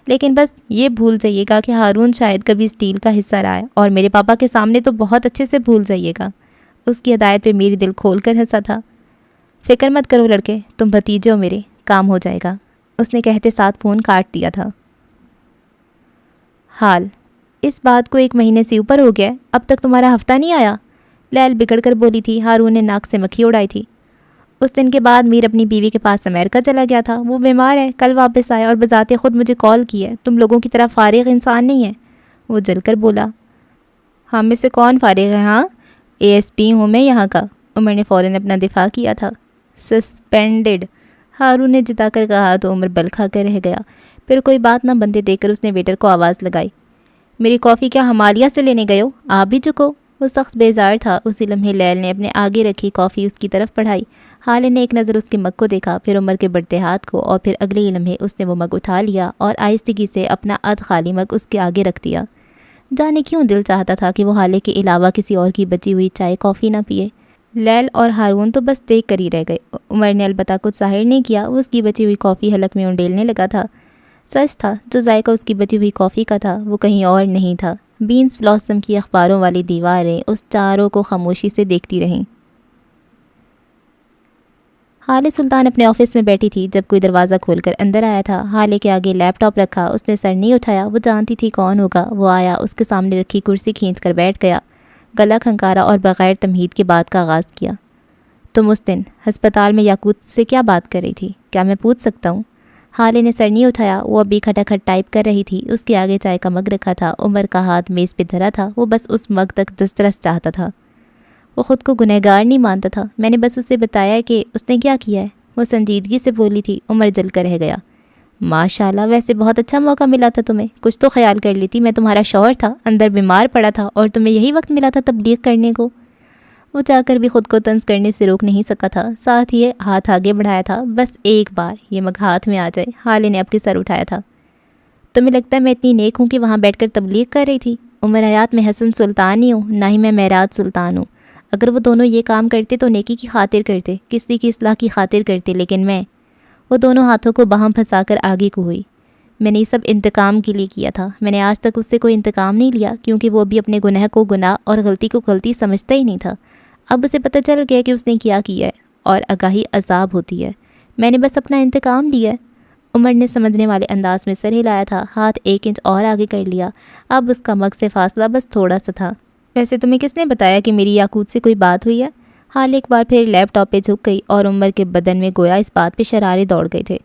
A: لیکن بس یہ بھول جائیے گا کہ ہارون شاید کبھی اس ڈیل کا حصہ رہا ہے، اور میرے پاپا کے سامنے تو بہت اچھے سے بھول جائیے گا۔ اس کی ہدایت پہ میری دل کھول کر ہنسا تھا۔ فکر مت کرو لڑکے، تم بھتیجے ہو میرے، کام ہو جائے گا، اس نے کہتے ساتھ فون کاٹ دیا تھا۔ حال اس بات کو 1 مہینے سے اوپر ہو گیا، اب تک تمہارا ہفتہ نہیں آیا؟ لیل بگڑ کر بولی تھی۔ ہارون نے ناک سے مکھی اڑائی تھی۔ اس دن کے بعد میر اپنی بیوی کے پاس امریکہ چلا گیا تھا، وہ بیمار ہے، کل واپس آیا اور بذات خود مجھے کال کی ہے۔ تم لوگوں کی طرح فارغ انسان نہیں ہے، وہ جل کر بولا۔ ہم میں سے کون فارغ ہے؟ ہاں ASP ہوں میں یہاں کا، عمر نے فوراً اپنا دفاع کیا تھا۔ سسپینڈڈ، ہارون نے جتا کر کہا تو عمر بل کھا کر رہ گیا۔ پھر کوئی بات نہ بنتے دیکھ کر اس نے ویٹر کو آواز لگائی۔ میری کافی کیا ہمالیہ سے لینے گئے ہو؟ آپ بھی چکو۔ وہ سخت بیزار تھا۔ اسی لمحے لیل نے اپنے آگے رکھی کافی اس کی طرف بڑھائی۔ حالے نے ایک نظر اس کے مگ کو دیکھا، پھر عمر کے بڑھتے ہاتھ کو، اور پھر اگلے ہی لمحے اس نے وہ مگ اٹھا لیا اور آہستگی سے اپنا خالی مگ اس کے آگے رکھ دیا۔ جانے کیوں دل چاہتا تھا کہ وہ حالے کے علاوہ کسی اور کی بچی ہوئی چائے کافی نہ پیے۔ لیل اور ہارون تو بس دیکھ کر ہی رہ گئے۔ عمر نے البتہ کچھ ظاہر نہیں کیا، وہ اس کی بچی ہوئی کافی حلق میں انڈیلنے لگا تھا۔ سچ تھا، جو ذائقہ اس کی بچی ہوئی کافی کا تھا وہ کہیں اور نہیں تھا۔ بینس بلاسم کی اخباروں والی دیواریں اس چاروں کو خاموشی سے دیکھتی رہیں۔ حالے سلطان اپنے آفس میں بیٹھی تھی جب کوئی دروازہ کھول کر اندر آیا تھا۔ حالے کے آگے لیپ ٹاپ رکھا، اس نے سر نہیں اٹھایا۔ وہ جانتی تھی کون ہوگا۔ وہ آیا، اس کے سامنے رکھی کرسی کھینچ کر بیٹھ گیا، گلا کھنکارا اور بغیر تمہید کے بات کا آغاز کیا۔ تم اس دن ہسپتال میں یاقوت سے کیا بات کر رہی تھی؟ کیا میں پوچھ سکتا ہوں؟ حالے نے سر نہیں اٹھایا۔ وہ ابھی کھٹاکھٹ ٹائپ کر رہی تھی۔ اس کے آگے چائے کا مگ رکھا تھا۔ عمر کا ہاتھ میز پہ دھرا تھا۔ وہ بس اس مگ تک دسترس چاہتا تھا۔ وہ خود کو گنہگار نہیں مانتا تھا۔ میں نے بس اسے بتایا کہ اس نے کیا کیا ہے، وہ سنجیدگی سے بولی تھی۔ عمر جل کر رہ گیا۔ ماشاءاللہ، ویسے بہت اچھا موقع ملا تھا تمہیں، کچھ تو خیال کر لیتی۔ میں تمہارا شوہر تھا، اندر بیمار پڑا تھا اور تمہیں یہی وقت ملا تھا تبلیغ کرنے کو۔ وہ چاہ کر بھی خود کو طنز کرنے سے روک نہیں سکا تھا، ساتھ ہی ہاتھ آگے بڑھایا تھا، بس ایک بار یہ مگ ہاتھ میں آ جائے۔ حالے نے اب کے سر اٹھایا تھا۔ تمہیں لگتا ہے میں اتنی نیک ہوں کہ وہاں بیٹھ کر تبلیغ کر رہی تھی؟ عمر حیات میں حسن سلطان ہی ہوں، نہ ہی میں معراج سلطان ہوں۔ اگر وہ دونوں یہ کام کرتے تو نیکی کی خاطر کرتے، کسی کی اصلاح کی خاطر کرتے، لیکن میں… وہ دونوں ہاتھوں کو باہم پھنسا کر آگے کو ہوئی۔ میں نے یہ سب انتقام کے لیے کیا تھا۔ میں نے آج تک اس سے کوئی انتقام نہیں لیا، کیونکہ وہ ابھی اپنے گناہ کو گناہ اور غلطی کو غلطی سمجھتا ہی نہیں تھا۔ اب اسے پتہ چل گیا کہ اس نے کیا ہے، اور آگاہی عذاب ہوتی ہے۔ میں نے بس اپنا انتقام لیا ہے۔ عمر نے سمجھنے والے انداز میں سر ہلایا تھا، ہاتھ 1 انچ اور آگے کر لیا۔ اب اس کا مگ سے فاصلہ بس تھوڑا سا تھا۔ ویسے تمہیں کس نے بتایا کہ میری یاقوت سے کوئی بات ہوئی ہے؟ حال ایک بار پھر لیپ ٹاپ پہ جھک گئی اور عمر کے بدن میں گویا اس بات پہ شرارے دوڑ گئے تھے۔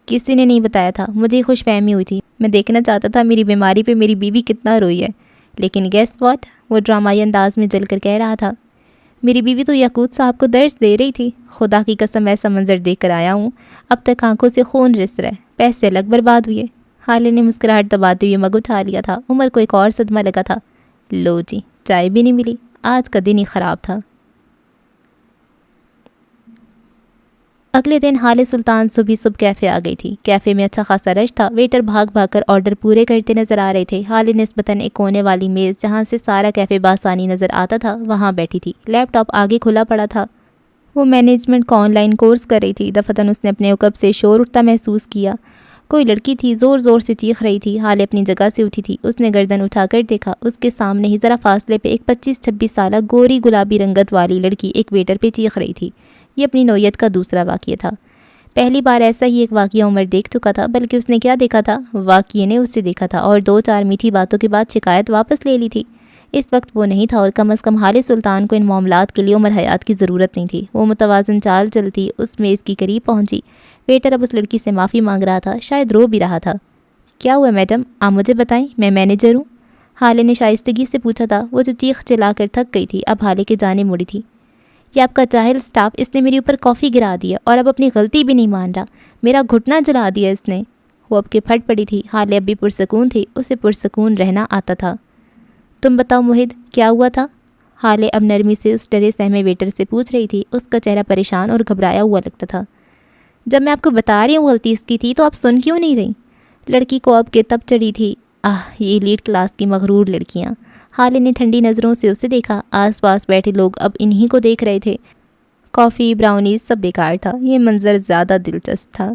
A: کسی نے نہیں بتایا تھا، مجھے خوش فہمی ہوئی تھی۔ میں دیکھنا چاہتا تھا میری بیماری پہ میری بیوی کتنا روئی ہے، لیکن گیس واٹ، وہ ڈرامائی انداز میں جل کر کہہ رہا تھا، میری بیوی تو یاقوت صاحب کو درس دے رہی تھی۔ خدا کی قسم ایسا منظر دیکھ کر آیا ہوں، اب تک آنکھوں سے خون رس رہا ہے، پیسے الگ برباد ہوئے۔ حالے نے مسکراہٹ دباتے ہوئے مگ اٹھا لیا تھا۔ عمر کو ایک اور صدمہ لگا تھا۔ لو جی، چائے بھی نہیں ملی، آج کا دن ہی خراب تھا۔ اگلے دن حالے سلطان صبح کیفے آ گئی تھی۔ کیفے میں اچھا خاصا رش تھا، ویٹر بھاگ بھاگ کر آرڈر پورے کرتے نظر آ رہے تھے۔ حالے نسبتاً ایک کونے والی میز جہاں سے سارا کیفے بآسانی نظر آتا تھا وہاں بیٹھی تھی، لیپ ٹاپ آگے کھلا پڑا تھا۔ وہ مینجمنٹ کا آن لائن کورس کر رہی تھی۔ دفعتاً اس نے اپنے عقب سے شور اٹھتا محسوس کیا۔ کوئی لڑکی تھی، زور زور سے چیخ رہی تھی۔ حالے اپنی جگہ سے اٹھی تھی، اس نے گردن اٹھا کر دیکھا، اس کے سامنے ہی ذرا فاصلے پہ ایک 25-26 سالہ گوری گلابی رنگت والی لڑکی ایک ویٹر پہ چیخ رہی تھی۔ یہ اپنی نوعیت کا دوسرا واقعہ تھا۔ پہلی بار ایسا ہی ایک واقعہ عمر دیکھ چکا تھا، بلکہ اس نے کیا دیکھا تھا، واقعے نے اسے دیکھا تھا اور 2-4 میٹھی باتوں کے بعد شکایت واپس لے لی تھی۔ اس وقت وہ نہیں تھا اور کم از کم حالے سلطان کو ان معاملات کے لیے عمر حیات کی ضرورت نہیں تھی۔ وہ متوازن چال چلتی اس میز کی قریب پہنچی۔ ویٹر اب اس لڑکی سے معافی مانگ رہا تھا، شاید رو بھی رہا تھا۔ کیا ہوا میڈم، آپ مجھے بتائیں، میں مینیجر ہوں۔ حالے نے شائستگی سے پوچھا تھا۔ وہ جو چیخ چلا کر تھک گئی تھی اب حالے کے جانے مڑی تھی۔ یہ آپ کا جاہل سٹاف، اس نے میرے اوپر کافی گرا دی ہے اور اب اپنی غلطی بھی نہیں مان رہا، میرا گھٹنا جلا دیا اس نے۔ وہ اب کے پھٹ پڑی تھی۔ حالے اب بھی پرسکون تھی، اسے پرسکون رہنا آتا تھا۔ تم بتاؤ موہد، کیا ہوا تھا؟ حالے اب نرمی سے اس ڈرے سہمے ویٹر سے پوچھ رہی تھی۔ اس کا چہرہ پریشان اور گھبرایا ہوا لگتا تھا۔ جب میں آپ کو بتا رہی ہوں غلطی اس کی تھی تو آپ سن کیوں نہیں رہی؟ لڑکی کو اب کے تب چڑھی تھی۔ یہ ایلیٹ کلاس کی مغرور لڑکیاں۔ حالے نے ٹھنڈی نظروں سے اسے دیکھا۔ آس پاس بیٹھے لوگ اب انہی کو دیکھ رہے تھے۔ کافی، براؤنیز سب بیکار تھا۔ یہ منظر زیادہ دلچسپ تھا۔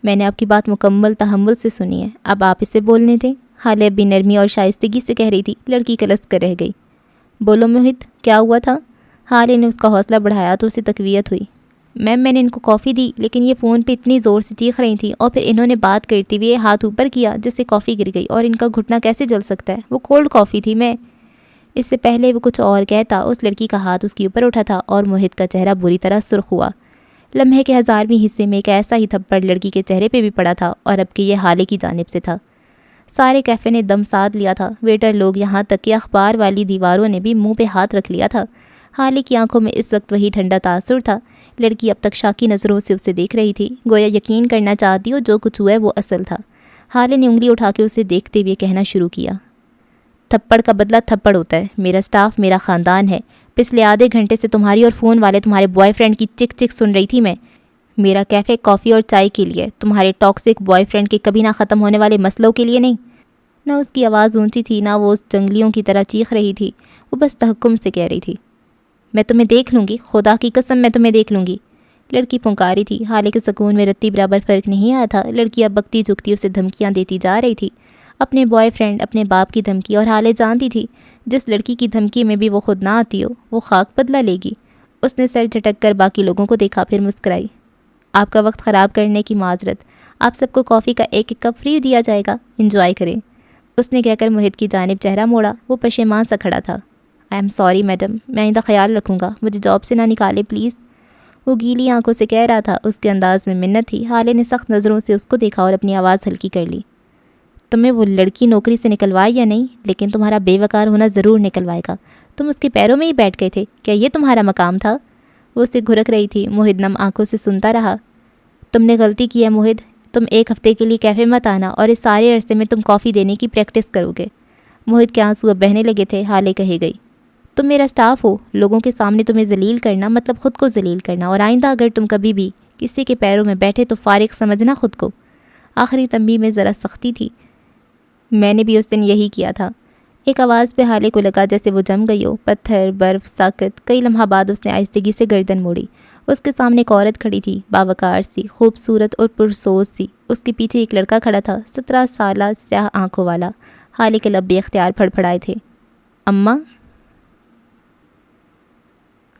A: میں نے آپ کی بات مکمل تحمل سے سنی ہے، اب آپ اسے بولنے دیں۔ حالے اب بھی نرمی اور شائستگی سے کہہ رہی تھی۔ لڑکی کلس کر رہ گئی۔ بولو موہد، کیا ہوا تھا؟ حالے نے اس کا حوصلہ بڑھایا تو اسے تقویت ہوئی۔ میم، میں نے ان کو کافی دی، لیکن یہ فون پہ اتنی زور سے چیخ رہی تھیں اور پھر انہوں نے بات کرتے ہوئے ہاتھ اوپر کیا جس سے کافی گر گئی، اور ان کا گھٹنا کیسے جل سکتا ہے؟ وہ کولڈ کافی تھی۔ میں… اس سے پہلے وہ کچھ اور کہتا، اس لڑکی کا ہاتھ اس کے اوپر اٹھا تھا اور موہد کا چہرہ بری طرح سرخ ہوا۔ لمحے کے 1000ویں حصے میں ایک ایسا ہی تھپڑ لڑکی کے چہرے پہ بھی پڑا تھا، اور اب کہ یہ حالے کی جانب سے تھا۔ سارے کیفے نے دم ساتھ لیا تھا، ویٹر لوگ، یہاں تک کہ اخبار والی دیواروں نے بھی منہ پہ ہاتھ رکھ لیا تھا۔ حالے کی آنکھوں میں اس وقت وہی ٹھنڈا تاثر تھا۔ لڑکی اب تک شاکی نظروں سے اسے دیکھ رہی تھی، گویا یقین کرنا چاہتی ہو جو کچھ ہوا ہے وہ اصل تھا۔ حالے نے انگلی اٹھا کے اسے دیکھتے ہوئے کہنا شروع کیا، تھپڑ کا بدلہ تھپڑ ہوتا ہے. میرا سٹاف میرا خاندان ہے. پچھلے آدھے گھنٹے سے تمہاری اور فون والے تمہارے بوائے فرینڈ کی چک چک سن رہی تھی میں. میرا کیفے کافی اور چائے کے لیے, تمہارے ٹاکسک بوائے فرینڈ کے کبھی نہ ختم ہونے والے مسئلوں کے لیے نہیں. نہ اس کی آواز اونچی تھی, نہ وہ اس جنگلیوں کی طرح چیخ رہی تھی. وہ بس تحکم سے کہہ رہی تھی, میں تمہیں دیکھ لوں گی, خدا کی قسم میں تمہیں دیکھ لوں گی. لڑکی پھنکاری تھی. حالانکہ سکون میں رتی برابر فرق نہیں آیا تھا. لڑکی اب بکتی جھکتی اسے دھمکیاں دیتی جا رہی تھی. اپنے بوائے فرینڈ, اپنے باپ کی دھمکی, اور حالے جانتی تھی جس لڑکی کی دھمکی میں بھی وہ خود نہ آتی ہو وہ خاک بدلہ لے گی. اس نے سر جھٹک کر باقی لوگوں کو دیکھا, پھر مسکرائی. آپ کا وقت خراب کرنے کی معذرت, آپ سب کو کافی کا ایک کپ فری دیا جائے گا, انجوائے کریں. اس نے کہہ کر موہت کی جانب چہرہ موڑا. وہ پشیمان سا کھڑا تھا. آئی ایم سوری میڈم, میں آئندہ خیال رکھوں گا, مجھے جاب سے نہ نکالے پلیز. وہ گیلی آنکھوں سے کہہ رہا تھا. اس کے انداز میں منت تھی. حالے نے سخت نظروں سے اس کو دیکھا اور اپنی آواز ہلکی کر لی. تمہیں وہ لڑکی نوکری سے نکلوائے یا نہیں, لیکن تمہارا بے وقار ہونا ضرور نکلوائے گا. تم اس کے پیروں میں ہی بیٹھ گئے تھے, کیا یہ تمہارا مقام تھا؟ وہ اسے گھرک رہی تھی. موہت نم آنکھوں سے سنتا رہا. تم نے غلطی کی ہے موہت, تم ایک ہفتے کے لیے کیفے مت آنا, اور اس سارے عرصے میں تم کافی دینے کی پریکٹس کرو گے. موہت کے آنسو اب بہنے لگے تھے. حالے کہے گئی, تم میرا سٹاف ہو, لوگوں کے سامنے تمہیں ذلیل کرنا مطلب خود کو ذلیل کرنا, اور آئندہ اگر تم کبھی بھی کسی کے پیروں میں بیٹھے تو فارغ سمجھنا خود کو. آخری تنبیہ میں ذرا سختی تھی. میں نے بھی اس دن یہی کیا تھا. ایک آواز پہ حالے کو لگا جیسے وہ جم گئی ہو. پتھر, برف, ساکت. کئی لمحہ بعد اس نے آہستگی سے گردن موڑی. اس کے سامنے ایک عورت کھڑی تھی, باوقار سی, خوبصورت اور پرسوز سی. اس کے پیچھے ایک لڑکا کھڑا تھا, 17 سالہ, سیاہ آنکھوں والا. حالے کے لب بے اختیار پھڑپھڑائے تھے. اماں.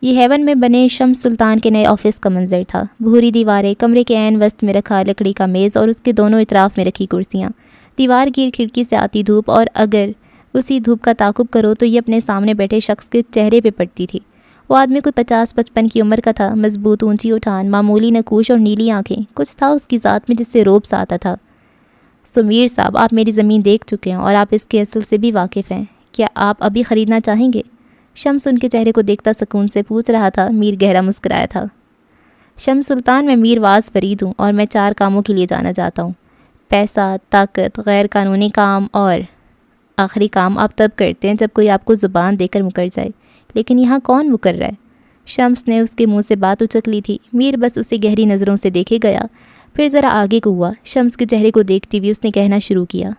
A: یہ ہیون میں بنے شمس سلطان کے نئے آفس کا منظر تھا. بھوری دیواریں, کمرے کے عین وسط میں رکھا لکڑی کا میز اور اس کے دونوں اطراف میں رکھی کرسیاں. دیوار گیر کھڑکی سے آتی دھوپ, اور اگر اسی دھوپ کا تعاقب کرو تو یہ اپنے سامنے بیٹھے شخص کے چہرے پہ پڑتی تھی. وہ آدمی کوئی 50-55 کی عمر کا تھا. مضبوط, اونچی اٹھان, معمولی نقوش اور نیلی آنکھیں. کچھ تھا اس کی ذات میں جس سے روب سا آتا تھا. سمیر صاحب, آپ میری زمین دیکھ چکے ہیں اور آپ اس کے اصل سے بھی واقف ہیں. کیا آپ ابھی خریدنا چاہیں گے؟ شمس ان کے چہرے کو دیکھتا سکون سے پوچھ رہا تھا. میر گہرا مسکرایا تھا. شمس سلطان, میں میر واز فرید ہوں, اور میں 4 کاموں کے لیے جانا چاہتا ہوں: پیسہ, طاقت, غیر قانونی کام, اور آخری کام آپ تب کرتے ہیں جب کوئی آپ کو زبان دے کر مکر جائے. لیکن یہاں کون مکر رہا ہے؟ شمس نے اس کے منہ سے بات اچک لی تھی. میر بس اسے گہری نظروں سے دیکھے گیا, پھر ذرا آگے کو ہوا. شمس کے چہرے کو دیکھتی ہوئی اس نے کہنا شروع کیا,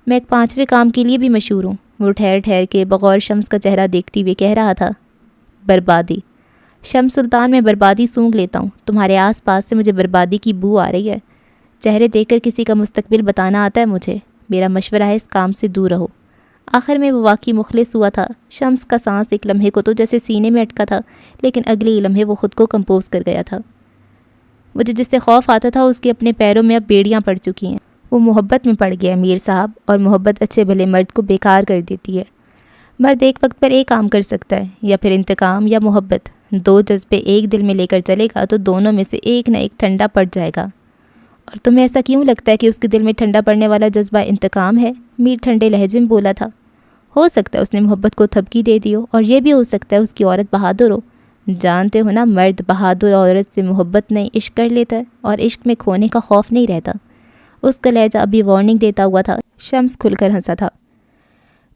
A: میں ایک 5ویں کام کے لیے بھی مشہور ہوں. وہ ٹھہر ٹھہر کے بغور شمس کا چہرہ دیکھتی ہوئے کہہ رہا تھا, بربادی. شمس سلطان, میں بربادی سونگھ لیتا ہوں. تمہارے آس پاس سے مجھے بربادی کی بو آ رہی ہے. چہرے دیکھ کر کسی کا مستقبل بتانا آتا ہے مجھے. میرا مشورہ ہے اس کام سے دور رہو. آخر میں وہ واقعی مخلص ہوا تھا. شمس کا سانس ایک لمحے کو تو جیسے سینے میں اٹکا تھا, لیکن اگلے ہی لمحے وہ خود کو کمپوز کر گیا تھا. مجھے جس سے خوف آتا تھا اس کے اپنے پیروں میں اب بیڑیاں پڑ چکی ہیں. وہ محبت میں پڑ گیا میر صاحب, اور محبت اچھے بھلے مرد کو بیکار کر دیتی ہے. مرد ایک وقت پر ایک کام کر سکتا ہے, یا پھر انتقام یا محبت. 2 جذبے ایک دل میں لے کر چلے گا تو دونوں میں سے ایک نہ ایک ٹھنڈا پڑ جائے گا. اور تمہیں ایسا کیوں لگتا ہے کہ اس کے دل میں ٹھنڈا پڑنے والا جذبہ انتقام ہے؟ میر ٹھنڈے لہجے میں بولا تھا. ہو سکتا ہے اس نے محبت کو تھپکی دے دی ہو, اور یہ بھی ہو سکتا ہے اس کی عورت بہادر ہو. جانتے ہو نا, مرد بہادر عورت سے محبت نہیں عشق کر لیتا ہے, اور عشق میں کھونے کا خوف نہیں رہتا. اس کا لہجہ ابھی وارننگ دیتا ہوا تھا. شمس کھل کر ہنسا تھا.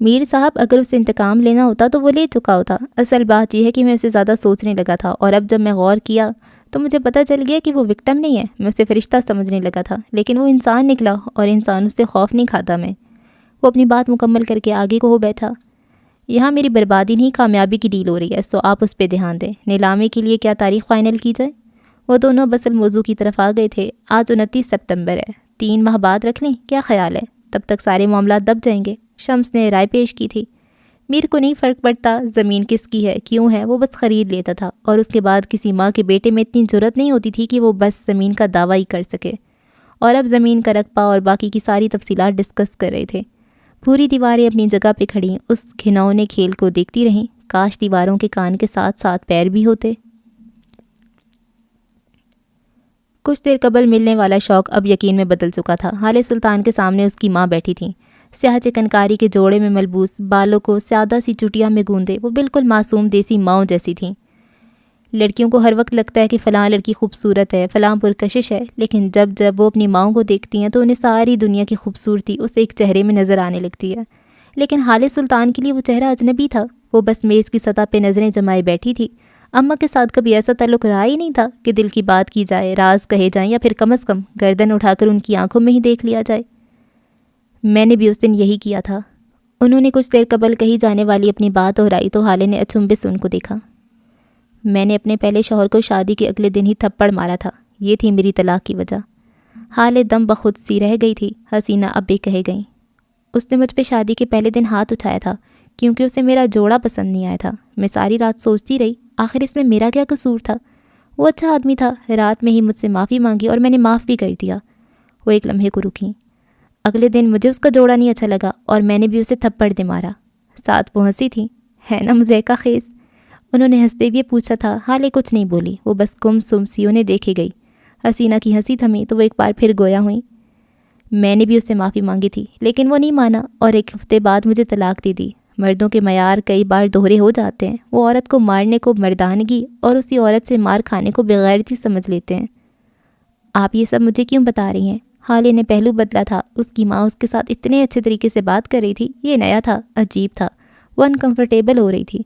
A: میر صاحب, اگر اسے انتقام لینا ہوتا تو وہ لے چکا ہوتا. اصل بات یہ ہے کہ میں اسے زیادہ سوچنے لگا تھا, اور اب جب میں غور کیا تو مجھے پتہ چل گیا کہ وہ وکٹم نہیں ہے. میں اسے فرشتہ سمجھنے لگا تھا, لیکن وہ انسان نکلا, اور انسانوں سے خوف نہیں کھاتا میں. وہ اپنی بات مکمل کر کے آگے کو ہو بیٹھا. یہاں میری بربادی نہیں, کامیابی کی ڈیل ہو رہی ہے, سو آپ اس پہ دھیان دیں. نیلامی کے لیے کیا تاریخ فائنل کی جائے؟ وہ دونوں بسل موضوع کی طرف آ گئے تھے. آج 29 سپتمبر ہے, 3 ماہ بعد رکھ لیں, کیا خیال ہے؟ تب تک سارے معاملات دب جائیں گے. شمس نے رائے پیش کی تھی. میر کو نہیں فرق پڑتا زمین کس کی ہے, کیوں ہے, وہ بس خرید لیتا تھا. اور اس کے بعد کسی ماں کے بیٹے میں اتنی جرأت نہیں ہوتی تھی کہ وہ بس زمین کا دعویٰ ہی کر سکے. اور اب زمین کا رقبہ اور باقی کی ساری تفصیلات ڈسکس کر رہے تھے. پوری دیواریں اپنی جگہ پہ کھڑیں اس گھناؤنے کھیل کو دیکھتی رہیں. کاش دیواروں کے کان کے ساتھ ساتھ پیر بھی ہوتے. کچھ دیر قبل ملنے والا شوق اب یقین میں بدل چکا تھا. حالے سلطان کے سامنے اس کی ماں بیٹھی تھیں. سیاہ چکنکاری کے جوڑے میں ملبوس, بالوں کو سادہ سی چٹیاں میں گوندے, وہ بالکل معصوم دیسی ماؤں جیسی تھیں. لڑکیوں کو ہر وقت لگتا ہے کہ فلاں لڑکی خوبصورت ہے, فلاں پرکشش ہے, لیکن جب وہ اپنی ماؤں کو دیکھتی ہیں تو انہیں ساری دنیا کی خوبصورتی اس ایک چہرے میں نظر آنے لگتی ہے. لیکن حال سلطان کے لیے وہ چہرہ اجنبی تھا۔ وہ بس میز کی سطح پہ نظریں جمائے بیٹھی تھی۔ اماں کے ساتھ کبھی ایسا تعلق رہا ہی نہیں تھا کہ دل کی بات کی جائے، راز کہے جائیں، یا پھر کم از کم گردن اٹھا کر ان کی آنکھوں میں ہی دیکھ لیا جائے۔ میں نے بھی اس دن یہی کیا تھا۔ انہوں نے کچھ دیر قبل کہی جانے والی اپنی بات دہرائی تو حالے نے اچنبھے سے ان کو دیکھا۔ میں نے اپنے پہلے شوہر کو شادی کے اگلے دن ہی تھپڑ مارا تھا، یہ تھی میری طلاق کی وجہ۔ حالے دم بخود سی رہ گئی تھی۔ حسینہ اب بھی کہے گئیں، اس نے مجھ پہ شادی کے پہلے دن ہاتھ اٹھایا تھا کیونکہ اسے میرا جوڑا پسند نہیں آیا تھا۔ میں ساری رات سوچتی رہی آخر اس میں میرا کیا قصور تھا۔ وہ اچھا آدمی تھا، رات میں ہی مجھ سے معافی مانگی اور میں نے معاف بھی کر دیا۔ وہ ایک لمحے کو رکیں۔ اگلے دن مجھے اس کا جوڑا نہیں اچھا لگا اور میں نے بھی اسے تھپڑ دے مارا۔ ساتھ وہ ہنسی تھی، ہے نا مضحکہ خیز؟ انہوں نے ہنستے ہوئے پوچھا تھا۔ حالے کچھ نہیں بولی، وہ بس گم سم سی انہیں دیکھے گئی۔ حسینہ کی ہنسی تھمی تو وہ ایک بار پھر گویا ہوئیں۔ میں نے بھی اس سے معافی مانگی تھی لیکن وہ نہیں مانا اور ایک ہفتے بعد مجھے طلاق دے دی۔ مردوں کے معیار کئی بار دوہرے ہو جاتے ہیں۔ وہ عورت کو مارنے کو مردانگی اور اسی عورت سے مار کھانے کو بغیرتی سمجھ لیتے ہیں۔ آپ یہ سب مجھے کیوں بتا رہی ہیں؟ حالے نے پہلو بدلا تھا۔ اس کی ماں اس کے ساتھ اتنے اچھے طریقے سے بات کر رہی تھی، یہ نیا تھا، عجیب تھا۔ وہ انکمفرٹیبل ہو رہی تھی۔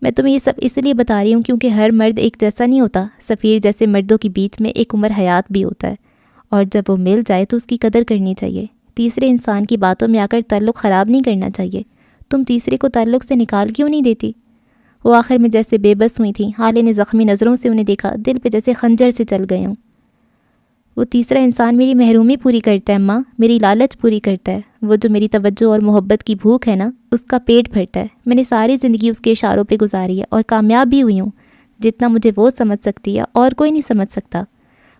A: میں تمہیں یہ سب اس لیے بتا رہی ہوں کیونکہ ہر مرد ایک جیسا نہیں ہوتا۔ سفیر جیسے مردوں کے بیچ میں ایک عمر حیات بھی ہوتا ہے اور جب وہ مل جائے تو اس کی قدر کرنی چاہیے۔ تیسرے انسان کی باتوں میں آ کر تعلق خراب نہیں کرنا چاہیے۔ تم تیسرے کو تعلق سے نکال کیوں نہیں دیتی؟ وہ آخر میں جیسے بے بس ہوئی تھیں۔ حالے نے زخمی نظروں سے انہیں دیکھا، دل پہ جیسے خنجر سے چل گئے ہوں۔ وہ تیسرا انسان میری محرومی پوری کرتا ہے ماں، میری لالچ پوری کرتا ہے۔ وہ جو میری توجہ اور محبت کی بھوک ہے نا، اس کا پیٹ بھرتا ہے۔ میں نے ساری زندگی اس کے اشاروں پہ گزاری ہے اور کامیاب بھی ہوئی ہوں۔ جتنا مجھے وہ سمجھ سکتی ہے اور کوئی نہیں سمجھ سکتا۔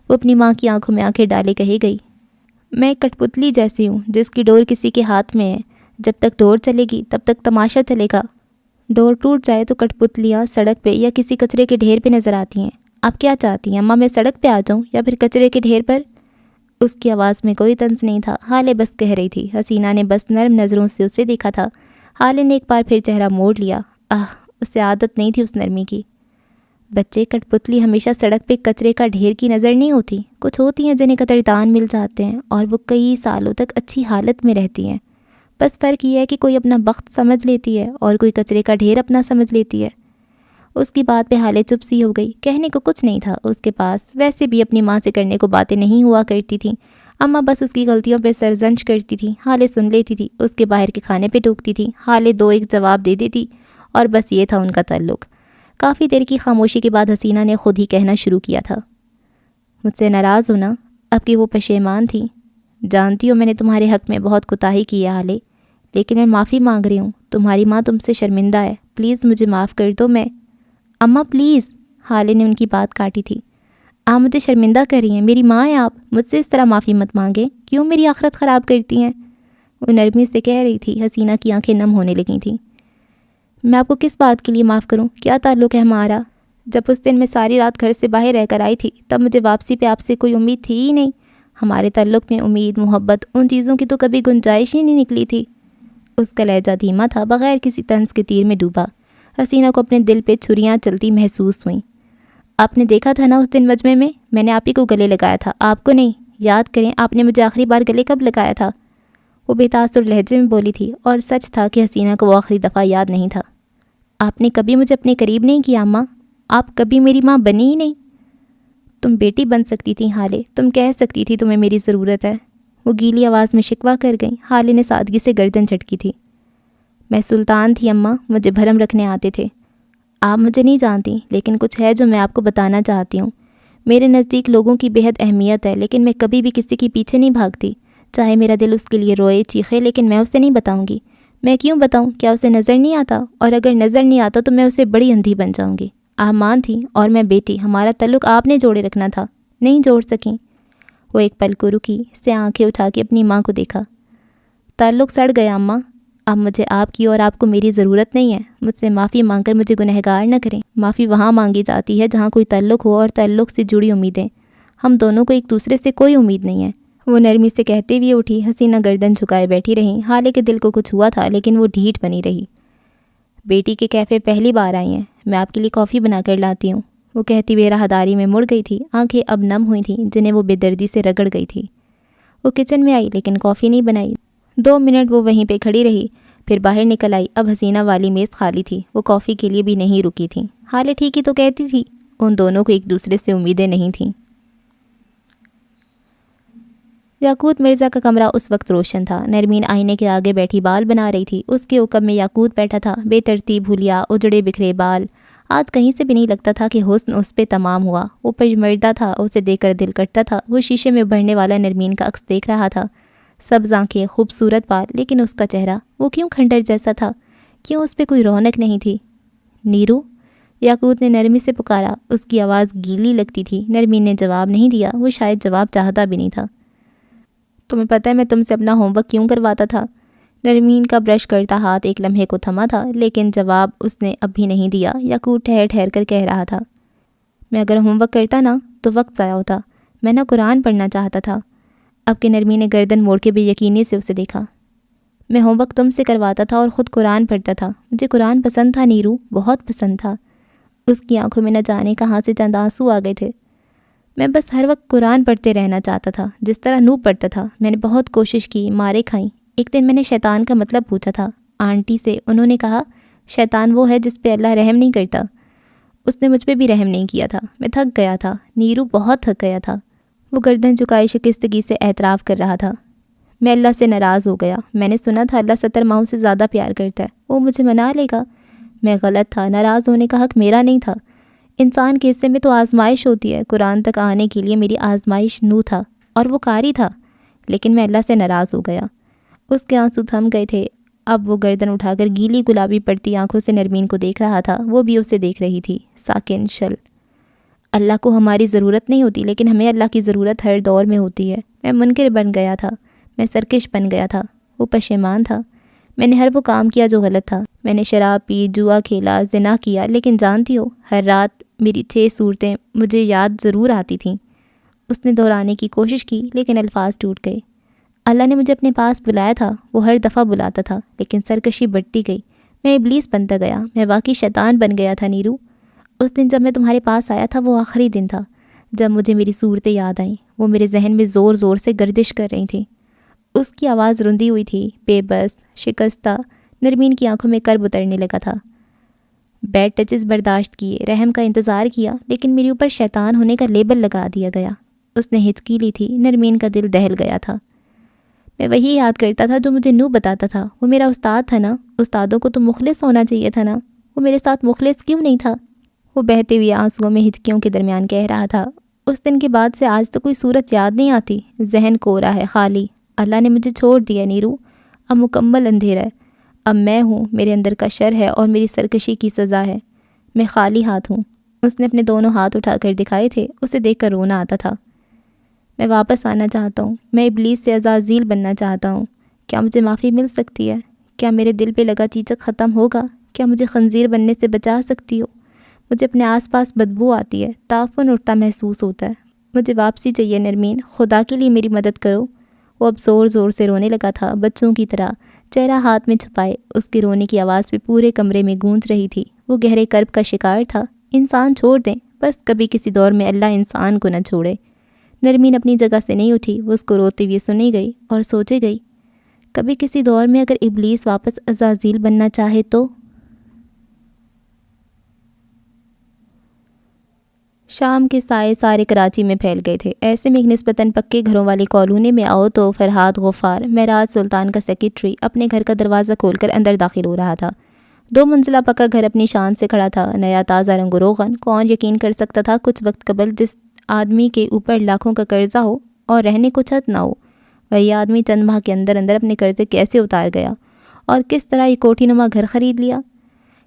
A: وہ اپنی ماں کی آنکھوں میں آنکھیں ڈالے کہے گئی، میں ایک کٹ پتلی جیسی ہوں جس کی ڈور کسی کے ہاتھ میں ہے۔ جب تک ڈور چلے گی تب تک تماشا چلے گا۔ ڈور ٹوٹ جائے تو کٹ پتلیاں سڑک پہ یا کسی کچرے کے ڈھیر پہ نظر آتی ہیں۔ آپ کیا چاہتی ہیں اماں، میں سڑک پہ آ جاؤں یا پھر کچرے کے ڈھیر پر؟ اس کی آواز میں کوئی طنز نہیں تھا۔ حالے بس کہہ رہی تھی۔ حسینہ نے بس نرم نظروں سے اسے دیکھا تھا۔ حالے نے ایک بار پھر چہرہ موڑ لیا۔ اسے عادت نہیں تھی اس نرمی کی۔ بچے، کٹ پتلی ہمیشہ سڑک پہ کچرے کا ڈھیر کی نظر نہیں ہوتی۔ کچھ ہوتی ہیں جنہیں قدردان مل جاتے ہیں اور وہ کئی سالوں تک اچھی حالت میں رہتی ہیں۔ بس فرق یہ ہے کہ کوئی اپنا بخت سمجھ لیتی ہے اور کوئی کچرے کا ڈھیر اپنا سمجھ لیتی ہے۔ اس کی بات پہ حالے چپ سی ہو گئی۔ کہنے کو کچھ نہیں تھا اس کے پاس۔ ویسے بھی اپنی ماں سے کرنے کو باتیں نہیں ہوا کرتی تھیں۔ اماں بس اس کی غلطیوں پہ سرزنش کرتی تھی، حالے سن لیتی تھی، اس کے باہر کے کھانے پہ ٹوکتی تھی، حالے دو ایک جواب دے دیتی اور بس یہ تھا ان کا تعلق۔ کافی دیر کی خاموشی کے بعد حسینہ نے خود ہی کہنا شروع کیا تھا، مجھ سے ناراض ہونا اب کہ وہ پشیمان تھی۔ جانتی ہو میں نے تمہارے حق میں بہت کوتاہی کی ہے حالے، لیکن میں معافی مانگ رہی ہوں۔ تمہاری ماں تم سے شرمندہ ہے، پلیز مجھے معاف کر دو۔ میں اماں پلیز، حالے نے ان کی بات کاٹی تھی، آپ مجھے شرمندہ کر رہی ہیں، میری ماں ہیں آپ، مجھ سے اس طرح معافی مت مانگیں، کیوں میری آخرت خراب کرتی ہیں؟ وہ نرمی سے کہہ رہی تھی۔ حسینہ کی آنکھیں نم ہونے لگی تھیں۔ میں آپ کو کس بات کے لیے معاف کروں؟ کیا تعلق ہے ہمارا؟ جب اس دن میں ساری رات گھر سے باہر رہ کر آئی تھی تب مجھے واپسی پہ آپ سے کوئی امید تھی ہی نہیں۔ ہمارے تعلق میں امید، محبت، ان چیزوں کی تو کبھی گنجائش ہی نہیں نکلی تھی۔ اس کا لہجہ دھیما تھا، بغیر کسی طنز کے تیر میں ڈوبا۔ حسینہ کو اپنے دل پہ چھریاں چلتی محسوس ہوئیں۔ آپ نے دیکھا تھا نا اس دن مجمع میں نے آپ ہی کو گلے لگایا تھا، آپ کو نہیں۔ یاد کریں آپ نے مجھے آخری بار گلے کب لگایا تھا؟ وہ بے تاثر لہجے میں بولی تھی اور سچ تھا کہ حسینہ کو وہ آخری دفعہ یاد نہیں تھا۔ آپ نے کبھی مجھے اپنے قریب نہیں کیا اماں، آپ کبھی میری ماں بنی ہی نہیں۔ تم بیٹی بن سکتی تھی حالے، تم کہہ سکتی تھی تمہیں میری ضرورت ہے۔ وہ گیلی آواز میں شکوہ کر گئیں۔ حالے نے سادگی سے گردن جھٹکی تھی۔ میں سلطان تھی اماں، مجھے بھرم رکھنے آتے تھے۔ آپ مجھے نہیں جانتی لیکن کچھ ہے جو میں آپ کو بتانا چاہتی ہوں۔ میرے نزدیک لوگوں کی بے حد اہمیت ہے لیکن میں کبھی بھی کسی کے پیچھے نہیں بھاگتی، چاہے میرا دل اس کے لیے روئے چیخے، لیکن میں اسے نہیں بتاؤں گی۔ میں کیوں بتاؤں؟ کیا اسے نظر نہیں آتا؟ اور اگر نظر نہیں آتا تو میں اسے بڑی اندھی بن جاؤں گی۔ آپ ماں تھی اور میں بیٹی، ہمارا تعلق آپ نے جوڑے رکھنا تھا، نہیں جوڑ سکیں۔ وہ ایک پل کو رکی، سے آنکھیں اٹھا کے اپنی ماں کو دیکھا۔ تعلق سڑ گیا اماں، اب مجھے آپ کی اور آپ کو میری ضرورت نہیں ہے۔ مجھ سے معافی مانگ کر مجھے گنہگار نہ کریں۔ معافی وہاں مانگی جاتی ہے جہاں کوئی تعلق ہو اور تعلق سے جڑی امیدیں۔ ہم دونوں کو ایک دوسرے سے کوئی امید نہیں ہے۔ وہ نرمی سے کہتے ہوئے اٹھی۔ حسینہ گردن جھکائے بیٹھی رہیں۔ حالے کے دل کو کچھ ہوا تھا لیکن وہ ڈھیٹ بنی رہی۔ بیٹی کے کیفے پہلی بار آئی ہیں، میں آپ کے لیے کافی بنا کر لاتی ہوں، وہ کہتی ہوئے راہداری میں مڑ گئی تھی۔ آنکھیں اب نم ہوئی تھیں جنہیں وہ بے دردی سے رگڑ گئی تھی۔ وہ کچن میں آئی لیکن کافی نہیں بنائی۔ 2 منٹ وہ وہیں پہ کھڑی رہی۔ پھر باہر نکل آئی۔ اب حسینہ والی میز خالی تھی، وہ کافی کے لیے بھی نہیں رکی تھیں۔ حالت ٹھیک ہی تو کہتی تھی، ان دونوں کو ایک دوسرے سے امیدیں نہیں تھیں۔ یاقوت مرزا کا کمرہ اس وقت روشن تھا۔ نرمین آئینے کے آگے بیٹھی بال بنا رہی تھی۔ اس کے عقب میں یاقوت بیٹھا تھا، بے ترتیب ہولیا، اجڑے بکھرے بال۔ آج کہیں سے بھی نہیں لگتا تھا کہ حسن اس پہ تمام ہوا۔ وہ پژمردہ تھا، اسے دیکھ کر دل کرتا تھا۔ وہ شیشے میں ابھرنے والا نرمین کا عکس دیکھ رہا تھا، سبز آنکھیں، خوبصورت بال، لیکن اس کا چہرہ وہ کیوں کھنڈر جیسا تھا؟ کیوں اس پہ کوئی رونق نہیں تھی؟ نیرو، یاقوت نے نرمی سے پکارا۔ اس کی آواز گیلی لگتی تھی۔ نرمین نے جواب نہیں دیا، وہ شاید جواب چاہتا بھی نہیں تھا۔ تمہیں پتہ ہے میں تم سے اپنا ہوم ورک کیوں کرواتا تھا؟ نرمین کا برش کرتا ہاتھ ایک لمحے کو تھما تھا، لیکن جواب اس نے اب بھی نہیں دیا۔ یاقوت ٹھہر ٹھہر کر کہہ رہا تھا، میں اگر ہوم ورک کرتا نا تو وقت ضائع ہوتا، میں نا قرآن پڑھنا چاہتا تھا۔ اب کہ نرمین نے گردن موڑ کے بے یقینی سے اسے دیکھا۔ میں ہوم ورک تم سے کرواتا تھا اور خود قرآن پڑھتا تھا۔ مجھے قرآن پسند تھا نیرو، بہت پسند تھا۔ اس کی آنکھوں میں نہ جانے کہاں سے چند آنسو آ گئے تھے۔ میں بس ہر وقت قرآن پڑھتے رہنا چاہتا تھا، جس طرح نوح پڑھتا تھا۔ میں نے بہت کوشش کی، مارے کھائیں۔ ایک دن میں نے شیطان کا مطلب پوچھا تھا آنٹی سے۔ انہوں نے کہا شیطان وہ ہے جس پہ اللہ رحم نہیں کرتا۔ اس نے مجھ پہ بھی رحم نہیں کیا تھا۔ میں تھک گیا تھا نیرو، بہت تھک گیا تھا۔ وہ گردن جھکائے شکستگی سے اعتراف کر رہا تھا۔ میں اللہ سے ناراض ہو گیا۔ میں نے سنا تھا اللہ 70 ماؤں سے زیادہ پیار کرتا ہے، وہ مجھے منا لے گا۔ میں غلط تھا، ناراض ہونے کا حق میرا نہیں تھا۔ انسان کے حصے میں تو آزمائش ہوتی ہے۔ قرآن تک آنے کے لیے میری آزمائش نوح تھا اور وہ قاری تھا، لیکن میں اللہ سے ناراض ہو گیا۔ اس کے آنسو تھم گئے تھے۔ اب وہ گردن اٹھا کر گیلی گلابی پڑتی آنکھوں سے نرمین کو دیکھ رہا تھا۔ وہ بھی اسے دیکھ رہی تھی، ساکن شل۔ اللہ کو ہماری ضرورت نہیں ہوتی، لیکن ہمیں اللہ کی ضرورت ہر دور میں ہوتی ہے۔ میں منکر بن گیا تھا، میں سرکش بن گیا تھا، وہ پشیمان تھا۔ میں نے ہر وہ کام کیا جو غلط تھا۔ میں نے شراب پی، جوا کھیلا، زنا کیا، لیکن جانتی ہو ہر رات میری 6 صورتیں مجھے یاد ضرور آتی تھیں۔ اس نے دہرانے کی کوشش کی، لیکن الفاظ ٹوٹ گئے۔ اللہ نے مجھے اپنے پاس بلایا تھا، وہ ہر دفعہ بلاتا تھا، لیکن سرکشی بڑھتی گئی۔ میں ابلیس بنتا گیا، میں واقعی شیطان بن گیا تھا نیرو۔ اس دن جب میں تمہارے پاس آیا تھا وہ آخری دن تھا جب مجھے میری صورتیں یاد آئیں۔ وہ میرے ذہن میں زور زور سے گردش کر رہی تھیں۔ اس کی آواز رندی ہوئی تھی، بے بس، شکستہ۔ نرمین کی آنکھوں میں کرب اترنے لگا تھا۔ بیڈ ٹچز برداشت کیے، رحم کا انتظار کیا، لیکن میرے اوپر شیطان ہونے کا لیبل لگا دیا گیا۔ اس نے ہچکی لی تھی۔ نرمین کا دل دہل گیا تھا۔ میں وہی یاد کرتا تھا جو مجھے نوح بتاتا تھا۔ وہ میرا استاد تھا نا، استادوں کو تو مخلص ہونا چاہیے تھا نا، وہ میرے ساتھ مخلص کیوں نہیں تھا؟ وہ بہتے ہوئے آنسوؤں میں ہچکیوں کے درمیان کہہ رہا تھا۔ اس دن کے بعد سے آج تو کوئی صورت یاد نہیں آتی، ذہن کورا ہے، خالی۔ اللہ نے مجھے چھوڑ دیا نیرو، اب مکمل اندھیرا ہے۔ اب میں ہوں، میرے اندر کا شر ہے اور میری سرکشی کی سزا ہے۔ میں خالی ہاتھ ہوں۔ اس نے اپنے دونوں ہاتھ اٹھا کر دکھائے تھے۔ اسے دیکھ کر رونا آتا تھا۔ میں واپس آنا چاہتا ہوں، میں ابلیس سے عزازیل بننا چاہتا ہوں۔ کیا مجھے معافی مل سکتی ہے؟ کیا میرے دل پہ لگا چیچک ختم ہوگا؟ کیا مجھے خنزیر بننے سے بچا سکتی ہو؟ مجھے اپنے آس پاس بدبو آتی ہے، تعفن اٹھتا محسوس ہوتا ہے۔ مجھے واپسی چاہیے نرمین، خدا کے لیے میری مدد کرو۔ وہ اب زور زور سے رونے لگا تھا، بچوں کی طرح، چہرہ ہاتھ میں چھپائے۔ اس کی رونے کی آواز بھی پورے کمرے میں گونج رہی تھی۔ وہ گہرے کرب کا شکار تھا۔ انسان چھوڑ دیں، بس کبھی کسی دور میں اللہ انسان کو نہ چھوڑے۔ نرمین اپنی جگہ سے نہیں اٹھی، وہ اس کو روتے ہوئے سنی گئی اور سوچے گئی، کبھی کسی دور میں اگر ابلیس واپس عزازیل بننا چاہے تو؟ شام کے سائے سارے کراچی میں پھیل گئے تھے۔ ایسے میں ایک نسبتاً پکے گھروں والی کالونی میں آؤ تو فرحاد غفار، معراج سلطان کا سیکریٹری، اپنے گھر کا دروازہ کھول کر اندر داخل ہو رہا تھا۔ 2 منزلہ پکا گھر اپنی شان سے کھڑا تھا، نیا تازہ رنگ و روغن۔ کون یقین کر سکتا تھا کچھ وقت قبل جس آدمی کے اوپر لاکھوں کا قرضہ ہو اور رہنے کو چھت نہ ہو، وہی آدمی چند ماہ کے اندر اندر اپنے قرضے کیسے اتار گیا اور کس طرح یہ کوٹھی نما گھر خرید لیا۔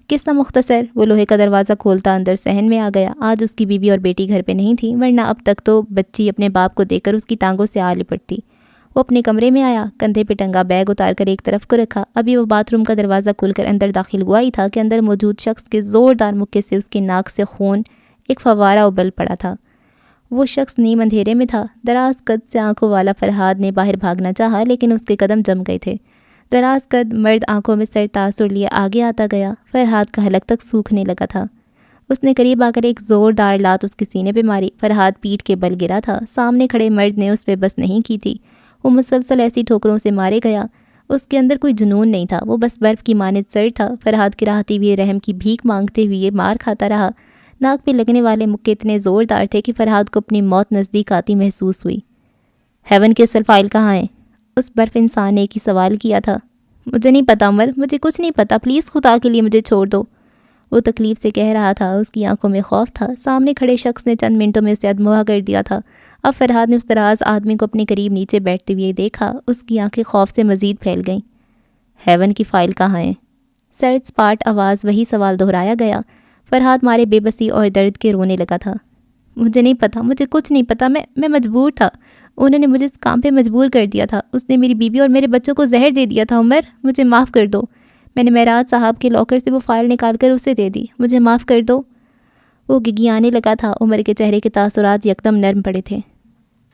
A: قصہ مختصر، وہ لوہے کا دروازہ کھولتا اندر صحن میں آ گیا۔ آج اس کی بیوی اور بیٹی گھر پہ نہیں تھی، ورنہ اب تک تو بچی اپنے باپ کو دیکھ کر اس کی ٹانگوں سے آ لپٹتی۔ وہ اپنے کمرے میں آیا، کندھے پہ ٹنگا بیگ اتار کر ایک طرف کو رکھا۔ ابھی وہ باتھ روم کا دروازہ کھول کر اندر داخل ہوا ہی تھا کہ اندر موجود شخص کے زوردار مکے سے اس کی ناک سے خون ایک فوارہ ابل پڑا تھا۔ وہ شخص نیم اندھیرے میں تھا۔ دراز قد سے آنکھوں والا فرحاد نے باہر بھاگنا چاہا، لیکن اس کے قدم جم گئے تھے۔ دراز قد مرد آنکھوں میں سر تاثر لیے آگے آتا گیا۔ فرحاد کا حلق تک سوکھنے لگا تھا۔ اس نے قریب آ کر ایک زوردار لات اس کے سینے پہ ماری۔ فرحاد پیٹھ کے بل گرا تھا۔ سامنے کھڑے مرد نے اس پہ بس نہیں کی تھی۔ وہ مسلسل ایسی ٹھوکروں سے مارے گیا۔ اس کے اندر کوئی جنون نہیں تھا، وہ بس برف کی مانند سر تھا۔ فرحاد کراہتے ہوئے رحم کی بھیک مانگتے ہوئے مار کھاتا رہا۔ ناک پہ لگنے والے مکے اتنے زوردار تھے کہ فرحاد کو اپنی موت نزدیک آتی محسوس ہوئی۔ ہیون کی اصل فائل کہاں ہے؟ اس برف انسان نے ایک ہی سوال کیا تھا۔ مجھے نہیں پتا عمر، مجھے کچھ نہیں پتا، پلیز خدا کے لیے مجھے چھوڑ دو، وہ تکلیف سے کہہ رہا تھا۔ اس کی آنکھوں میں خوف تھا۔ سامنے کھڑے شخص نے چند منٹوں میں اسے ادمغا کر دیا تھا۔ اب فرحاد نے اس دراز آدمی کو اپنے قریب نیچے بیٹھتے ہوئے دیکھا۔ اس کی آنکھیں خوف سے مزید پھیل گئیں۔ ہیون کی فائل کہاں ہے؟ سرد سپاٹ آواز وہی سوال دہرایا گیا۔ فرحاد مارے بے بسی اور درد کے رونے لگا تھا۔ مجھے نہیں پتا، مجھے کچھ نہیں پتا، میں مجبور تھا، انہوں نے مجھے اس کام پہ مجبور کر دیا تھا، اس نے میری بیوی اور میرے بچوں کو زہر دے دیا تھا۔ عمر مجھے معاف کر دو، میں نے معراج صاحب کے لاکر سے وہ فائل نکال کر اسے دے دی، مجھے معاف کر دو۔ وہ گگیانے لگا تھا۔ عمر کے چہرے کے تاثرات یکدم نرم پڑے تھے۔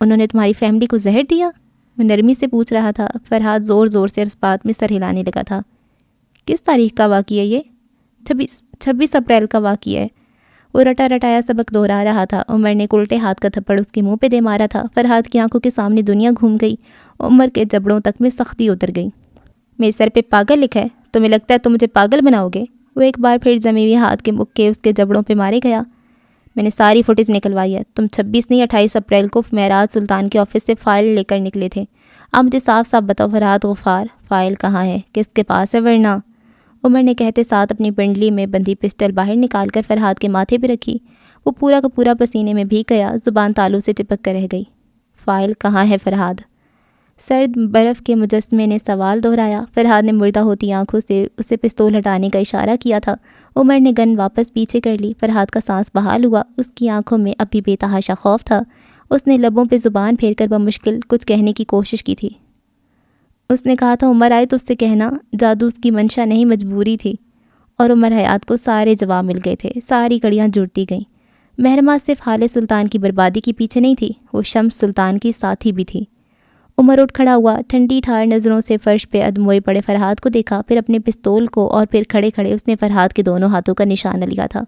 A: انہوں نے تمہاری فیملی کو زہر دیا؟ وہ نرمی سے پوچھ رہا تھا۔ فرحاد زور زور سے اس بات میں سر ہلانے لگا تھا۔ کس تاریخ کا واقعہ ہے یہ؟ 26 اپریل کا واقعہ ہے۔ وہ رٹا رٹایا سبق دہرا رہا تھا۔ عمر نے الٹے ہاتھ کا تھپڑ اس کے منہ پہ دے مارا تھا۔ فرحاد کی آنکھوں کے سامنے دنیا گھوم گئی۔ عمر کے جبڑوں تک میں سختی اتر گئی۔ میرے سر پہ پاگل لکھا ہے، تمہیں لگتا ہے تم مجھے پاگل بناؤ گے؟ وہ ایک بار پھر جمے ہوئے ہاتھ کے مکے اس کے جبڑوں پہ مارے گیا۔ میں نے ساری فوٹیج نکلوائی ہے، تم 26 نہیں 28 اپریل کو معراج سلطان کے آفس سے فائل لے کر نکلے تھے۔ اب مجھے صاف صاف بتاؤ فرحاد غفار، فائل کہاں ہے، کس کے پاس ہے؟ ورنہ عمر نے کہتے ساتھ اپنی پنڈلی میں بندھی پسٹل باہر نکال کر فرحاد کے ماتھے پہ رکھی۔ وہ پورا کا پورا پسینے میں بھیگ گیا، زبان تالو سے چپک کر رہ گئی۔ فائل کہاں ہے فرحاد؟ سرد برف کے مجسمے نے سوال دہرایا۔ فرحاد نے مردہ ہوتی آنکھوں سے اسے پستول ہٹانے کا اشارہ کیا تھا۔ عمر نے گن واپس پیچھے کر لی۔ فرحاد کا سانس بحال ہوا۔ اس کی آنکھوں میں اب بھی بے تحاشا خوف تھا۔ اس نے لبوں پہ زبان پھیر کر بمشکل کچھ کہنے کی کوشش کی تھی۔ اس نے کہا تھا عمر آئے تو اس سے کہنا جادو اس کی منشا نہیں مجبوری تھی۔ اور عمر حیات کو سارے جواب مل گئے تھے، ساری کڑیاں جڑتی گئیں۔ مہرماں صرف حال سلطان کی بربادی کے پیچھے نہیں تھی، وہ شمس سلطان کی ساتھی بھی تھی۔ عمر اٹھ کھڑا ہوا، ٹھنڈی ٹھار نظروں سے فرش پہ ادموئے پڑے فرحاد کو دیکھا، پھر اپنے پستول کو، اور پھر کھڑے کھڑے اس نے فرحاد کے دونوں ہاتھوں کا نشانہ لیا تھا۔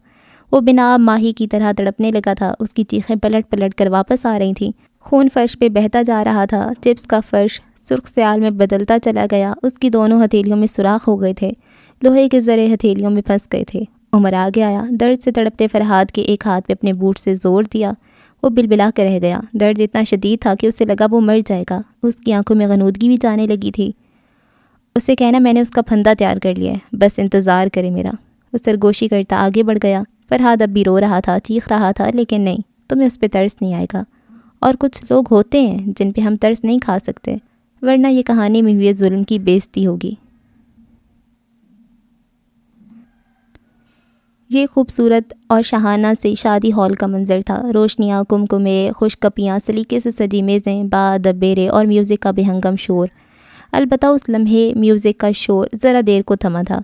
A: وہ بنا ماہی کی طرح تڑپنے لگا تھا۔ اس کی چیخیں پلٹ پلٹ کر واپس آ رہی تھیں۔ خون فرش پہ بہتا جا رہا تھا۔ چپس کا فرش سرخ سیال میں بدلتا چلا گیا۔ اس کی دونوں ہتھیلیوں میں سوراخ ہو گئے تھے، لوہے کے ذرے ہتھیلیوں میں پھنس گئے تھے۔ عمر آگے آیا، درد سے تڑپتے فرحاد کے ایک ہاتھ پہ اپنے بوٹ سے زور دیا۔ وہ بلبلا کر رہ گیا۔ درد اتنا شدید تھا کہ اسے لگا وہ مر جائے گا۔ اس کی آنکھوں میں غنودگی بھی جانے لگی تھی۔ اسے کہنا میں نے اس کا پھندا تیار کر لیا ہے، بس انتظار کرے میرا۔ وہ سرگوشی کرتا آگے بڑھ گیا۔ فرحاد اب بھی رو رہا تھا، چیخ رہا تھا، لیکن نہیں، تمہیں اس پہ ترس نہیں آئے گا۔ اور کچھ لوگ ہوتے ہیں جن پہ ہم ترس نہیں کھا سکتے، ورنہ یہ کہانی میں ہوئے ظلم کی بےعزتی ہوگی۔ یہ خوبصورت اور شاہانہ سے شادی ہال کا منظر تھا۔ روشنیاں، کمکمے، خوش کپیاں، سلیقے سے سجی میزیں، باادب بیرے اور میوزک کا بے ہنگم شور۔ البتہ اس لمحے میوزک کا شور ذرا دیر کو تھما تھا۔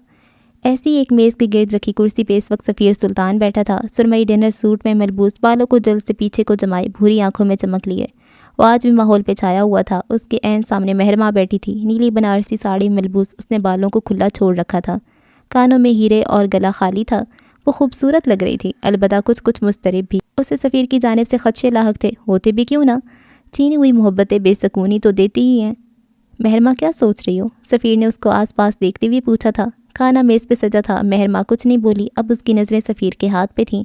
A: ایسی ایک میز کے گرد رکھی کرسی پہ اس وقت سفیر سلطان بیٹھا تھا، سرمئی ڈنر سوٹ میں ملبوس، بالوں کو جلد سے پیچھے کو جمائے، بھوری آنکھوں میں چمک لیے۔ وہ آج بھی ماحول پہ چھایا ہوا تھا۔ اس کے عین سامنے مہرماں بیٹھی تھی، نیلی بنارسی ساڑی ملبوس، اس نے بالوں کو کھلا چھوڑ رکھا تھا، کانوں میں ہیرے اور گلا خالی تھا۔ وہ خوبصورت لگ رہی تھی، البتہ کچھ مضطرب بھی۔ اسے سفیر کی جانب سے خدشے لاحق تھے، ہوتے بھی کیوں نہ، چینی ہوئی محبتیں بے سکونی تو دیتی ہی ہیں۔ مہرماں کیا سوچ رہی ہو؟ سفیر نے اس کو آس پاس دیکھتے ہوئے پوچھا تھا۔ کھانا میز پہ سجا تھا۔ مہرماں کچھ نہیں بولی۔ اب اس کی نظریں سفیر کے ہاتھ پہ تھیں۔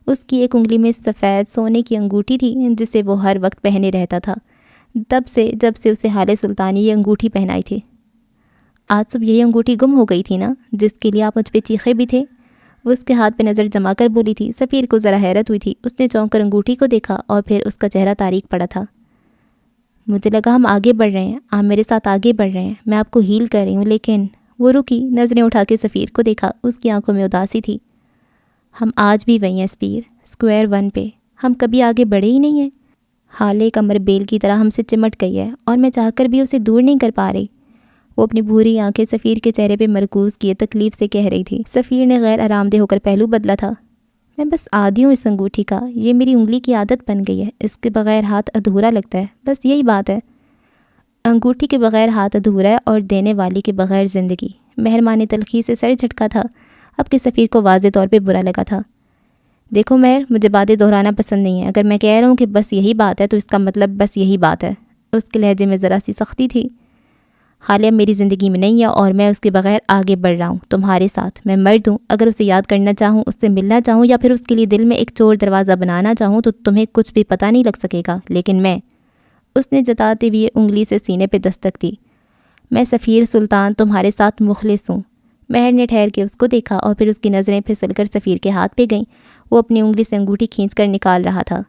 A: اس کی ایک انگلی میں سفید سونے کی انگوٹھی تھی جسے وہ ہر وقت پہنے رہتا تھا، جب سے اسے حال سلطانی یہ انگوٹھی پہنائی تھی۔ آج صبح یہی انگوٹھی گم ہو گئی تھی نا، جس کے لیے آپ مجھ پہ چیخے بھی تھے؟ وہ اس کے ہاتھ پہ نظر جما کر بولی تھی۔ سفیر کو ذرا حیرت ہوئی تھی۔ اس نے چونک کر انگوٹھی کو دیکھا اور پھر اس کا چہرہ تاریک پڑا تھا۔ مجھے لگا ہم آگے بڑھ رہے ہیں، آپ میرے ساتھ آگے بڑھ رہے ہیں، میں آپ کو ہیل کر رہی ہوں، لیکن وہ رکی، نظریں اٹھا کے سفیر کو دیکھا۔ اس کی آنکھوں میں اداسی تھی۔ ہم آج بھی وہی ہیں سفیر، اسکوائر 1 پہ، ہم کبھی آگے بڑھے ہی نہیں ہیں۔ حالے کمر بیل کی طرح ہم سے چمٹ گئی ہے اور میں چاہ کر بھی اسے دور نہیں کر پا رہی۔ وہ اپنی بھوری آنکھیں سفیر کے چہرے پہ مرکوز کیے تکلیف سے کہہ رہی تھی۔ سفیر نے غیر آرام دہ ہو کر پہلو بدلا تھا۔ میں بس عادی ہوں اس انگوٹھی کا، یہ میری انگلی کی عادت بن گئی ہے، اس کے بغیر ہاتھ ادھورا لگتا ہے، بس یہی بات ہے۔ انگوٹھی کے بغیر ہاتھ ادھورا ہے اور دینے والی کے بغیر زندگی۔ مہرماں نے تلخی سے سر جھٹکا تھا، اب کہ سفیر کو واضح طور پہ برا لگا تھا۔ دیکھو مہر، مجھے باتیں دہرانا پسند نہیں ہے، اگر میں کہہ رہا ہوں کہ بس یہی بات ہے تو اس کا مطلب بس یہی بات ہے۔ اس کے لہجے میں ذرا سی سختی تھی۔ حالیہ میری زندگی میں نہیں ہے اور میں اس کے بغیر آگے بڑھ رہا ہوں تمہارے ساتھ. میں مرد ہوں. اگر اسے یاد کرنا چاہوں, اس سے ملنا چاہوں یا پھر اس کے لیے دل میں ایک چور دروازہ بنانا چاہوں تو تمہیں کچھ بھی پتہ نہیں لگ سکے گا. لیکن میں, اس نے جتاتے ہوئے انگلی سے سینے پہ دستک دی, میں سفیر سلطان تمہارے ساتھ مخلص ہوں. مہر نے ٹھہر کے اس کو دیکھا اور پھر اس کی نظریں پھسل کر سفیر کے ہاتھ پہ گئیں. وہ اپنی انگلی سے انگوٹھی کھینچ کر نکال رہا تھا.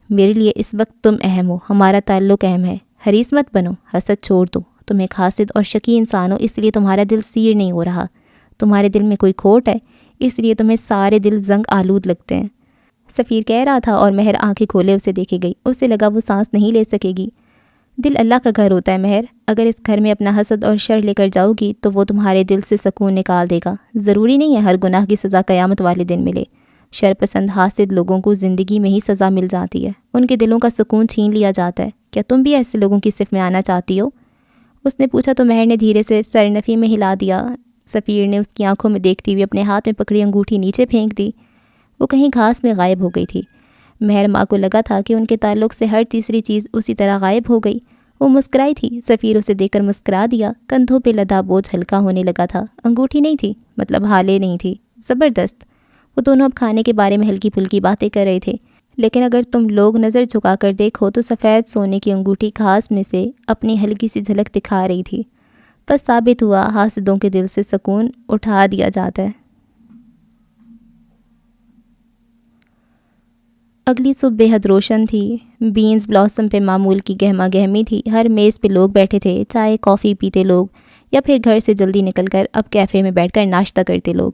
A: میرے لیے اس وقت تم اہم ہو, ہمارا تعلق اہم ہے. حریص مت بنو, حسد چھوڑ دو. تم ایک حاسد اور شکی انسان ہو, اس لیے تمہارا دل سیر نہیں ہو رہا. تمہارے دل میں کوئی کھوٹ ہے, اس لیے تمہیں سارے دل زنگ آلود لگتے ہیں. سفیر کہہ رہا تھا اور مہر آنکھیں کھولے اسے دیکھے گئی. اسے لگا وہ سانس نہیں لے سکے گی. دل اللہ کا گھر ہوتا ہے مہر. اگر اس گھر میں اپنا حسد اور شر لے کر جاؤ گی تو وہ تمہارے دل سے سکون نکال دے گا. ضروری نہیں ہے ہر گناہ کی سزا قیامت والے دن ملے. شر پسند حاسد لوگوں کو زندگی میں ہی سزا مل جاتی ہے, ان کے دلوں کا سکون چھین لیا جاتا ہے. کیا تم بھی ایسے لوگوں کی صف میں آنا چاہتی ہو؟ اس نے پوچھا تو مہر نے دھیرے سے سر نفی میں ہلا دیا. سفیر نے اس کی آنکھوں میں دیکھتی ہوئی اپنے ہاتھ میں پکڑی انگوٹھی نیچے پھینک دی. وہ کہیں گھاس میں غائب ہو گئی تھی. مہر ماں کو لگا تھا کہ ان کے تعلق سے ہر تیسری چیز اسی طرح غائب ہو گئی. وہ مسکرائی تھی. سفیر اسے دیکھ کر مسکرا دیا. کندھوں پہ لدا بوجھ ہلکا ہونے لگا تھا. انگوٹھی نہیں تھی, مطلب ہالے نہیں تھی. زبردست. وہ دونوں اب کھانے کے بارے میں ہلکی پھلکی باتیں کر رہے تھے. لیکن اگر تم لوگ نظر جھکا کر دیکھو تو سفید سونے کی انگوٹھی گھاس میں سے اپنی ہلکی سی جھلک دکھا رہی تھی. بس ثابت ہوا حاسدوں کے دل سے سکون اٹھا دیا جاتا ہے. اگلی صبح بے حد روشن تھی. بینز بلاسم پہ معمول کی گہما گہمی تھی. ہر میز پہ لوگ بیٹھے تھے, چائے کافی پیتے لوگ, یا پھر گھر سے جلدی نکل کر اب کیفے میں بیٹھ کر ناشتہ کرتے لوگ.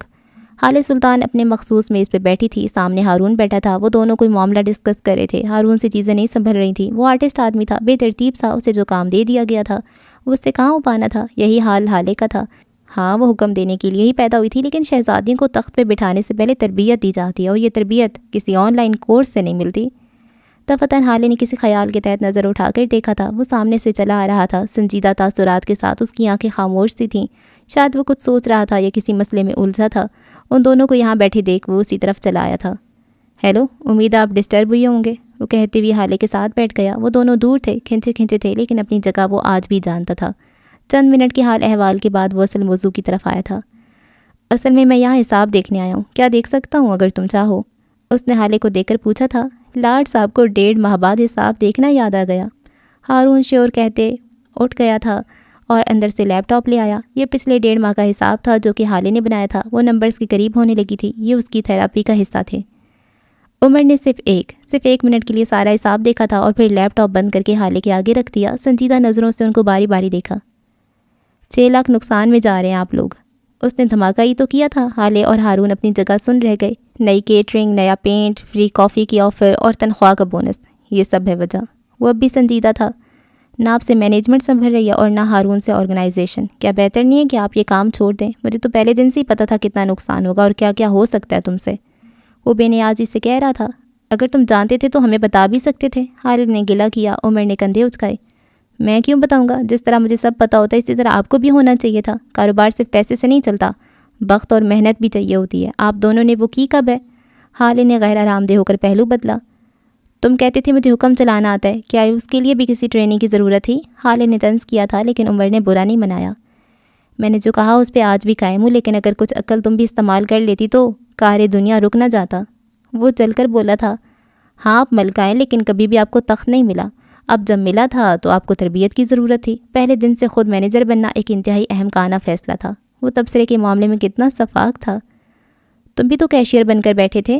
A: حال سلطان اپنے مخصوص میز پہ بیٹھی تھی. سامنے ہارون بیٹھا تھا. وہ دونوں کوئی معاملہ ڈسکس کر رہے تھے. ہارون سے چیزیں نہیں سنبھل رہی تھیں. وہ آرٹسٹ آدمی تھا, بے ترتیب سا. اسے جو کام دے دیا گیا تھا وہ اس سے کہاں ہو پانا تھا. یہی حال حالے کا تھا. ہاں وہ حکم دینے کے لیے ہی پیدا ہوئی تھی, لیکن شہزادیوں کو تخت پہ بٹھانے سے پہلے تربیت دی جاتی ہے, اور یہ تربیت کسی آن لائن کورس سے نہیں ملتی. دفتن حالے نے کسی خیال کے تحت نظر اٹھا کر دیکھا تھا. وہ سامنے سے چلا آ رہا تھا, سنجیدہ تاثرات کے ساتھ. اس کی آنکھیں خاموش سی تھیں. شاید وہ کچھ سوچ رہا تھا یا کسی مسئلے میں الجھا تھا. ان دونوں کو یہاں بیٹھے دیکھ وہ اسی طرف چلا آیا تھا. ہیلو, امید آپ ڈسٹرب ہوئے ہوں گے, وہ کہتے ہوئے حالے کے ساتھ بیٹھ گیا. وہ دونوں دور تھے, کھنچے کھنچے تھے, لیکن اپنی جگہ وہ آج بھی جانتا تھا. چند منٹ کے حال احوال کے بعد وہ اصل موضوع کی طرف آیا تھا. اصل میں یہاں حساب دیکھنے آیا ہوں. کیا دیکھ سکتا ہوں اگر تم چاہو؟ اس نے حالے کو دیکھ کر پوچھا تھا. لارڈ صاحب کو 1.5 ماہ بعد حساب دیکھنا یاد آ گیا. ہارون شور کہتے اٹھ گیا تھا اور اندر سے لیپ ٹاپ لے آیا. یہ پچھلے 1.5 ماہ کا حساب تھا جو کہ حالے نے بنایا تھا. وہ نمبرز کے قریب ہونے لگی تھی. یہ اس کی تھیراپی کا حصہ تھے. عمر نے صرف ایک منٹ کے لیے سارا حساب دیکھا تھا اور پھر لیپ ٹاپ بند کر کے حالے کے آگے رکھ دیا. سنجیدہ نظروں سے ان کو باری باری دیکھا. 6 لاکھ نقصان میں جا رہے ہیں آپ لوگ. اس نے دھماکہ ہی تو کیا تھا. حالے اور ہارون اپنی جگہ سن رہ گئے. نئی کیٹرنگ, نیا پینٹ, فری کافی کی آفر اور تنخواہ کا بونس, یہ سب ہے وجہ. وہ اب بھی سنجیدہ تھا. نہ آپ سے مینجمنٹ سنبھل رہی ہے اور نہ ہارون سے آرگنائزیشن. کیا بہتر نہیں ہے کہ آپ یہ کام چھوڑ دیں؟ مجھے تو پہلے دن سے ہی پتہ تھا کتنا نقصان ہوگا اور کیا کیا ہو سکتا ہے تم سے. وہ بے نیازی سے کہہ رہا تھا. اگر تم جانتے تھے تو ہمیں بتا بھی سکتے تھے. حالد نے گلہ کیا. عمر نے کندھے اچکائے. میں کیوں بتاؤں گا؟ جس طرح مجھے سب پتہ ہوتا ہے اسی طرح آپ کو بھی ہونا چاہیے تھا. کاروبار صرف پیسے سے نہیں چلتا, وقت اور محنت بھی چاہیے ہوتی ہے. آپ دونوں نے وہ کی کب ہے؟ حالد نے غیر آرام دہ ہو کر پہلو بدلا. تم کہتے تھے مجھے حکم چلانا آتا ہے, کیا اس کے لیے بھی کسی ٹریننگ کی ضرورت تھی؟ حالد نے طنز کیا تھا, لیکن عمر نے برا نہیں منایا. میں نے جو کہا اس پہ آج بھی قائم ہوں, لیکن اگر کچھ عقل تم بھی استعمال کر لیتی تو کار دنیا رک نہ جاتا. وہ چل کر بولا تھا. ہاں آپ ملکہ ہیں, لیکن کبھی بھی آپ کو تخت نہیں ملا. اب جب ملا تھا تو آپ کو تربیت کی ضرورت تھی. پہلے دن سے خود مینیجر بننا ایک انتہائی اہم کانہ فیصلہ تھا. وہ تبصرے کے معاملے میں کتنا شفاق تھا. تم بھی تو کیشیئر بن کر بیٹھے تھے.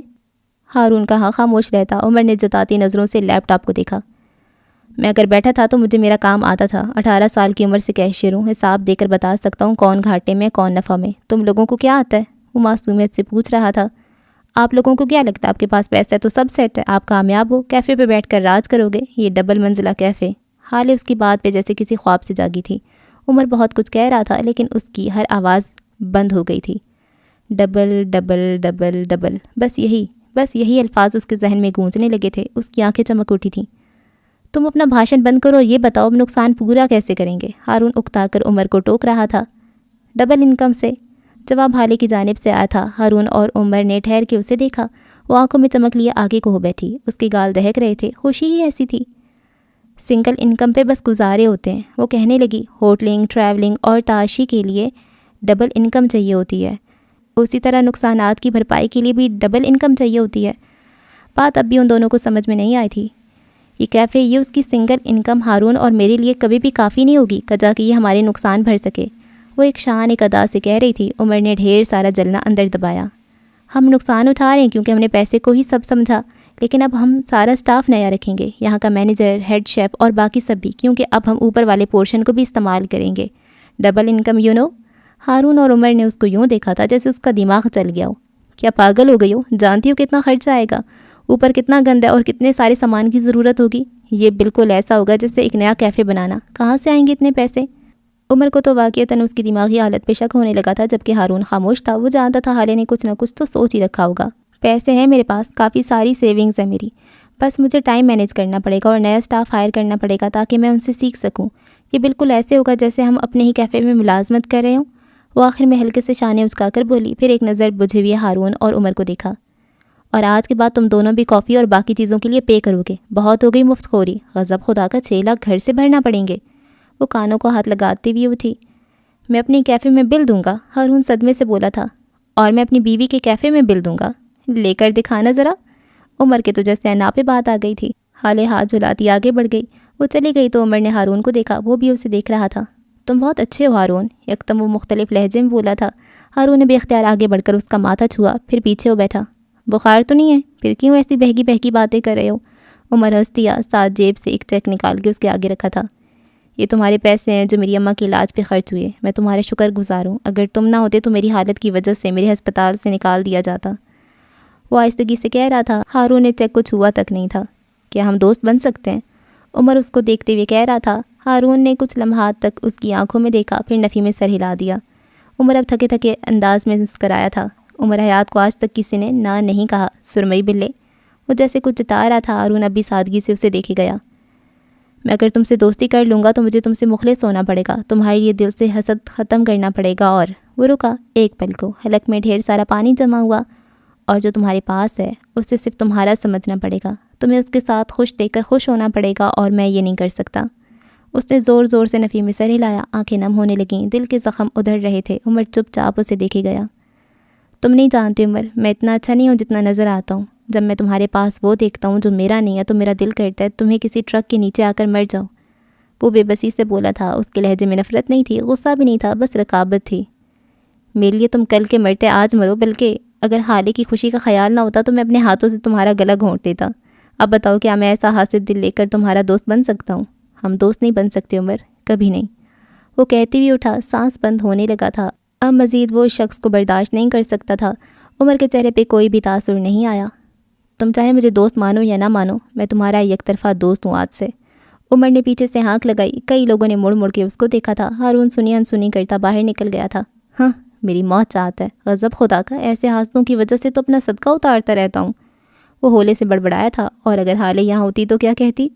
A: ہارون کہا خاموش رہتا. عمر نے جتاتی نظروں سے لیپ ٹاپ کو دیکھا. میں اگر بیٹھا تھا تو مجھے میرا کام آتا تھا. 18 سال کی عمر سے کیشیئر ہوں. حساب دے کر بتا سکتا ہوں کون گھاٹے میں کون نفع میں. تم لوگوں کو کیا آتا ہے؟ وہ معصومیت سے پوچھ رہا تھا. آپ لوگوں کو کیا لگتا ہے آپ کے پاس پیسہ ہے تو سب سیٹ ہے, آپ کامیاب ہو, کیفے پہ بیٹھ کر راج کرو گے. یہ ڈبل منزلہ کیفے. حالے اس کی بات پہ جیسے کسی خواب سے جاگی تھی. عمر بہت کچھ کہہ رہا تھا لیکن اس کی ہر آواز بند ہو گئی تھی. ڈبل ڈبل ڈبل ڈبل, بس یہی الفاظ اس کے ذہن میں گونجنے لگے تھے. اس کی آنکھیں چمک اٹھی تھیں. تم اپنا بھاشن بند کرو اور یہ بتاؤ اب نقصان پورا کیسے کریں گے؟ ہارون اکتا کر عمر کو ٹوک رہا تھا. ڈبل انکم سے. جواب حالے کی جانب سے آیا تھا. ہارون اور عمر نے ٹھہر کے اسے دیکھا. وہ آنکھوں میں چمک لیے آگے کو ہو بیٹھی. اس کے گال دہک رہے تھے. خوشی ہی ایسی تھی. سنگل انکم پہ بس گزارے ہوتے ہیں۔ وہ کہنے لگی ہوٹلنگ، ٹریولنگ اور تعاشی کے لیے ڈبل انکم چاہیے ہوتی ہے، اسی طرح نقصانات کی بھرپائی کے لیے بھی ڈبل انکم چاہیے ہوتی ہے۔ بات اب بھی ان دونوں کو سمجھ میں نہیں آئی تھی۔ یہ کیفے، یہ اس کی سنگل انکم ہارون اور میرے لیے کبھی بھی کافی نہیں ہوگی کجا کہ یہ ہمارے نقصان بھر سکے، وہ ایک شان ایک ادا سے کہہ رہی تھی۔ عمر نے ڈھیر سارا جلنا اندر دبایا۔ ہم نقصان اٹھا رہے ہیں کیونکہ ہم نے پیسے کو ہی سب سمجھا، لیکن اب ہم سارا سٹاف نیا رکھیں گے، یہاں کا مینیجر، ہیڈ شیف اور باقی سب بھی، کیونکہ اب ہم اوپر والے پورشن کو بھی استعمال کریں گے۔ ڈبل انکم ہارون اور عمر نے اس کو یوں دیکھا تھا جیسے اس کا دماغ چل گیا ہو۔ کیا پاگل ہو گئی ہو؟ جانتی ہو کتنا خرچہ آئے گا، اوپر کتنا گند ہے اور کتنے سارے سامان کی ضرورت ہوگی؟ یہ بالکل ایسا ہوگا جیسے ایک نیا کیفے بنانا، کہاں سے آئیں گے اتنے پیسے؟ عمر کو تو واقعتاً اس کی دماغی حالت پہ شک ہونے لگا تھا، جبکہ ہارون خاموش تھا۔ وہ جانتا تھا حالے نے کچھ نہ کچھ تو سوچ ہی رکھا ہوگا۔ پیسے ہیں میرے پاس، کافی ساری سیونگز ہے میری، بس مجھے ٹائم مینیج کرنا پڑے گا اور نیا سٹاف ہائر کرنا پڑے گا تاکہ میں ان سے سیکھ سکوں۔ یہ بالکل ایسے ہوگا جیسے ہم اپنے ہی کیفے میں ملازمت کر رہے ہوں۔ وہ آخر میں ہلکے سے شانے اچکا کر بولی، پھر ایک نظر بجھے ہوئے ہارون اور عمر کو دیکھا۔ اور آج کے بعد تم دونوں بھی کافی اور باقی چیزوں کے لیے پے کرو گے، بہت ہو گئی مفت خوری، غضب خدا کا 6 لاکھ گھر سے بھرنا پڑیں گے۔ وہ کانوں کو ہاتھ لگاتے ہوئے اٹھی۔ میں اپنے کیفے میں بل دوں گا، ہارون صدمے سے بولا تھا۔ اور میں اپنی بیوی کے کیفے میں بل دوں گا، لے کر دکھانا ذرا۔ عمر کے تو جیسے انا پہ بات آ گئی تھی، حالے ہاتھ جھلاتی آگے بڑھ گئی۔ وہ چلی گئی تو عمر نے ہارون کو دیکھا، وہ بھی اسے دیکھ رہا تھا۔ تم بہت اچھے ہو ہارون، یکدم وہ مختلف لہجے میں بولا تھا۔ ہارون نے بے اختیار آگے بڑھ کر اس کا ماتھا چھوا، پھر پیچھے ہو بیٹھا۔ بخار تو نہیں ہے؟ پھر کیوں ایسی بہکی بہکی باتیں کر رہے ہو؟ عمر ہنس دیا، ساتھ جیب سے ایک چیک نکال کے اس کے آگے رکھا تھا۔ یہ تمہارے پیسے ہیں جو میری اماں کے علاج پہ خرچ ہوئے، میں تمہارے شکر گزار ہوں۔ اگر تم نہ ہوتے تو میری حالت کی وجہ سے میرے ہسپتال سے نکال دیا جاتا۔ وہ آہستگی سے کہہ رہا تھا۔ ہارون نے چیک کو چھوا تک نہیں تھا۔ کیا ہم دوست بن سکتے ہیں؟ عمر اس کو دیکھتے ہوئے کہہ رہا تھا۔ ہارون نے کچھ لمحات تک اس کی آنکھوں میں دیکھا، پھر نفی میں سر ہلا دیا۔ عمر اب تھکے تھکے انداز میں مسکرایا تھا۔ عمر حیات کو آج تک کسی نے نہ نہیں کہا، سرمئی بلے۔ وہ جیسے کچھ جتا رہا تھا۔ ہارون اب بھی سادگی سے اسے دیکھے گیا۔ میں اگر تم سے دوستی کر لوں گا تو مجھے تم سے مخلص ہونا پڑے گا، تمہارے لیے دل سے حسد ختم کرنا پڑے گا۔ اور وہ رکا ایک پل کو، حلق میں ڈھیر سارا پانی جمع ہوا۔ اور جو تمہارے پاس ہے اسے صرف تمہارا سمجھنا پڑے گا، تمہیں اس کے ساتھ خوش دیکھ کر خوش ہونا پڑے گا، اور میں یہ نہیں کر سکتا۔ اس نے زور زور سے نفی میں سر ہلایا، آنکھیں نم ہونے لگیں، دل کے زخم ادھر رہے تھے۔ عمر چپ چاپ اسے دیکھے گیا۔ تم نہیں جانتے عمر، میں اتنا اچھا نہیں ہوں جتنا نظر آتا ہوں۔ جب میں تمہارے پاس وہ دیکھتا ہوں جو میرا نہیں ہے تو میرا دل کرتا ہے تمہیں کسی ٹرک کے نیچے آ کر مر جاؤ۔ وہ بے بسی سے بولا تھا، اس کے لہجے میں نفرت نہیں تھی، غصہ بھی نہیں تھا، بس رقابت تھی۔ میرے لیے تم کل کے مرتے آج مرو، بلکہ اگر حالے کی خوشی کا خیال نہ ہوتا تو میں اپنے ہاتھوں سے تمہارا گلا گھونٹ دیتا۔ اب بتاؤ کیا میں ایسا حاسد دل لے کر تمہارا دوست بن سکتا ہوں؟ ہم دوست نہیں بن سکتے عمر، کبھی نہیں۔ وہ کہتے ہوئے اٹھا، سانس بند ہونے لگا تھا۔ اب مزید وہ شخص کو برداشت نہیں کر سکتا تھا۔ عمر کے چہرے پہ کوئی بھی تاثر نہیں آیا۔ تم چاہے مجھے دوست مانو یا نہ مانو، میں تمہارا یک طرفہ دوست ہوں آج سے۔ عمر نے پیچھے سے ہانک لگائی۔ کئی لوگوں نے مڑ مڑ کے اس کو دیکھا تھا۔ ہارون سنی انسنی کرتا باہر نکل گیا تھا۔ ہاں میری موت چاہتا ہے، غضب خدا کا، ایسے حاسدوں کی وجہ سے تو اپنا صدقہ اتارتا رہتا ہوں۔ وہ ہولے سے بڑبڑایا تھا، اور اگر حالے یہاں ہوتی تو کیا کہتی؟